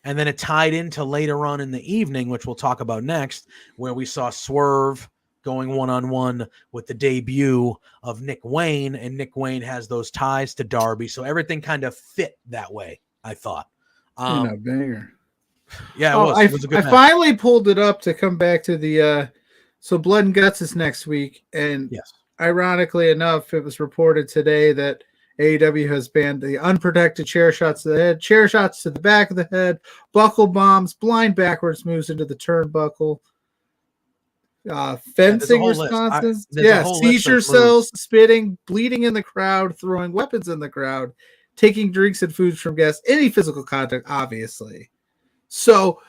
And then it tied into later on in the evening, which we'll talk about next, where we saw Swerve going one-on-one with the debut of Nick Wayne, and Nick Wayne has those ties to Darby. So everything kind of fit that way, I thought. Banger. Yeah, it was a good I match. finally pulled it up to come back to the so Blood and Guts is next week. And yes, ironically enough, it was reported today that AEW has banned the unprotected chair shots to the head, chair shots to the back of the head, buckle bombs, blind backwards moves into the turnbuckle, fencing responses, seizure cells, spitting, bleeding in the crowd, throwing weapons in the crowd, taking drinks and foods from guests, any physical contact, obviously. So,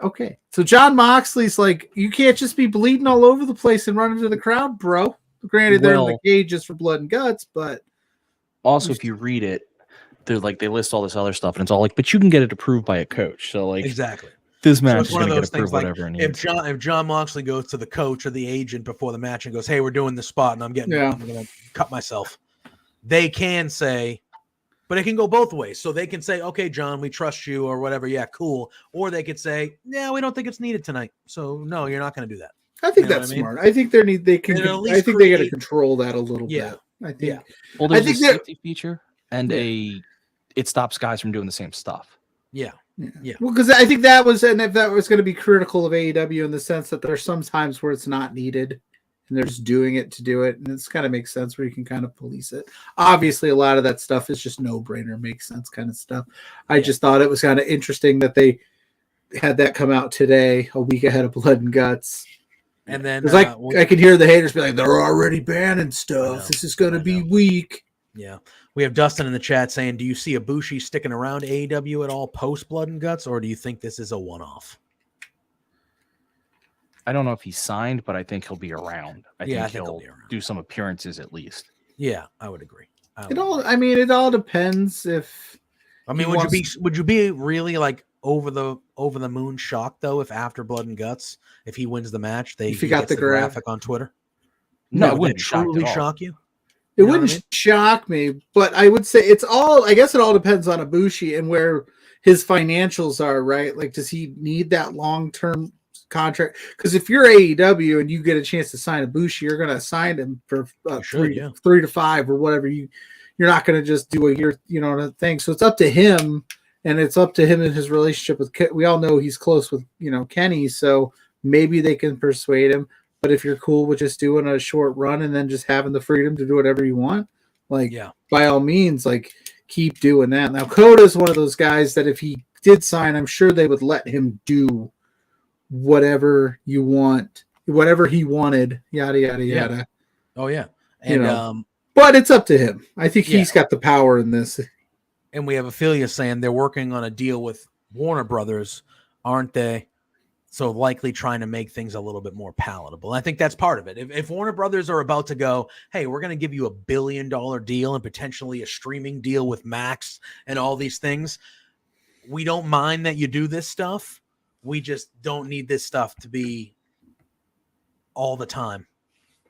okay. So John Moxley's like, you can't just be bleeding all over the place and run into the crowd, bro. Granted, they're in the cages for Blood and Guts, but also, if you read it, they're like they list all this other stuff, and it's all like, but you can get it approved by a coach. So like, exactly, this match is going to get approved whatever it needs. If John Moxley goes to the coach or the agent before the match and goes, "Hey, we're doing this spot, and I'm going to cut myself," they can say, but it can go both ways. So they can say, "Okay, John, we trust you," or whatever. Yeah, cool. Or they could say, "Yeah, we don't think it's needed tonight, so no, you're not going to do that." I think that's smart. I think they got to control that a little bit. I think. Yeah. Well, there's a safety feature, and it stops guys from doing the same stuff. Yeah. Well, because I think that was, and if that was going to be critical of AEW in the sense that there's some times where it's not needed, and they're just doing it to do it, and it's kind of makes sense where you can kind of police it. Obviously, a lot of that stuff is just no brainer, makes sense kind of stuff. I just thought it was kind of interesting that they had that come out today, a week ahead of Blood and Guts. And then I could hear the haters be like, they're already banning stuff. This is going to be weak. Yeah. We have Dustin in the chat saying, do you see Ibushi sticking around AEW at all post Blood and Guts, or do you think this is a one-off? I don't know if he's signed, but I think he'll be around. I think he'll be around. Do some appearances at least. Yeah, I would agree. It all depends if. I mean, would you be really like over the moon shocked though if after Blood and Guts, if he wins the match, if he got the graphic on Twitter? No, it wouldn't shock you. It wouldn't shock me, but I would say I guess it all depends on Ibushi and where his financials are, right? Like, does he need that long-term contract? Because if you're AEW and you get a chance to sign Ibushi, you're going to sign him for 3 to 5 or whatever. You're not going to just do a year, thing. So it's up to him, and it's up to him and his relationship with. We all know he's close with Kenny, so maybe they can persuade him. But if you're cool with just doing a short run and then just having the freedom to do whatever you want, like by all means, like keep doing that. Now Coda's one of those guys that if he did sign, I'm sure they would let him do whatever you want, whatever he wanted, yada yada yada. Oh yeah. And but it's up to him. I think he's got the power in this. And we have Ophelia saying they're working on a deal with Warner Brothers, aren't they? So likely trying to make things a little bit more palatable. I think that's part of it. If Warner Brothers are about to go, hey, we're going to give you $1 billion deal and potentially a streaming deal with Max and all these things, we don't mind that you do this stuff. We just don't need this stuff to be all the time.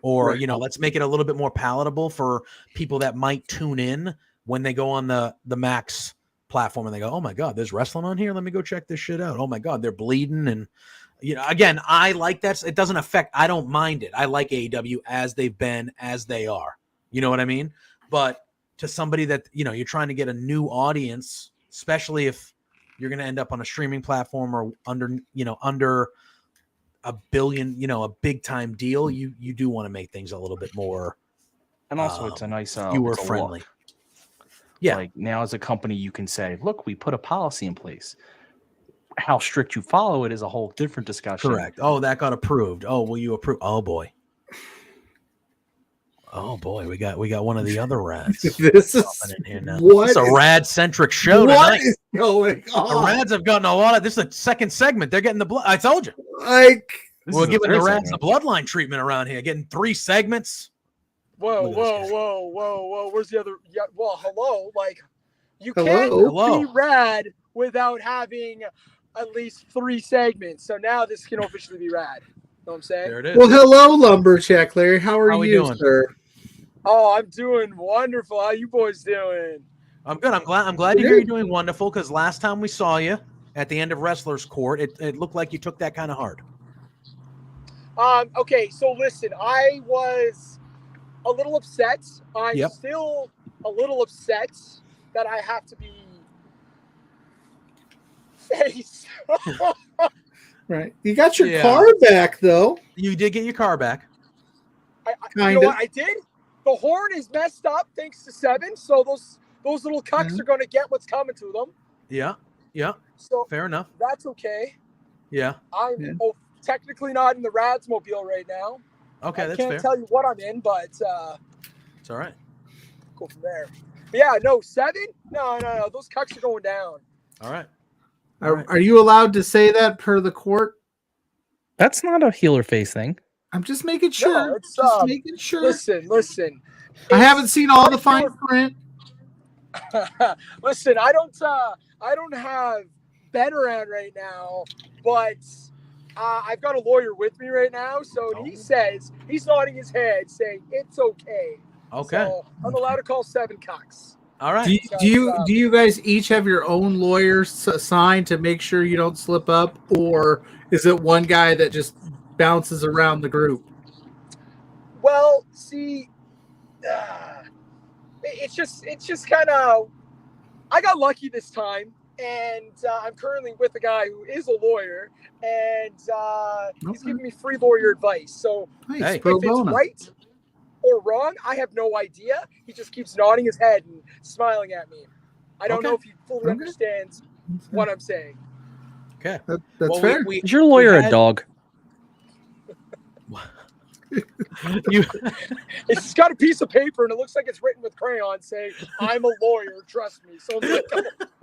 Or, let's make it a little bit more palatable for people that might tune in when they go on the Max platform and they go, oh my God, there's wrestling on here. Let me go check this shit out. Oh my God, they're bleeding. And, again, I like that. It doesn't affect, I don't mind it. I like AEW as they've been, as they are. You know what I mean? But to somebody that, you're trying to get a new audience, especially if you're going to end up on a streaming platform or under $1 billion, a big time deal, you do want to make things a little bit more. And also it's a nice, viewer friendly. Look. Yeah. Like now as a company, you can say, look, we put a policy in place. How strict you follow it is a whole different discussion. Correct. Oh, that got approved. Oh, will you approve? Oh boy. Oh boy, we got one of the other rads. This is in here now. What? It's a rad centric show what tonight. Is going on? The rads have gotten a lot of this. Is the second segment. They're getting the blood. I told you. Like we're giving the rads the bloodline treatment around here. Getting 3 segments. Whoa. Where's the other? Yeah, well, hello. Like, you Hello. can't be rad without having at least 3 segments. So now this can officially be rad. You know what I'm saying? There it is. Well, hello, Lumberjack Larry. How are you, doing? sir? Oh, I'm doing wonderful. How you boys doing? I'm good. I'm glad to hear you're doing wonderful because last time we saw you at the end of Wrestler's Court, it looked like you took that kind of hard. Okay, so listen, I was a little upset. I'm still a little upset that I have to be face. Right. You got your car back, though. You did get your car back. You know what I did? The horn is messed up thanks to 7, so those little cucks are going to get what's coming to them. Yeah. So fair enough. That's okay. Yeah. I'm technically not in the Radsmobile right now. Okay, that's fair. I can't tell you what I'm in, but it's all right. Go from there. But yeah, no, 7? No. Those cucks are going down. All right. Are you allowed to say that per the court? That's not a heel or face thing. I'm just making sure. No, it's, just making sure. Listen. I haven't seen all the fine print. Listen, I don't have Ben around right now, but I've got a lawyer with me right now, so he says he's nodding his head, saying it's okay. Okay. So I'm allowed to call 7 cucks. All right. Do you guys each have your own lawyer assigned to make sure you don't slip up, or is it one guy that just bounces around the group? Well, see, it's just kind of, I got lucky this time, and I'm currently with a guy who is a lawyer, and he's giving me free lawyer advice. So nice. If it's right or wrong, I have no idea. He just keeps nodding his head and smiling at me. I don't know if he fully understands what I'm saying. Okay. That's fair. Is your lawyer a dog? It's got a piece of paper and it looks like it's written with crayon saying, I'm a lawyer, trust me. So I'm like,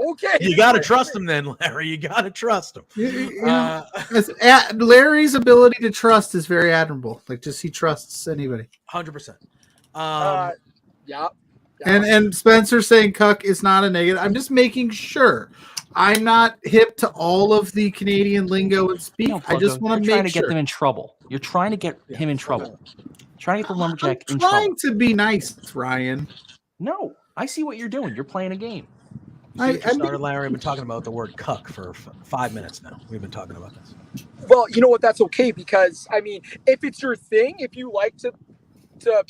okay. You got to trust him then, Larry. You got to trust him. Larry's ability to trust is very admirable. Like, just he trusts anybody. 100%. Yeah. And Spencer saying cuck is not a negative. I'm just making sure. I'm not hip to all of the Canadian lingo and speak. I just want to make sure. You're trying to get them in trouble. You're trying to get him in trouble. Trying to get the lumberjack in trouble. I'm trying to be nice, Ryan. No, I see what you're doing. You're playing a game. Larry. I've been talking about the word cuck for 5 minutes now. We've been talking about this. Well, you know what? That's okay because, I mean, if it's your thing, if you like to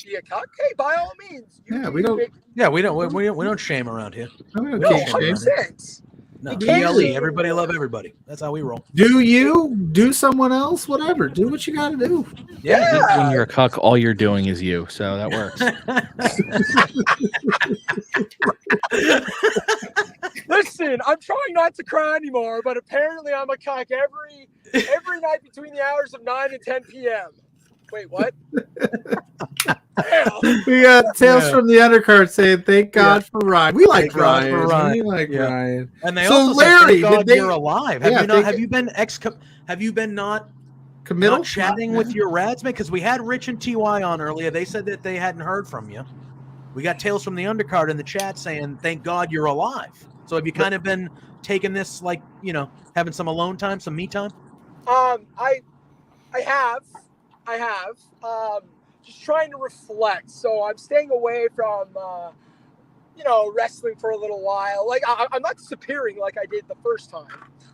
be a cuck, hey, by all means. We don't. Yeah, we don't shame around here. No, 100%. No, You can't ELE. see Everybody anymore. love everybody. That's how we roll. Do you do someone else? Whatever. Do what you got to do. Yeah. I think when you're a cuck, all you're doing is you, so that works. Listen, I'm trying not to cry anymore, but apparently I'm a cuck every night between the hours of 9 and 10 p.m. Wait, what? Damn. We got Tales Yeah. from the Undercard saying, "Thank God for Ryan." We like Thank God Ryan. for Ryan. We like Yeah. Ryan. And they So, also Larry, said, did "Thank God they- you're alive." Have Yeah, you not? thank- Have you been not Committal? chatting with your Rads, man? Because we had Rich and TY on earlier. They said that they hadn't heard from you. We got Tales from the Undercard in the chat saying, "Thank God you're alive." So have you kind of been taking this, like, having some alone time, some me time? I have. Just trying to reflect. So I'm staying away from, wrestling for a little while. Like I'm not disappearing like I did the first time.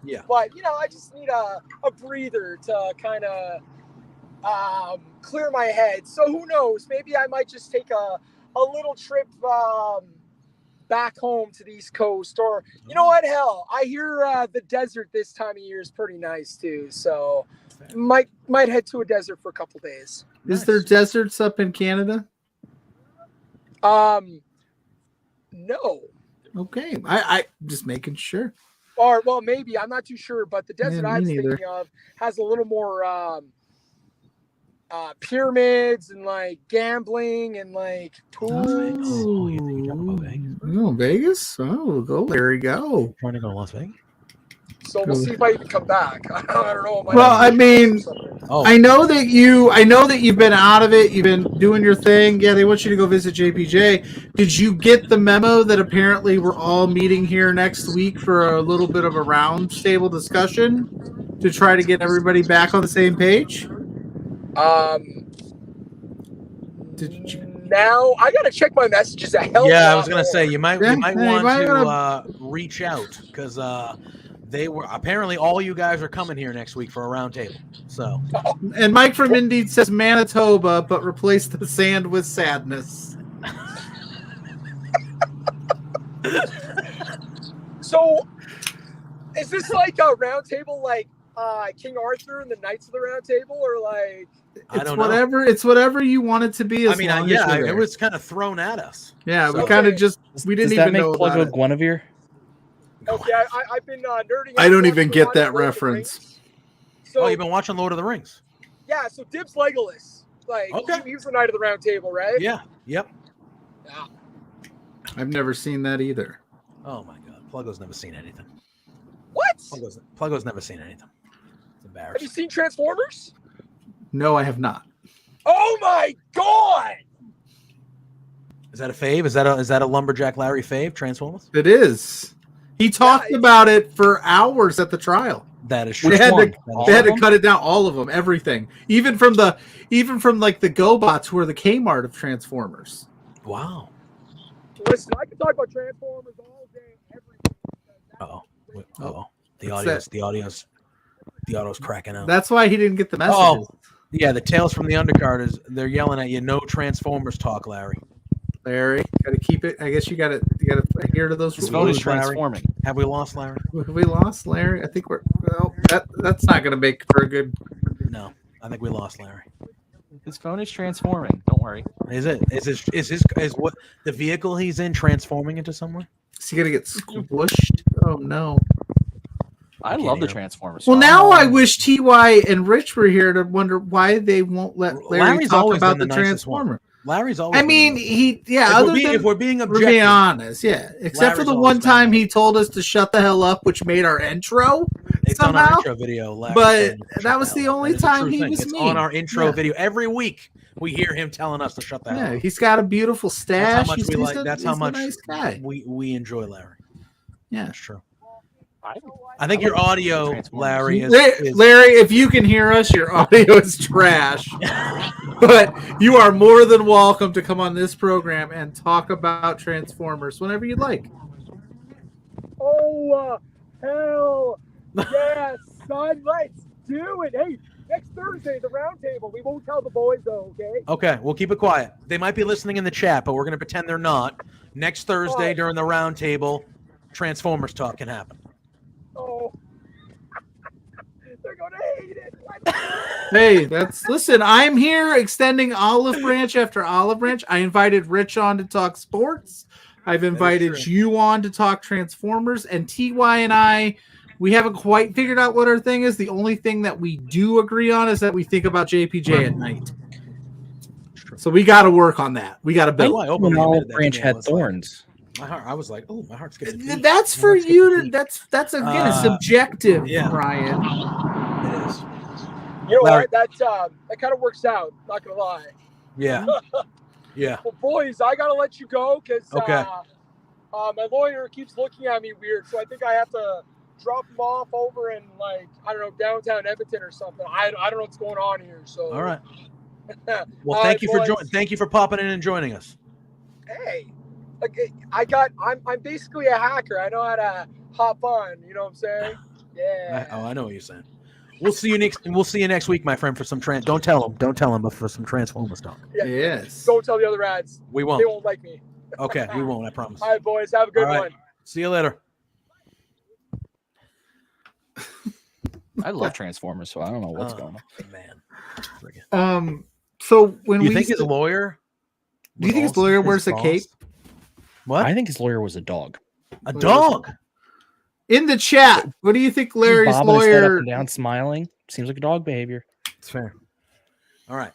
Yeah. But I just need a breather to kind of clear my head. So who knows? Maybe I might just take a little trip back home to the East Coast, or you know what? Hell, I hear the desert this time of year is pretty nice too. So might head to a desert for a couple days. Is there deserts up in Canada? No. Okay, I just making sure. Or well, maybe I'm not too sure, but the desert Yeah, I was me neither. thinking of has a little more pyramids and like gambling and like pools. Oh, you think you're talking about Vegas? Oh, Vegas? Oh, go Larry, go. Trying to go to Las Vegas? So we'll see if I even come back. I don't know. Well, I mean, Oh, I know that you've been out of it. You've been doing your thing. Yeah, they want you to go visit JPJ. Did you get the memo that apparently we're all meeting here next week for a little bit of a roundtable discussion to try to get everybody back on the same page? Did you? Now I gotta check my messages. I was gonna say you might Yeah, you might yeah, you want might to wanna- reach out because they were apparently all you guys are coming here next week for a round table. So And Mike from Indeed says Manitoba, but replace the sand with sadness. So is this like a round table like King Arthur and the Knights of the Round Table, or like I don't know. It's whatever you want it to be. I mean, it was kind of thrown at us. Yeah, we So- kind of just we didn't Does that even make know about Pluggo it. Guinevere? okay, I've been nerding. I out don't more even for get watching that Lord of the reference. Rings. So Oh, you've been watching Lord of the Rings? yeah, so Dibs Legolas, like Okay. he was the Knight of the Round Table, right? Yeah. Yep. Yeah. I've never seen that either. Oh my God, Pluggo's never seen anything. What? Pluggo's never seen anything. It's Have you embarrassing. seen Transformers? No, I have not. Oh my God! Is that a fave? Is that a Lumberjack Larry fave? Transformers? It is. He talked about it for hours at the trial. That is true. They had one? to All they had of to them? cut it down, all of them, everything, even from like the GoBots who are the Kmart of Transformers. Wow. Listen, I can talk about Transformers all day, every day. Uh-oh. Oh, The what's audio's cracking out. That's why he didn't get the messages. Oh, yeah, the Tales from the Undercard they're yelling at you, no Transformers talk, Larry. Larry, gotta keep it. I guess you gotta adhere to those His phone is rules. transforming. Have we lost Larry? Have we lost Larry? I think that's not gonna make for a good. No, I think we lost Larry. His phone is transforming. Don't worry. Is it? Is what the vehicle he's in transforming into somewhere? Is he gonna get squished? Oh no. I can't love the hear him. Transformers. Well, phone. now I wish TY and Rich were here to wonder why they won't let Larry Larry's talk always about been the the nicest one. Transformer. Larry's always. I mean, if we're being we're objective, being honest, yeah. Except for Larry's the always one been time that. he told us to shut the hell up, which made our intro it's on somehow. our intro video. Larry But said, "Shut that was the the hell up." only That is a time true he thing. was It's mean. on our intro Yeah. video every week. We hear him telling us to shut the hell Yeah, up. he's got a beautiful That's stash. how much He's, we he's like. a- That's he's how a much nice guy. we enjoy Larry. Yeah. That's true. I I think your audio, Transformers. Larry, is Larry, if you can hear us, your audio is trash. But you are more than welcome to come on this program and talk about Transformers whenever you'd like. Oh, hell yes, son, let's do it. Hey, next Thursday, the round table. We won't tell the boys, though, okay? Okay, we'll keep it quiet. They might be listening in the chat, but we're going to pretend they're not. Next Thursday during the round table, Transformers talk can happen. Hey, listen, I'm here extending olive branch after olive branch. I invited Rich on to talk sports. I've invited you on to talk Transformers, and TY and I, we haven't quite figured out what our thing is. The only thing that we do agree on is that we think about JPJ at night. So we got to work on that. We got to build. I openly olive admitted that branch to me. I had was like- thorns. My heart. I was like, oh, my heart's getting beat. That's My for heart's you getting to. beat. That's again subjective, yeah. Ryan. It is. You know Larry. what? That kind of works out. Not gonna lie. Yeah. Yeah. Well, boys, I gotta let you go because Okay. my lawyer keeps looking at me weird, so I think I have to drop him off over in downtown Edmonton or something. I don't know what's going on here. So All right. Well, thank you for joining. Thank you for popping in and joining us. Hey, I'm basically a hacker. I know how to hop on. You know what I'm saying? Yeah. I know what you're saying. We'll see you next week, my friend, for some Don't tell him, but for some Transformers talk. Yeah. Yes. Don't tell the other ads. We won't. They won't like me. Okay, we won't. I promise. All right, boys. Have a good one. See you later. I love Transformers, so I don't know what's going on. Man. So when you think his lawyer? Do you think his lawyer wears a cape? What? I think his lawyer was a dog. A dog. In the chat, what do you think Larry's Bobbing his head up lawyer? and down, smiling. Seems like a dog behavior. It's fair. All right.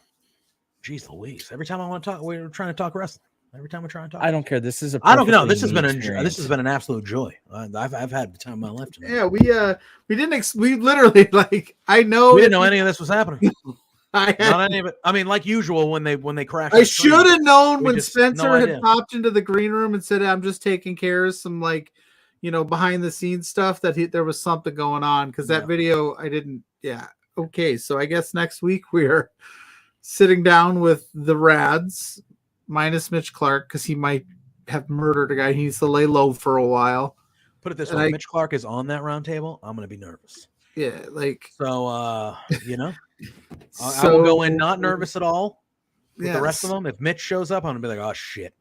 Jeez Louise. Every time I want to talk, we're trying to talk wrestling. Every time we're trying to talk. I don't care. This is a. I don't know. perfectly This has been neat this has been an absolute joy. I've had the time of my life tonight. Yeah, we didn't. We literally I know we didn't know any of this was happening. Not any of it. I mean, like usual when they crashed. I should have known when Spencer no had idea. popped into the green room and said, "I'm just taking care of some behind the scenes stuff." There was something going on because that video I didn't. Yeah. Okay. So I guess next week we're sitting down with the Rads minus Mitch Clark because he might have murdered a guy. He needs to lay low for a while. Put it this way: Mitch Clark is on that round table. I'm going to be nervous. Yeah. So I will go in not nervous at all with the rest of them. If Mitch shows up, I'm gonna be like, oh shit,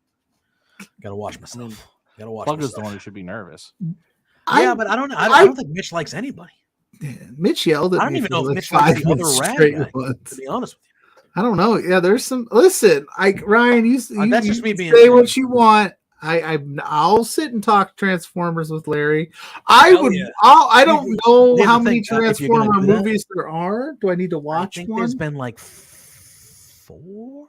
gotta watch myself. Gotta watch. Pluggo's the one who should be nervous. Yeah, but I don't know. I don't think Mitch likes anybody. Mitch yelled at me. I don't even know if Mitch like likes the other rad guy. To be honest with you, I don't know. Yeah, there's some. Listen, Ryan, you that's just me being say what you want. I'll sit and talk Transformers with Larry. I don't know how many Transformer movies there are. Do I need to watch one? There's been like 4.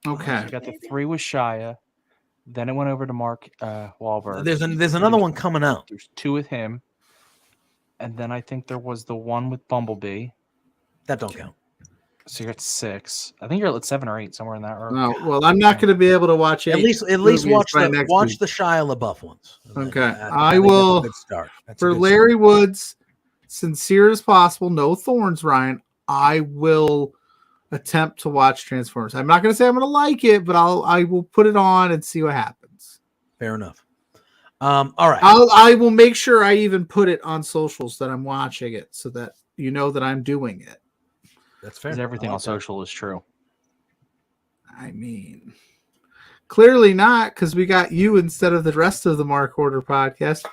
Okay. You got the 3 with Shia. Then it went over to Mark Wahlberg. There's another one coming out. There's 2 with him. And then I think there was the one with Bumblebee. That don't count. So you're at 6. I think you're at 7 or 8, somewhere in that. No, well, I'm not going to be able to watch it. At least watch the Shia LaBeouf ones. Okay, I will. Good start. For Larry Woods, sincere as possible, no thorns, Ryan. I will attempt to watch Transformers. I'm not going to say I'm going to like it, but I will put it on and see what happens. Fair enough. All right. I will make sure I even put it on socials that I'm watching it so that you know that I'm doing it. That's fair. Because everything on social is true. I mean, clearly not, because we got you instead of the rest of the Mark Order podcast.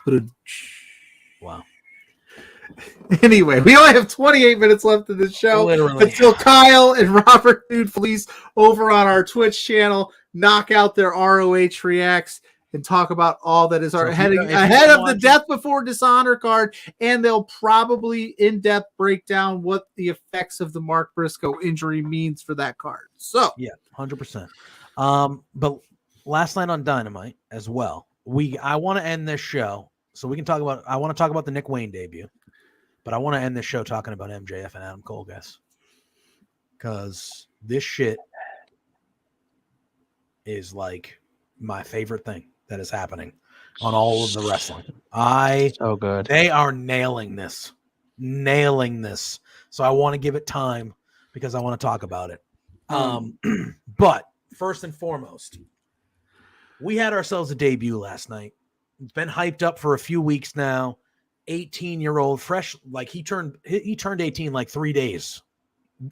Wow. Anyway, we only have 28 minutes left of the show. Literally. Until Kyle and Robert Dude Felice over on our Twitch channel knock out their ROH reacts and talk about all that is ahead of the Death Before Dishonor card, and they'll probably in-depth break down what the effects of the Mark Briscoe injury means for that card. So yeah, 100%. But last night on Dynamite as well, I want to end this show so we can talk about. I want to talk about the Nick Wayne debut, but I want to end this show talking about MJF and Adam Cole, guys, because this shit is like my favorite thing that is happening on all of the wrestling. So good. They are nailing this. So I want to give it time because I want to talk about it. But first and foremost, we had ourselves a debut last night. It's been hyped up for a few weeks now. 18-year-old, fresh, like he turned 18 like 3 days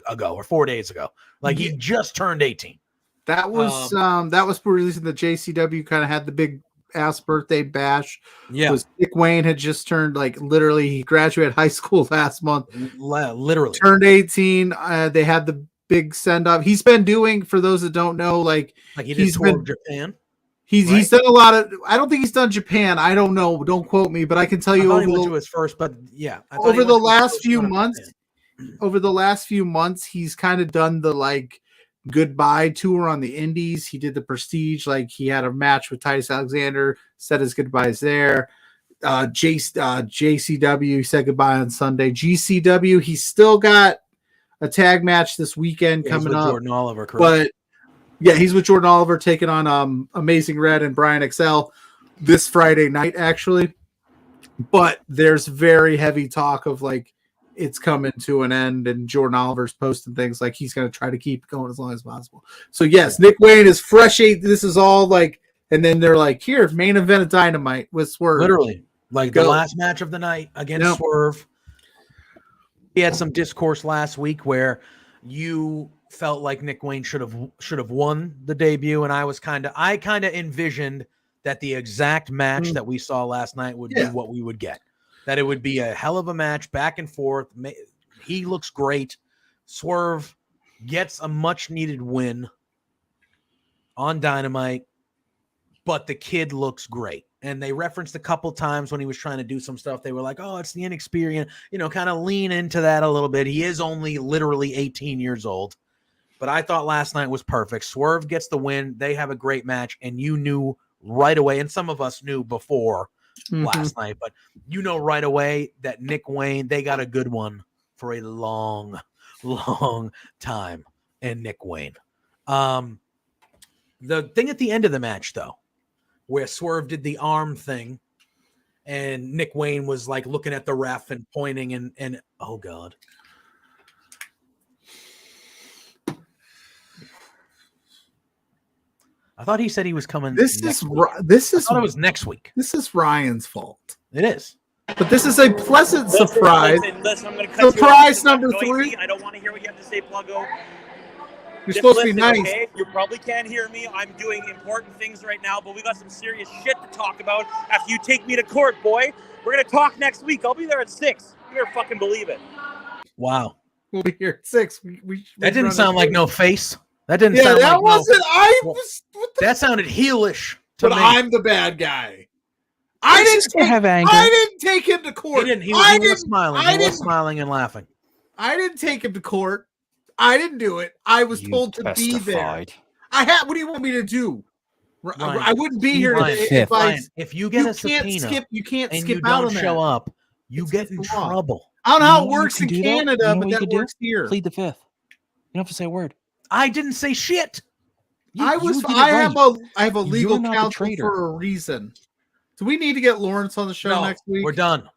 ago or 4 days ago. Like he just turned 18. that was releasing the JCW kind of had the big ass birthday bash. Yeah. Was Nick Wayne had just turned, like, literally, he graduated high school last month. Literally. Turned 18. They had the big send off. He's been doing, for those that don't know, like he did tour of Japan. He's done a lot of. I don't think he's done Japan. I don't know. Don't quote me, but I can tell you he went to his first. But yeah, over the last few months, he's kind of done the like goodbye tour on the Indies. He did the Prestige. Like he had a match with Titus Alexander. Said his goodbyes there. JCW. He said goodbye on Sunday. GCW. He's still got a tag match this weekend coming up. Jordan Oliver, correct? But yeah, he's with Jordan Oliver taking on Amazing Red and Brian XL this Friday night, actually. But there's very heavy talk of like it's coming to an end, and Jordan Oliver's posting things like he's going to try to keep it going as long as possible. So yes, Nick Wayne is fresh. This is all like, and then they're like, here, main event of Dynamite with Swerve. Literally, like the last match of the night against Swerve. He had some discourse last week where you felt like Nick Wayne should have won the debut, and I kind of envisioned that the exact match that we saw last night would be what we would get. That it would be a hell of a match, back and forth. He looks great. Swerve gets a much needed win on Dynamite, but the kid looks great. And they referenced a couple times when he was trying to do some stuff. They were like, oh, it's the inexperience, kind of lean into that a little bit. He is only literally 18 years old. But I thought last night was perfect. Swerve gets the win. They have a great match. And you knew right away, and some of us knew before last night, but you know right away that Nick Wayne, they got a good one for a long, long time. And Nick Wayne. The thing at the end of the match, though, where Swerve did the arm thing and Nick Wayne was like looking at the ref and pointing and oh God. I thought he said he was coming. This is I thought it was next week. This is Ryan's fault. It is. But this is a pleasant surprise. Listen, I'm going to cut surprise you off. number 3. I don't want to hear what you have to say, Pluggo. You're supposed to be nice. Okay? You probably can't hear me. I'm doing important things right now, but we got some serious shit to talk about after you take me to court, boy. We're going to talk next week. I'll be there at 6. You better fucking believe it. Wow. We'll be here at 6. That didn't sound like no face. That didn't sound like that sounded heelish to me. I'm the bad guy. I didn't take him to court. He didn't. He was smiling. He was smiling and laughing. I didn't take him to court. I didn't do it. I was told to be there. What do you want me to do? Ryan, I wouldn't be here if you get a subpoena. You can't and skip you out don't on show up. You get in trouble. I don't know how it works in Canada, but that works here. Plead the fifth. You don't have to say a word. I didn't say shit. I have a legal counsel for a reason. Do we need to get Lawrence on the show next week? We're done.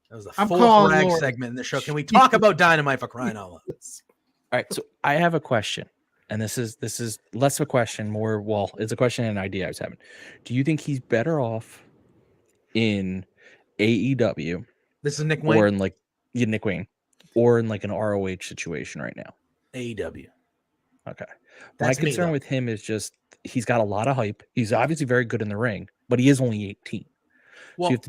That was the fourth rag segment in the show. Can we talk about Dynamite for crying out loud? All right, so I have a question, and this is less of a question, it's a question and an idea I was having. Do you think he's better off in AEW? This is Nick Wayne, or in Nick Wayne, or in like an ROH situation right now? AEW. Okay. My concern with him is just he's got a lot of hype. He's obviously very good in the ring, but he is only 18. So you have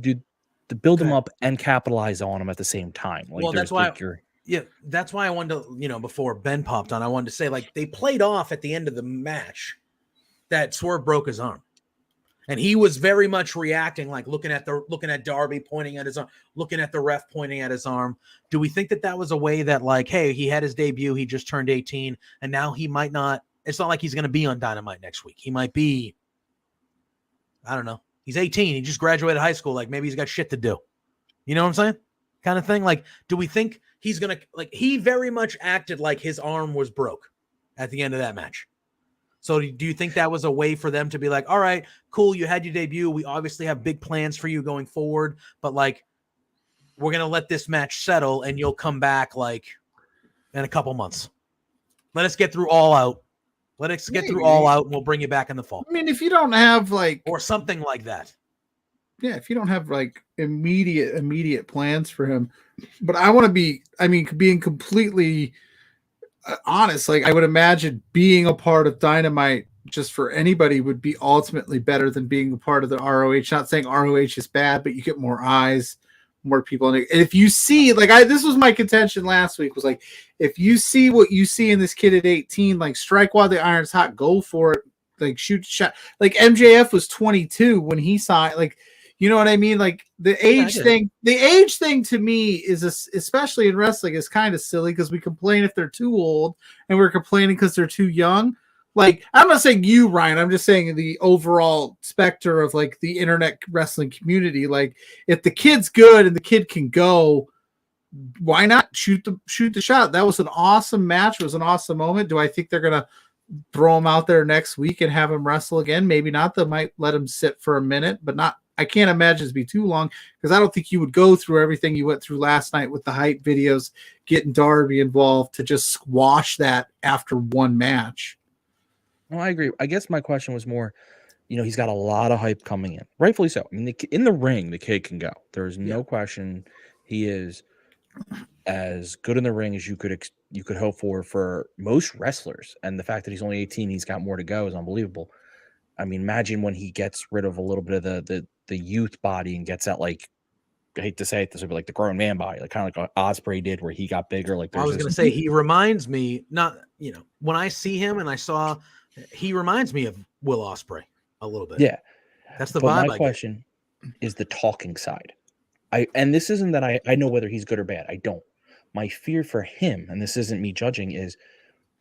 to build him up and capitalize on him at the same time. That's why. That's why I wanted to, before Ben popped on, I wanted to say, like, they played off at the end of the match that Swerve broke his arm. And he was very much reacting, like looking at Darby pointing at his arm, looking at the ref pointing at his arm. Do we think that was a way that, like, hey, he had his debut, he just turned 18, and now he might not, it's not like he's going to be on Dynamite next week. He might be, I don't know. He's 18. He just graduated high school. Like, maybe he's got shit to do. You know what I'm saying? Kind of thing. Like, do we think he's going to, like, he very much acted like his arm was broke at the end of that match. So do you think that was a way for them to be like, all right, cool, you had your debut. We obviously have big plans for you going forward, but like, we're going to let this match settle and you'll come back like in a couple months. Let us get through All Out. Let us get through All Out and we'll bring you back in the fall. I mean, if you don't have like, or something like that. Yeah. If you don't have like immediate plans for him, but I want to be, being completely honest, like I would imagine being a part of Dynamite just for anybody would be ultimately better than being a part of the ROH. Not saying ROH is bad, but you get more eyes, more people. And if you see, like this was my contention last week, was like, if you see what you see in this kid at 18, like strike while the iron's hot, go for it, like shoot shot. Like MJF was 22 when he saw it. Like, you know what I mean? Like the age thing to me is, especially in wrestling, is kind of silly because we complain if they're too old and we're complaining because they're too young. Like, I'm not saying you, Ryan, I'm just saying the overall specter of like the internet wrestling community. Like, if the kid's good and the kid can go, why not shoot the shot? That was an awesome match. It was an awesome moment. Do I think they're going to throw him out there next week and have him wrestle again? Maybe not. They might let him sit for a minute, but not. I can't imagine it'd be too long because I don't think you would go through everything you went through last night with the hype videos, getting Darby involved to just squash that after one match. No, I agree. I guess my question was more, he's got a lot of hype coming in, rightfully so. I mean, in the ring, the kid can go. There's no question. He is as good in the ring as you could hope for most wrestlers. And the fact that he's only 18, he's got more to go, is unbelievable. I mean, imagine when he gets rid of a little bit of the youth body and gets that, like, I hate to say it this way, but like the grown man body, like kind of like what Ospreay did, where he got bigger. Like, I was going to say, he reminds me, when I see him and he reminds me of Will Ospreay a little bit. Yeah, that's the vibe. My question is the talking side. And this isn't that I know whether he's good or bad. I don't. My fear for him, and this isn't me judging, is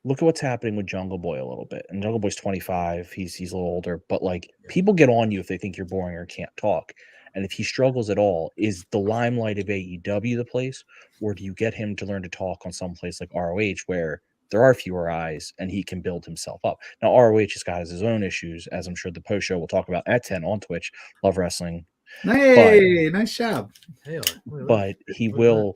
look at what's happening with Jungle Boy a little bit. And Jungle Boy's 25. He's a little older, but like people get on you if they think you're boring or can't talk. And if he struggles at all, is the limelight of AEW the place, or do you get him to learn to talk on some place like ROH where there are fewer eyes and he can build himself up? Now, ROH has got his own issues, as I'm sure the post show will talk about at 10 on Twitch. Love Wrestling. Hey, nice job. But he will.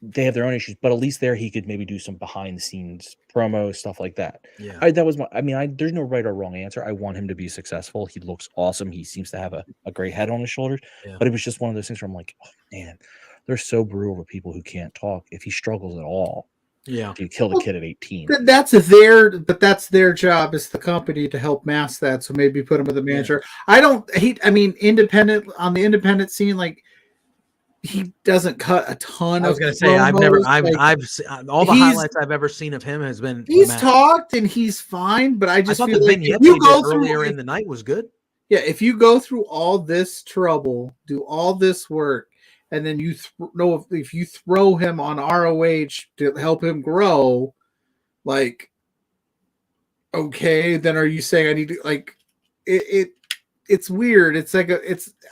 They have their own issues, but at least there he could maybe do some behind the scenes promo stuff like that. Yeah, there's no right or wrong answer. I want him to be successful. He looks awesome. He seems to have a great head on his shoulders. But it was just one of those things where I'm like, oh man, they're so brutal with people who can't talk. If he struggles at all, do you kill the kid at 18? That's their job as the company to help mask that. So maybe put him with a manager. On the independent scene, like, he doesn't cut a ton. I was going to say, I've all the highlights I've ever seen of him has been. He's talked and he's fine, but I just thought feel the like vignette you go earlier in the night was good. Yeah, if you go through all this trouble, do all this work, and then if you throw him on ROH to help him grow, like, okay, then are you saying I need to, like, it's weird. It's like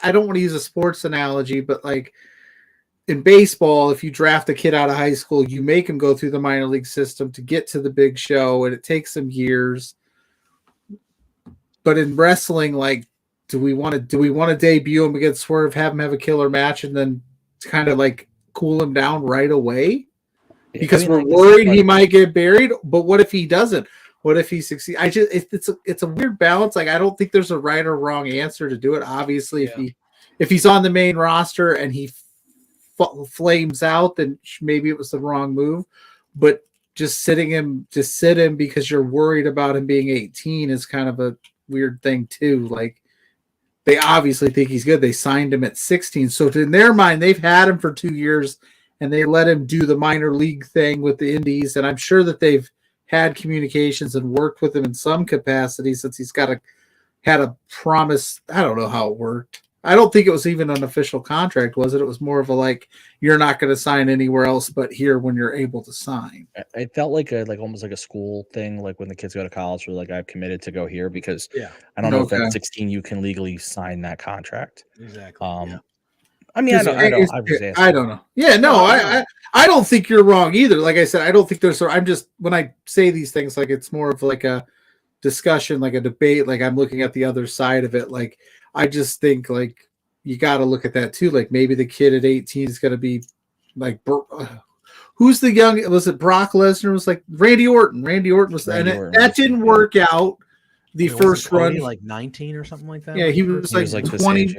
I don't want to use a sports analogy, but like in baseball, if you draft a kid out of high school, you make him go through the minor league system to get to the big show, and it takes them years. But in wrestling, like, do we want to debut him against Swerve, have him have a killer match, and then kind of like cool him down right away? Because we're worried he might get buried. But what if he doesn't? What if he succeeds? It's a weird balance. Like, I don't think there's a right or wrong answer to do it. Obviously, if he's on the main roster and he flames out, then maybe it was the wrong move. But just sit him because you're worried about him being 18 is kind of a weird thing too. Like, they obviously think he's good. They signed him at 16, so in their mind, they've had him for 2 years, and they let him do the minor league thing with the Indies. And I'm sure that they've had communications and worked with him in some capacity since he's had a promise. I don't know how it worked. I don't think it was even an official contract, was it? It was more of a, like, you're not going to sign anywhere else but here when you're able to sign. It felt like almost like a school thing, like when the kids go to college, or like, I've committed to go here, because I don't know if at 16 you can legally sign that contract. Exactly. I mean, I don't know. Yeah, no, I don't think you're wrong either. Like I said, I don't think I'm just, when I say these things, like, it's more of like a discussion, like a debate, like I'm looking at the other side of it. Like, I just think, like, you got to look at that too. Like, maybe the kid at 18 is going to be like, who's the young, was it Brock Lesnar? Was like Randy Orton. Randy Orton was, that didn't work out the first run. Like 19 or something like that. Yeah, he was like 20. Age,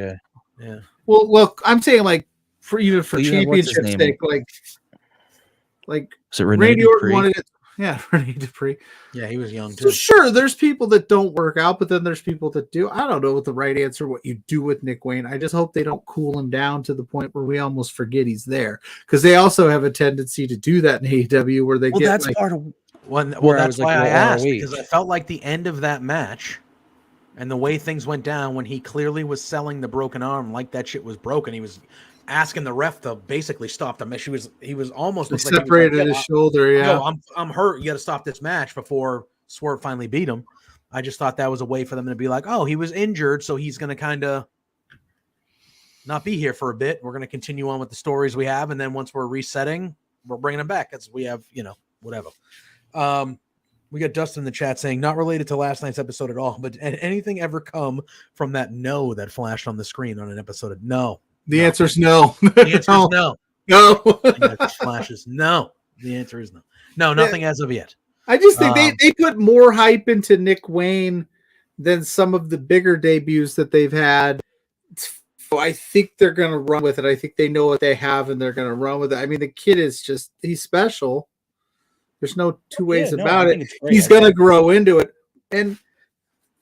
yeah. Well, I'm saying, like, for championship's sake, like so Randy Orton wanted it. Yeah, Rene Dupree. Yeah, he was young So too. sure, there's people that don't work out, but then there's people that do. I don't know what the right answer, what you do with Nick Wayne. I just hope they don't cool him down to the point where we almost forget he's there, because they also have a tendency to do that in AEW, where they Well, get that's like, part of Well, where I that's was like, why I well, asked, ROH. because I felt like the end of that match and the way things went down when he clearly was selling the broken arm like that shit was broken. He was asking the ref to basically stop the match. He was almost they looked like he was separated like, his shoulder. Yeah, yo, I'm hurt. You got to stop this match before Swerve finally beat him. I just thought that was a way for them to be like, oh, he was injured, so he's going to kind of not be here for a bit. We're going to continue on with the stories we have, and then once we're resetting, we're bringing him back. That's we have, whatever. We got Dustin in the chat saying, not related to last night's episode at all, but anything ever come from that no that flashed on the screen on an episode of no? the answer is no. The answer is no. No. And that just flashes. No. The answer is no. No, nothing as of yet. I just think they put more hype into Nick Wayne than some of the bigger debuts that they've had. So I think they're going to run with it. I think they know what they have and they're going to run with it. I mean, the kid is just, he's special. There's no two ways about it. He's going to grow into it. And,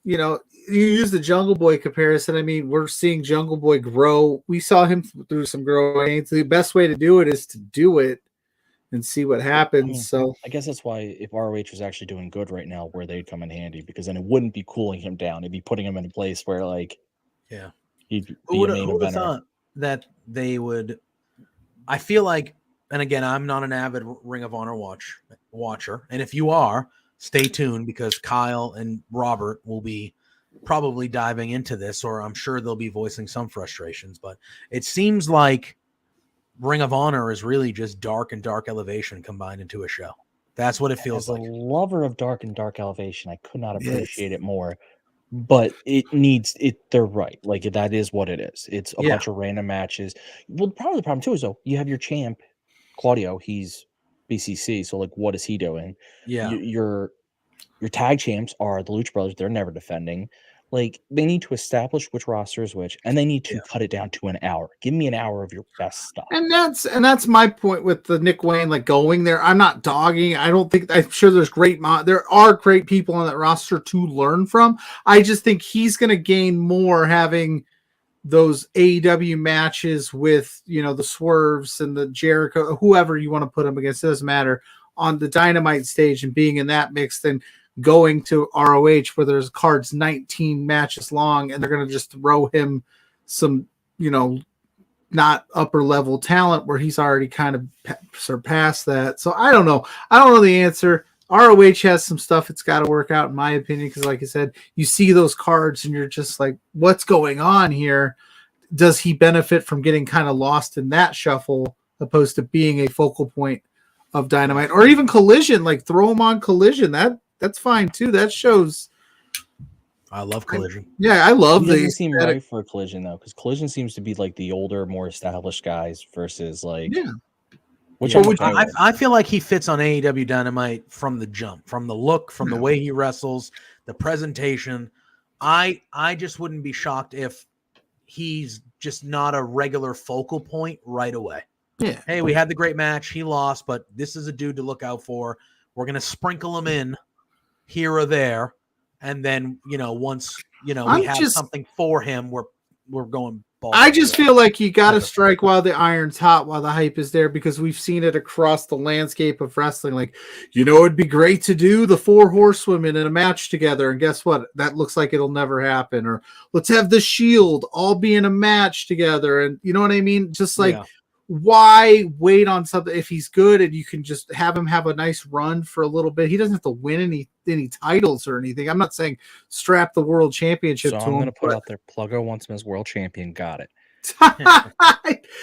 you use the Jungle Boy comparison. I mean, we're seeing Jungle Boy grow. We saw him through some growing. The best way to do it is to do it and see what happens. So I guess that's why if ROH was actually doing good right now, where they'd come in handy, because then it wouldn't be cooling him down. It'd be putting him in a place where, like, yeah, he'd be who a main would have eventer. thought that they would? I feel like, and again, I'm not an avid Ring of Honor watcher, and if you are, stay tuned, because Kyle and Robert will be probably diving into this, or I'm sure they'll be voicing some frustrations. But it seems like Ring of Honor is really just Dark and Dark Elevation combined into a show. That's what it feels like. As a lover of Dark and Dark Elevation, I could not appreciate it more. But it needs it. They're right. Like, that is what it is. It's a bunch of random matches. Well, probably the problem too is, though, you have your champ, Claudio. He's BCC. So, like, what is he doing? Yeah. Your tag champs are the Lucha Brothers. They're never defending. Like, they need to establish which roster is which, and they need to cut it down to an hour. Give me an hour of your best stuff. And that's my point with the Nick Wayne, like, going there. I'm not dogging. I'm sure there's there are great people on that roster to learn from. I just think he's going to gain more having those AEW matches with, the Swerves and the Jericho, whoever you want to put him against, it doesn't matter, on the Dynamite stage and being in that mix than going to ROH where there's cards 19 matches long and they're going to just throw him some, not upper level talent where he's already kind of surpassed that. So I don't know. I don't know the answer. ROH has some stuff it's got to work out, in my opinion, because like I said, you see those cards and you're just like, what's going on here? Does he benefit from getting kind of lost in that shuffle opposed to being a focal point of Dynamite, or even Collision? Like, throw him on Collision. That's fine too. That shows. I love Collision. I love It doesn't these. seem right for Collision, though, because Collision seems to be like the older, more established guys versus like. Yeah. Which I feel like he fits on AEW Dynamite from the jump, from the look, from the way he wrestles, the presentation. I just wouldn't be shocked if he's just not a regular focal point right away. Yeah. Hey, we had the great match. He lost, but this is a dude to look out for. We're going to sprinkle him in here or there. And then, once, we have something for him, we're going ball. I just feel like you got to strike while the iron's hot, while the hype is there, because we've seen it across the landscape of wrestling. Like, it'd be great to do the 4 horsewomen in a match together. And guess what? That looks like it'll never happen. Or let's have the Shield all be in a match together. And you know what I mean? Just like, why wait on something if he's good and you can just have him have a nice run for a little bit? He doesn't have to win any titles or anything. I'm not saying strap the world championship to him. I'm going to put out there, Pluggo wants him as world champion. Got it.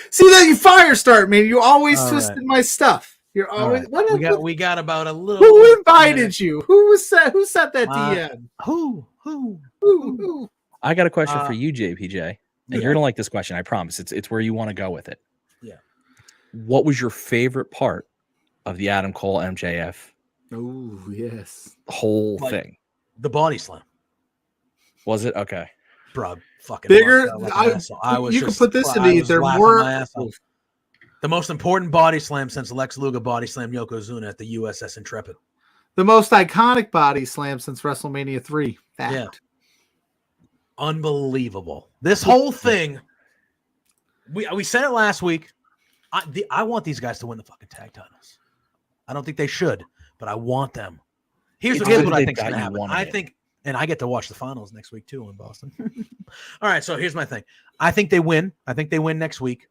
See that you fire start, man. You always twisted my stuff. You're always we got about a little. Who invited you? Who set that DM? Who? I got a question for you, JPJ. And you're gonna like this question, I promise. It's where you want to go with it. Yeah. What was your favorite part of the Adam Cole MJF? Oh, yes. Whole thing. The body slam. Was it? Okay. Bro, fucking bigger. I was you just, can put this in either more. more. The most important body slam since Lex Luger body slammed Yokozuna at the USS Intrepid. The most iconic body slam since WrestleMania 3. Fact. Yeah. Unbelievable. This whole thing, we said it last week. I want these guys to win the fucking tag titles. I don't think they should, but I want them. Here's what I think is going to happen. I think, and I get to watch the finals next week too in Boston. All right, so here's my thing. I think they win. I think they win next week.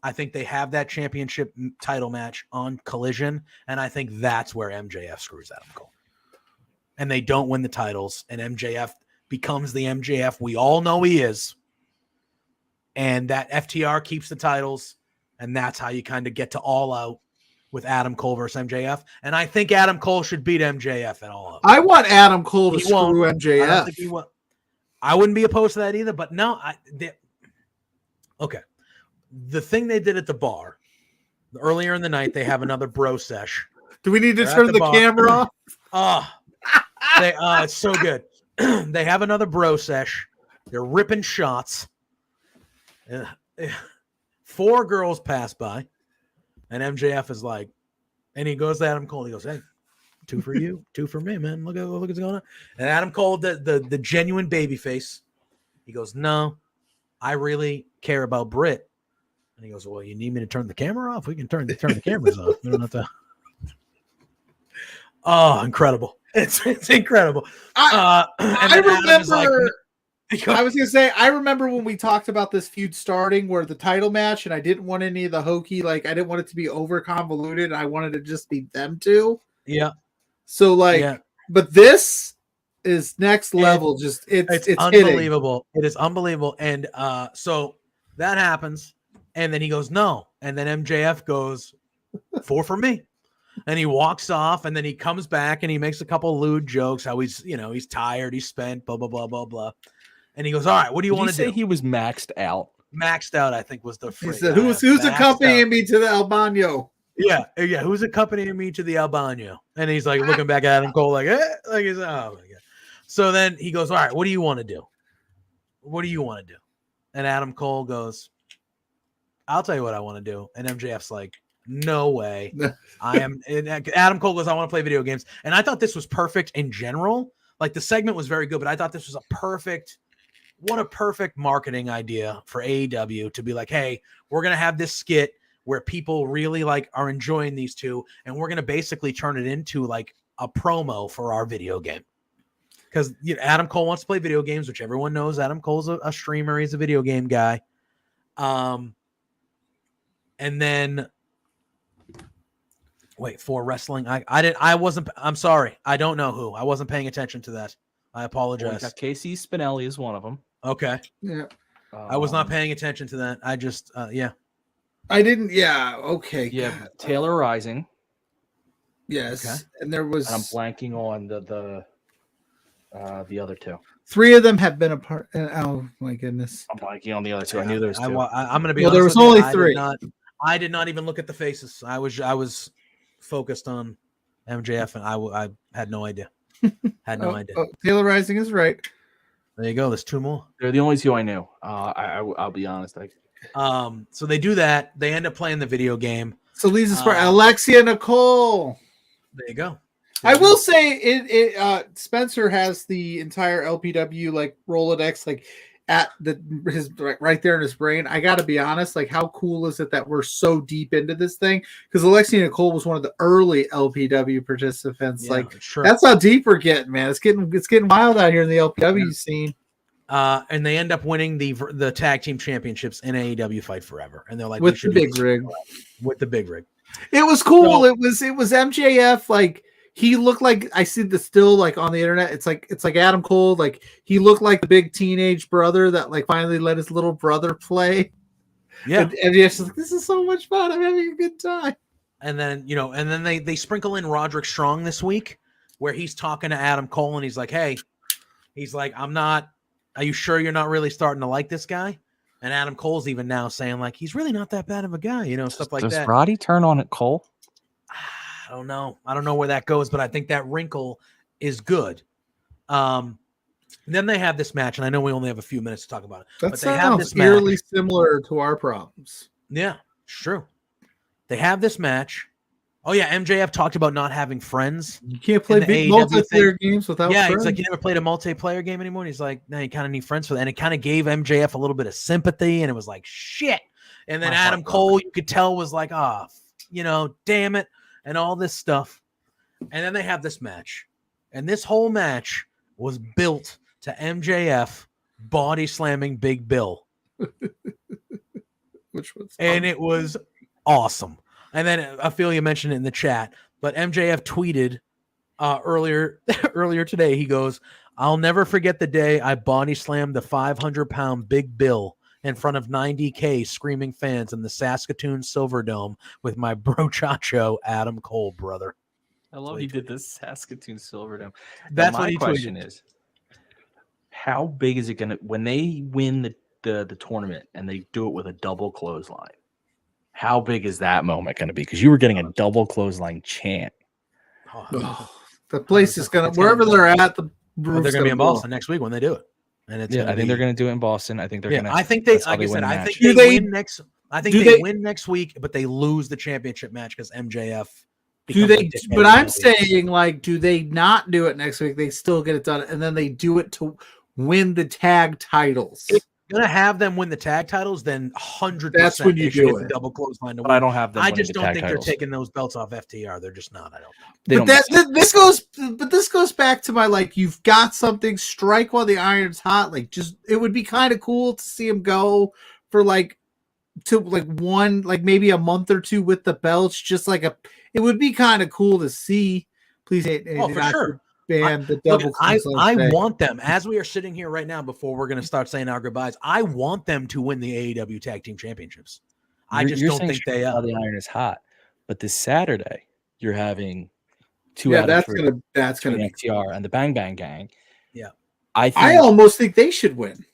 I think they have that championship title match on Collision, and I think that's where MJF screws Adam Cole. And they don't win the titles, and MJF becomes the MJF we all know he is. And that FTR keeps the titles, and that's how you kind of get to All Out with Adam Cole versus MJF. And I think Adam Cole should beat MJF at All Out. I want Adam Cole to screw MJF. I don't think he will. I wouldn't be opposed to that either, but no. Okay. The thing they did at the bar, earlier in the night, they have another bro sesh. Do we need to turn the camera off? It's so good. They have another bro sesh. They're ripping shots. 4 girls pass by, and MJF is like, and he goes to Adam Cole. He goes, "Hey, 2 for you, 2 for me, man. Look what's going on." And Adam Cole, the genuine baby face, he goes, "No, I really care about Britt." And he goes, "Well, you need me to turn the camera off? We can turn the cameras off. We don't have to." Oh, incredible! It's incredible. I remember. I was gonna say, I remember when we talked about this feud starting, where the title match, and I didn't want any of the hokey, like I didn't want it to be over convoluted. I wanted to just be them two. Yeah. So but this is next level. It's unbelievable. Hitting. It is unbelievable. And so that happens, and then he goes no, and then MJF goes 4 for me. And he walks off, and then he comes back, and he makes a couple lewd jokes. How he's tired, he's spent, blah blah blah blah blah. And he goes, "All right, what do you want to do?" He was maxed out. Maxed out, I think, was the phrase. He said, "Who's accompanying me to the Albano?" Yeah. Who's accompanying me to the Albano? And he's like looking back at Adam Cole, like he's oh my god. So then he goes, "All right, what do you want to do? What do you want to do?" And Adam Cole goes, "I'll tell you what I want to do." And MJF's like, "No way." I am. And Adam Cole goes, "I want to play video games." And I thought this was perfect in general. Like the segment was very good, but I thought this was what a perfect marketing idea for AEW to be like, "Hey, we're going to have this skit where people really are enjoying these two, and we're going to basically turn it into like a promo for our video game." Because Adam Cole wants to play video games, which everyone knows. Adam Cole's a streamer. He's a video game guy. And then for wrestling, I'm sorry. I don't know who. I wasn't paying attention to that. I apologize. Well, Casey Spinelli is one of them. Okay. Yeah. I was not paying attention to that. I just, I didn't. Yeah. Okay. Yeah. Taylor Rising. Yes. Okay. And there was. And I'm blanking on the other 2. 3 of them have been a part. Oh my goodness. I'm blanking on the other 2. I knew there was 2. I'm going to be. Well, honest there was with only you. 3. I did not even look at the faces. I was focused on MJF, and I had no idea. Had no idea. Taylor Rising is right. There you go. There's 2 more. They're the only 2 I knew. I'll be honest. So they do that. They end up playing the video game. So Lisa's for Alexia Nicole. There you go. I will say Spencer has the entire LPW Rolodex at his right there in his brain. I got to be honest, how cool is it that we're so deep into this thing? Because Alexia Nicole was one of the early LPW participants. Yeah, sure. That's how deep we're getting, man. It's getting wild out here in the LPW scene. And they end up winning the tag team championships in AEW Fight Forever, and they're like, with the big rig. With the big rig, it was cool. So, it was MJF He looked like, I see the still on the internet. It's like Adam Cole. He looked like the big teenage brother that finally let his little brother play. Yeah. And he's like, this is so much fun. I'm having a good time. And then, they sprinkle in Roderick Strong this week where he's talking to Adam Cole and he's like, "Hey," he's like, "Are you sure you're not really starting to like this guy?" And Adam Cole's even now saying he's really not that bad of a guy, stuff like that. Does Roddy turn on at Cole? I don't know. I don't know where that goes, but I think that wrinkle is good. Then they have this match, and I know we only have a few minutes to talk about it. That but they have this eerily similar to our problems. Yeah, it's true. They have this match, Oh yeah, MJF talked about not having friends. You can't play the big AEW multiplayer games without Yeah, friends. he's like, you never played a multiplayer game anymore. And he's like, no, you kind of need friends for that. And it kind of gave MJF a little bit of sympathy, and it was like, shit. And then Adam Cole, you could tell, was like, damn it, and all this stuff. And then they have this match. And this whole match was built to MJF body slamming Big Bill. Which was and it was awesome. And then Ophelia mentioned it in the chat, but MJF tweeted earlier today. He goes, "I'll never forget the day I body slammed the 500-pound Big Bill in front of 90K screaming fans in the Saskatoon Silverdome with my brochacho Adam Cole, brother." I love he did this Saskatoon Silverdome. That's now, what my he question tweeted. is, how big is it going to when they win the tournament and they do it with a double clothesline? How big is that moment going to be? Because you were getting a double clothesline chant. The place is gonna wherever they're at. The But they're going to be in Boston next week when they do it, and it's I think they're going to do it in Boston. I think they're going to. I think they, that's how like I win said, the I match. think they win next. I think they win next week, but they lose the championship match because MJF. Do they? becomes a dickhead But and I'm leaves. saying, like, do they not do it next week? They still get it done, and then they do it to win the tag titles. If you're gonna have them win the tag titles, then 100%. That's when you they should do get the it. double clothesline to But win. I don't have them I winning just the don't tag think titles. they're taking those belts off FTR. They're just not. I don't. They But don't this goes back to my you've got something, strike while the iron's hot. It would be kind of cool to see him go for one, maybe a month or two with the belts. It would be kind of cool to see. Please, for sure. Ban the Look, double. I clothesline. want them, as we are sitting here right now before we're going to start saying our goodbyes, I want them to win the AEW Tag Team Championships. I just don't think they are. The iron is hot, but this Saturday you're having two Yeah, out that's of three. that's gonna be FTR and the Bang Bang Gang. Yeah, I almost think they should win.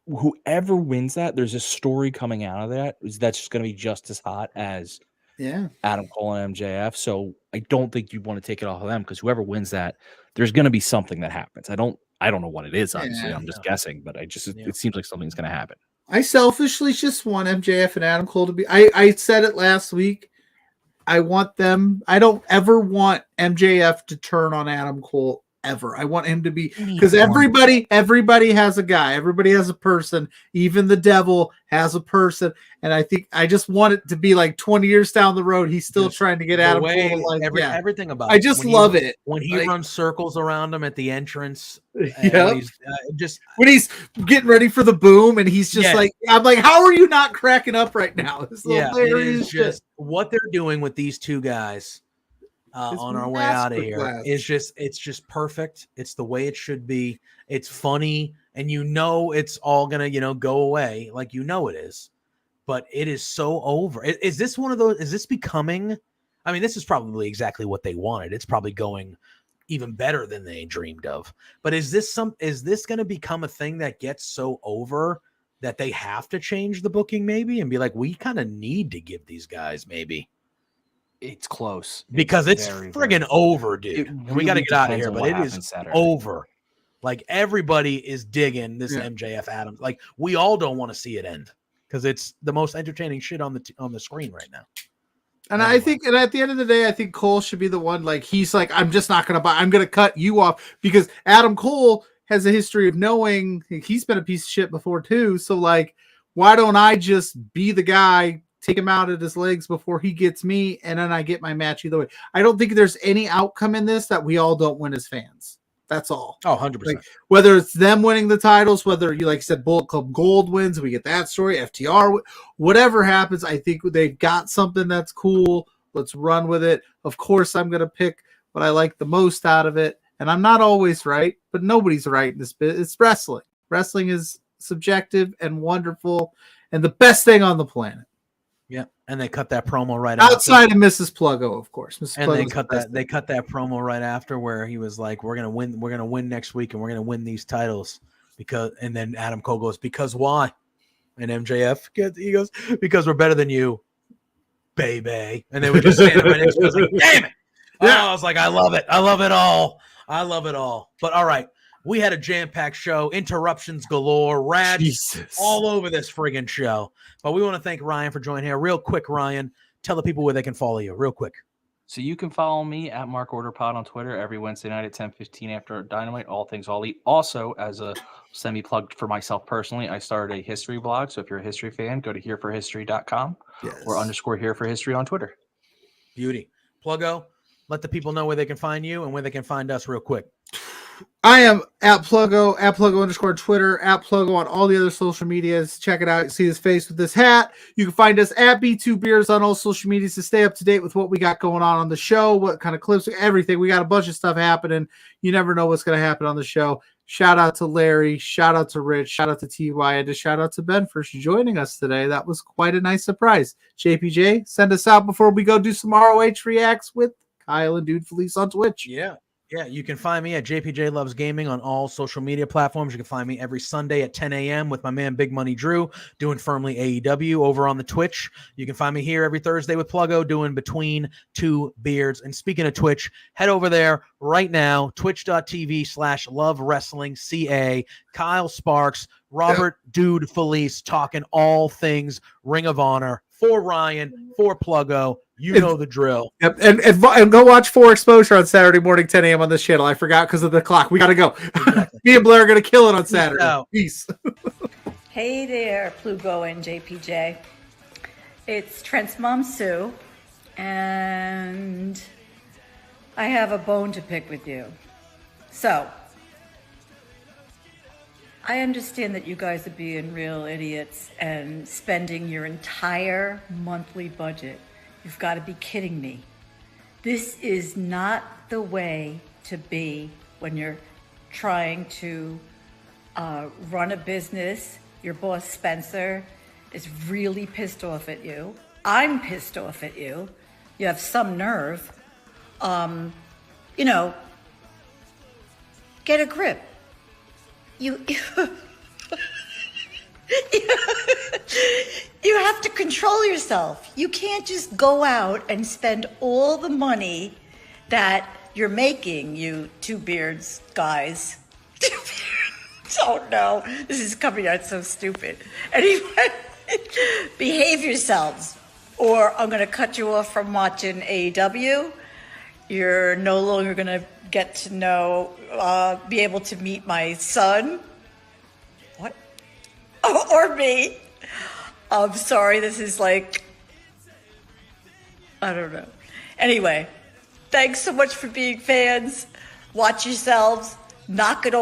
Whoever wins that, there's a story coming out of that's just going to be just as hot as Adam Cole and MJF. So I don't think you want to take it off of them because whoever wins that, there's going to be something that happens. I don't know what it is. Obviously, I'm just guessing, but it seems like something's going to happen. I selfishly just want MJF and Adam Cole to be. I said it last week. I want them. I don't ever want MJF to turn on Adam Cole ever. I want him to be, because everybody has a guy. Everybody has a person. Even the devil has a person. And I think I just want it to be like 20 years down the road. He's still trying to get Adam Cole to like everything about. I just love it when he runs circles around him at the entrance. Yeah, when he's getting ready for the boom, and he's just like, I'm like, how are you not cracking up right now? It's it is just what they're doing with these two guys. On our way out of here it's just perfect. It's the way it should be. It's funny, and it's all gonna go away, like it is. But it is so over. Is this one of those? Is this becoming? I mean, this is probably exactly what they wanted. It's probably going even better than they dreamed of. But is this going to become a thing that gets so over that they have to change the booking maybe and be like, we kind of need to give these guys maybe. It's close because it's friggin' over, dude. And we got to get out of here, but it is over. Like everybody is digging this MJF Adams. Like we all don't want to see it end because it's the most entertaining shit on the screen right now. And I think, and at the end of the day, I think Cole should be the one. Like he's like, I'm just not gonna buy. I'm gonna cut you off because Adam Cole has a history of knowing he's been a piece of shit before too. So like, why don't I just be the guy? Take him out at his legs before he gets me, and then I get my match either way. I don't think there's any outcome in this that we all don't win as fans. That's all. Oh, 100%. Like, whether it's them winning the titles, whether you, like you said, Bullet Club Gold wins, we get that story, FTR, whatever happens, I think they've got something that's cool. Let's run with it. Of course, I'm going to pick what I like the most out of it, and I'm not always right, but nobody's right in this bit. It's wrestling. Wrestling is subjective and wonderful and the best thing on the planet. Yeah, and they cut that promo right outside of Mrs. Pluggo, of course. And they cut that promo right after where he was like, "We're gonna win next week, and we're gonna win these titles because." And then Adam Cole goes, "Because why?" And MJF he goes, "Because we're better than you, baby." And they would just stand right next to us like, "Damn it!" Yeah, I was like, "I love it. I love it all. I love it all." But all right. We had a jam-packed show, interruptions galore, rads all over this friggin' show. But we want to thank Ryan for joining here. Real quick, Ryan, tell the people where they can follow you. Real quick. So you can follow me at Mark Orderpod on Twitter every Wednesday night at 10:15 after Dynamite, all things all elite. Also, as a semi-plug for myself personally, I started a history blog. So if you're a history fan, go to hereforhistory.com or _hereforhistory on Twitter. Beauty. Pluggo, let the people know where they can find you and where they can find us real quick. I am at Pluggo _ Twitter, at Pluggo on all the other social medias. Check it out. You see his face with this hat. You can find us at B2 Beers on all social medias to stay up to date with what we got going on the show, what kind of clips, everything. We got a bunch of stuff happening. You never know what's going to happen on the show. Shout out to Larry. Shout out to Rich. Shout out to TY. And just shout out to Ben for joining us today. That was quite a nice surprise. JPJ, send us out before we go do some ROH reacts with Kyle and Dude Felice on Twitch. Yeah, you can find me at JPJ Loves Gaming on all social media platforms. You can find me every Sunday at 10 a.m. with my man Big Money Drew doing Firmly AEW over on the Twitch. You can find me here every Thursday with Pluggo doing Between Two Beards. And speaking of Twitch, head over there right now, twitch.tv/Love Wrestling CA. Kyle Sparks, Robert Dude Felice talking all things Ring of Honor for Ryan, for Pluggo. You know the drill. Yep, and go watch 4 Exposure on Saturday morning, 10 a.m. on this channel. I forgot because of the clock. We got to go. Exactly. Me and Blair are going to kill it on Saturday. Peace. Hey there, Pluggo and JPJ. It's Trent's mom, Sue, and I have a bone to pick with you. So, I understand that you guys are being real idiots and spending your entire monthly budget. You've got to be kidding me. This is not the way to be when you're trying to run a business. Your boss, Spencer, is really pissed off at you. I'm pissed off at you. You have some nerve. Get a grip. You have to control yourself. You can't just go out and spend all the money that you're making, you Two Beards guys. Oh no, this is coming out so stupid. Anyway, behave yourselves or I'm going to cut you off from watching AEW. You're no longer going to get to know, be able to meet my son. What? Or me. I'm sorry, this is like, I don't know. Anyway, thanks so much for being fans. Watch yourselves. Knock it off.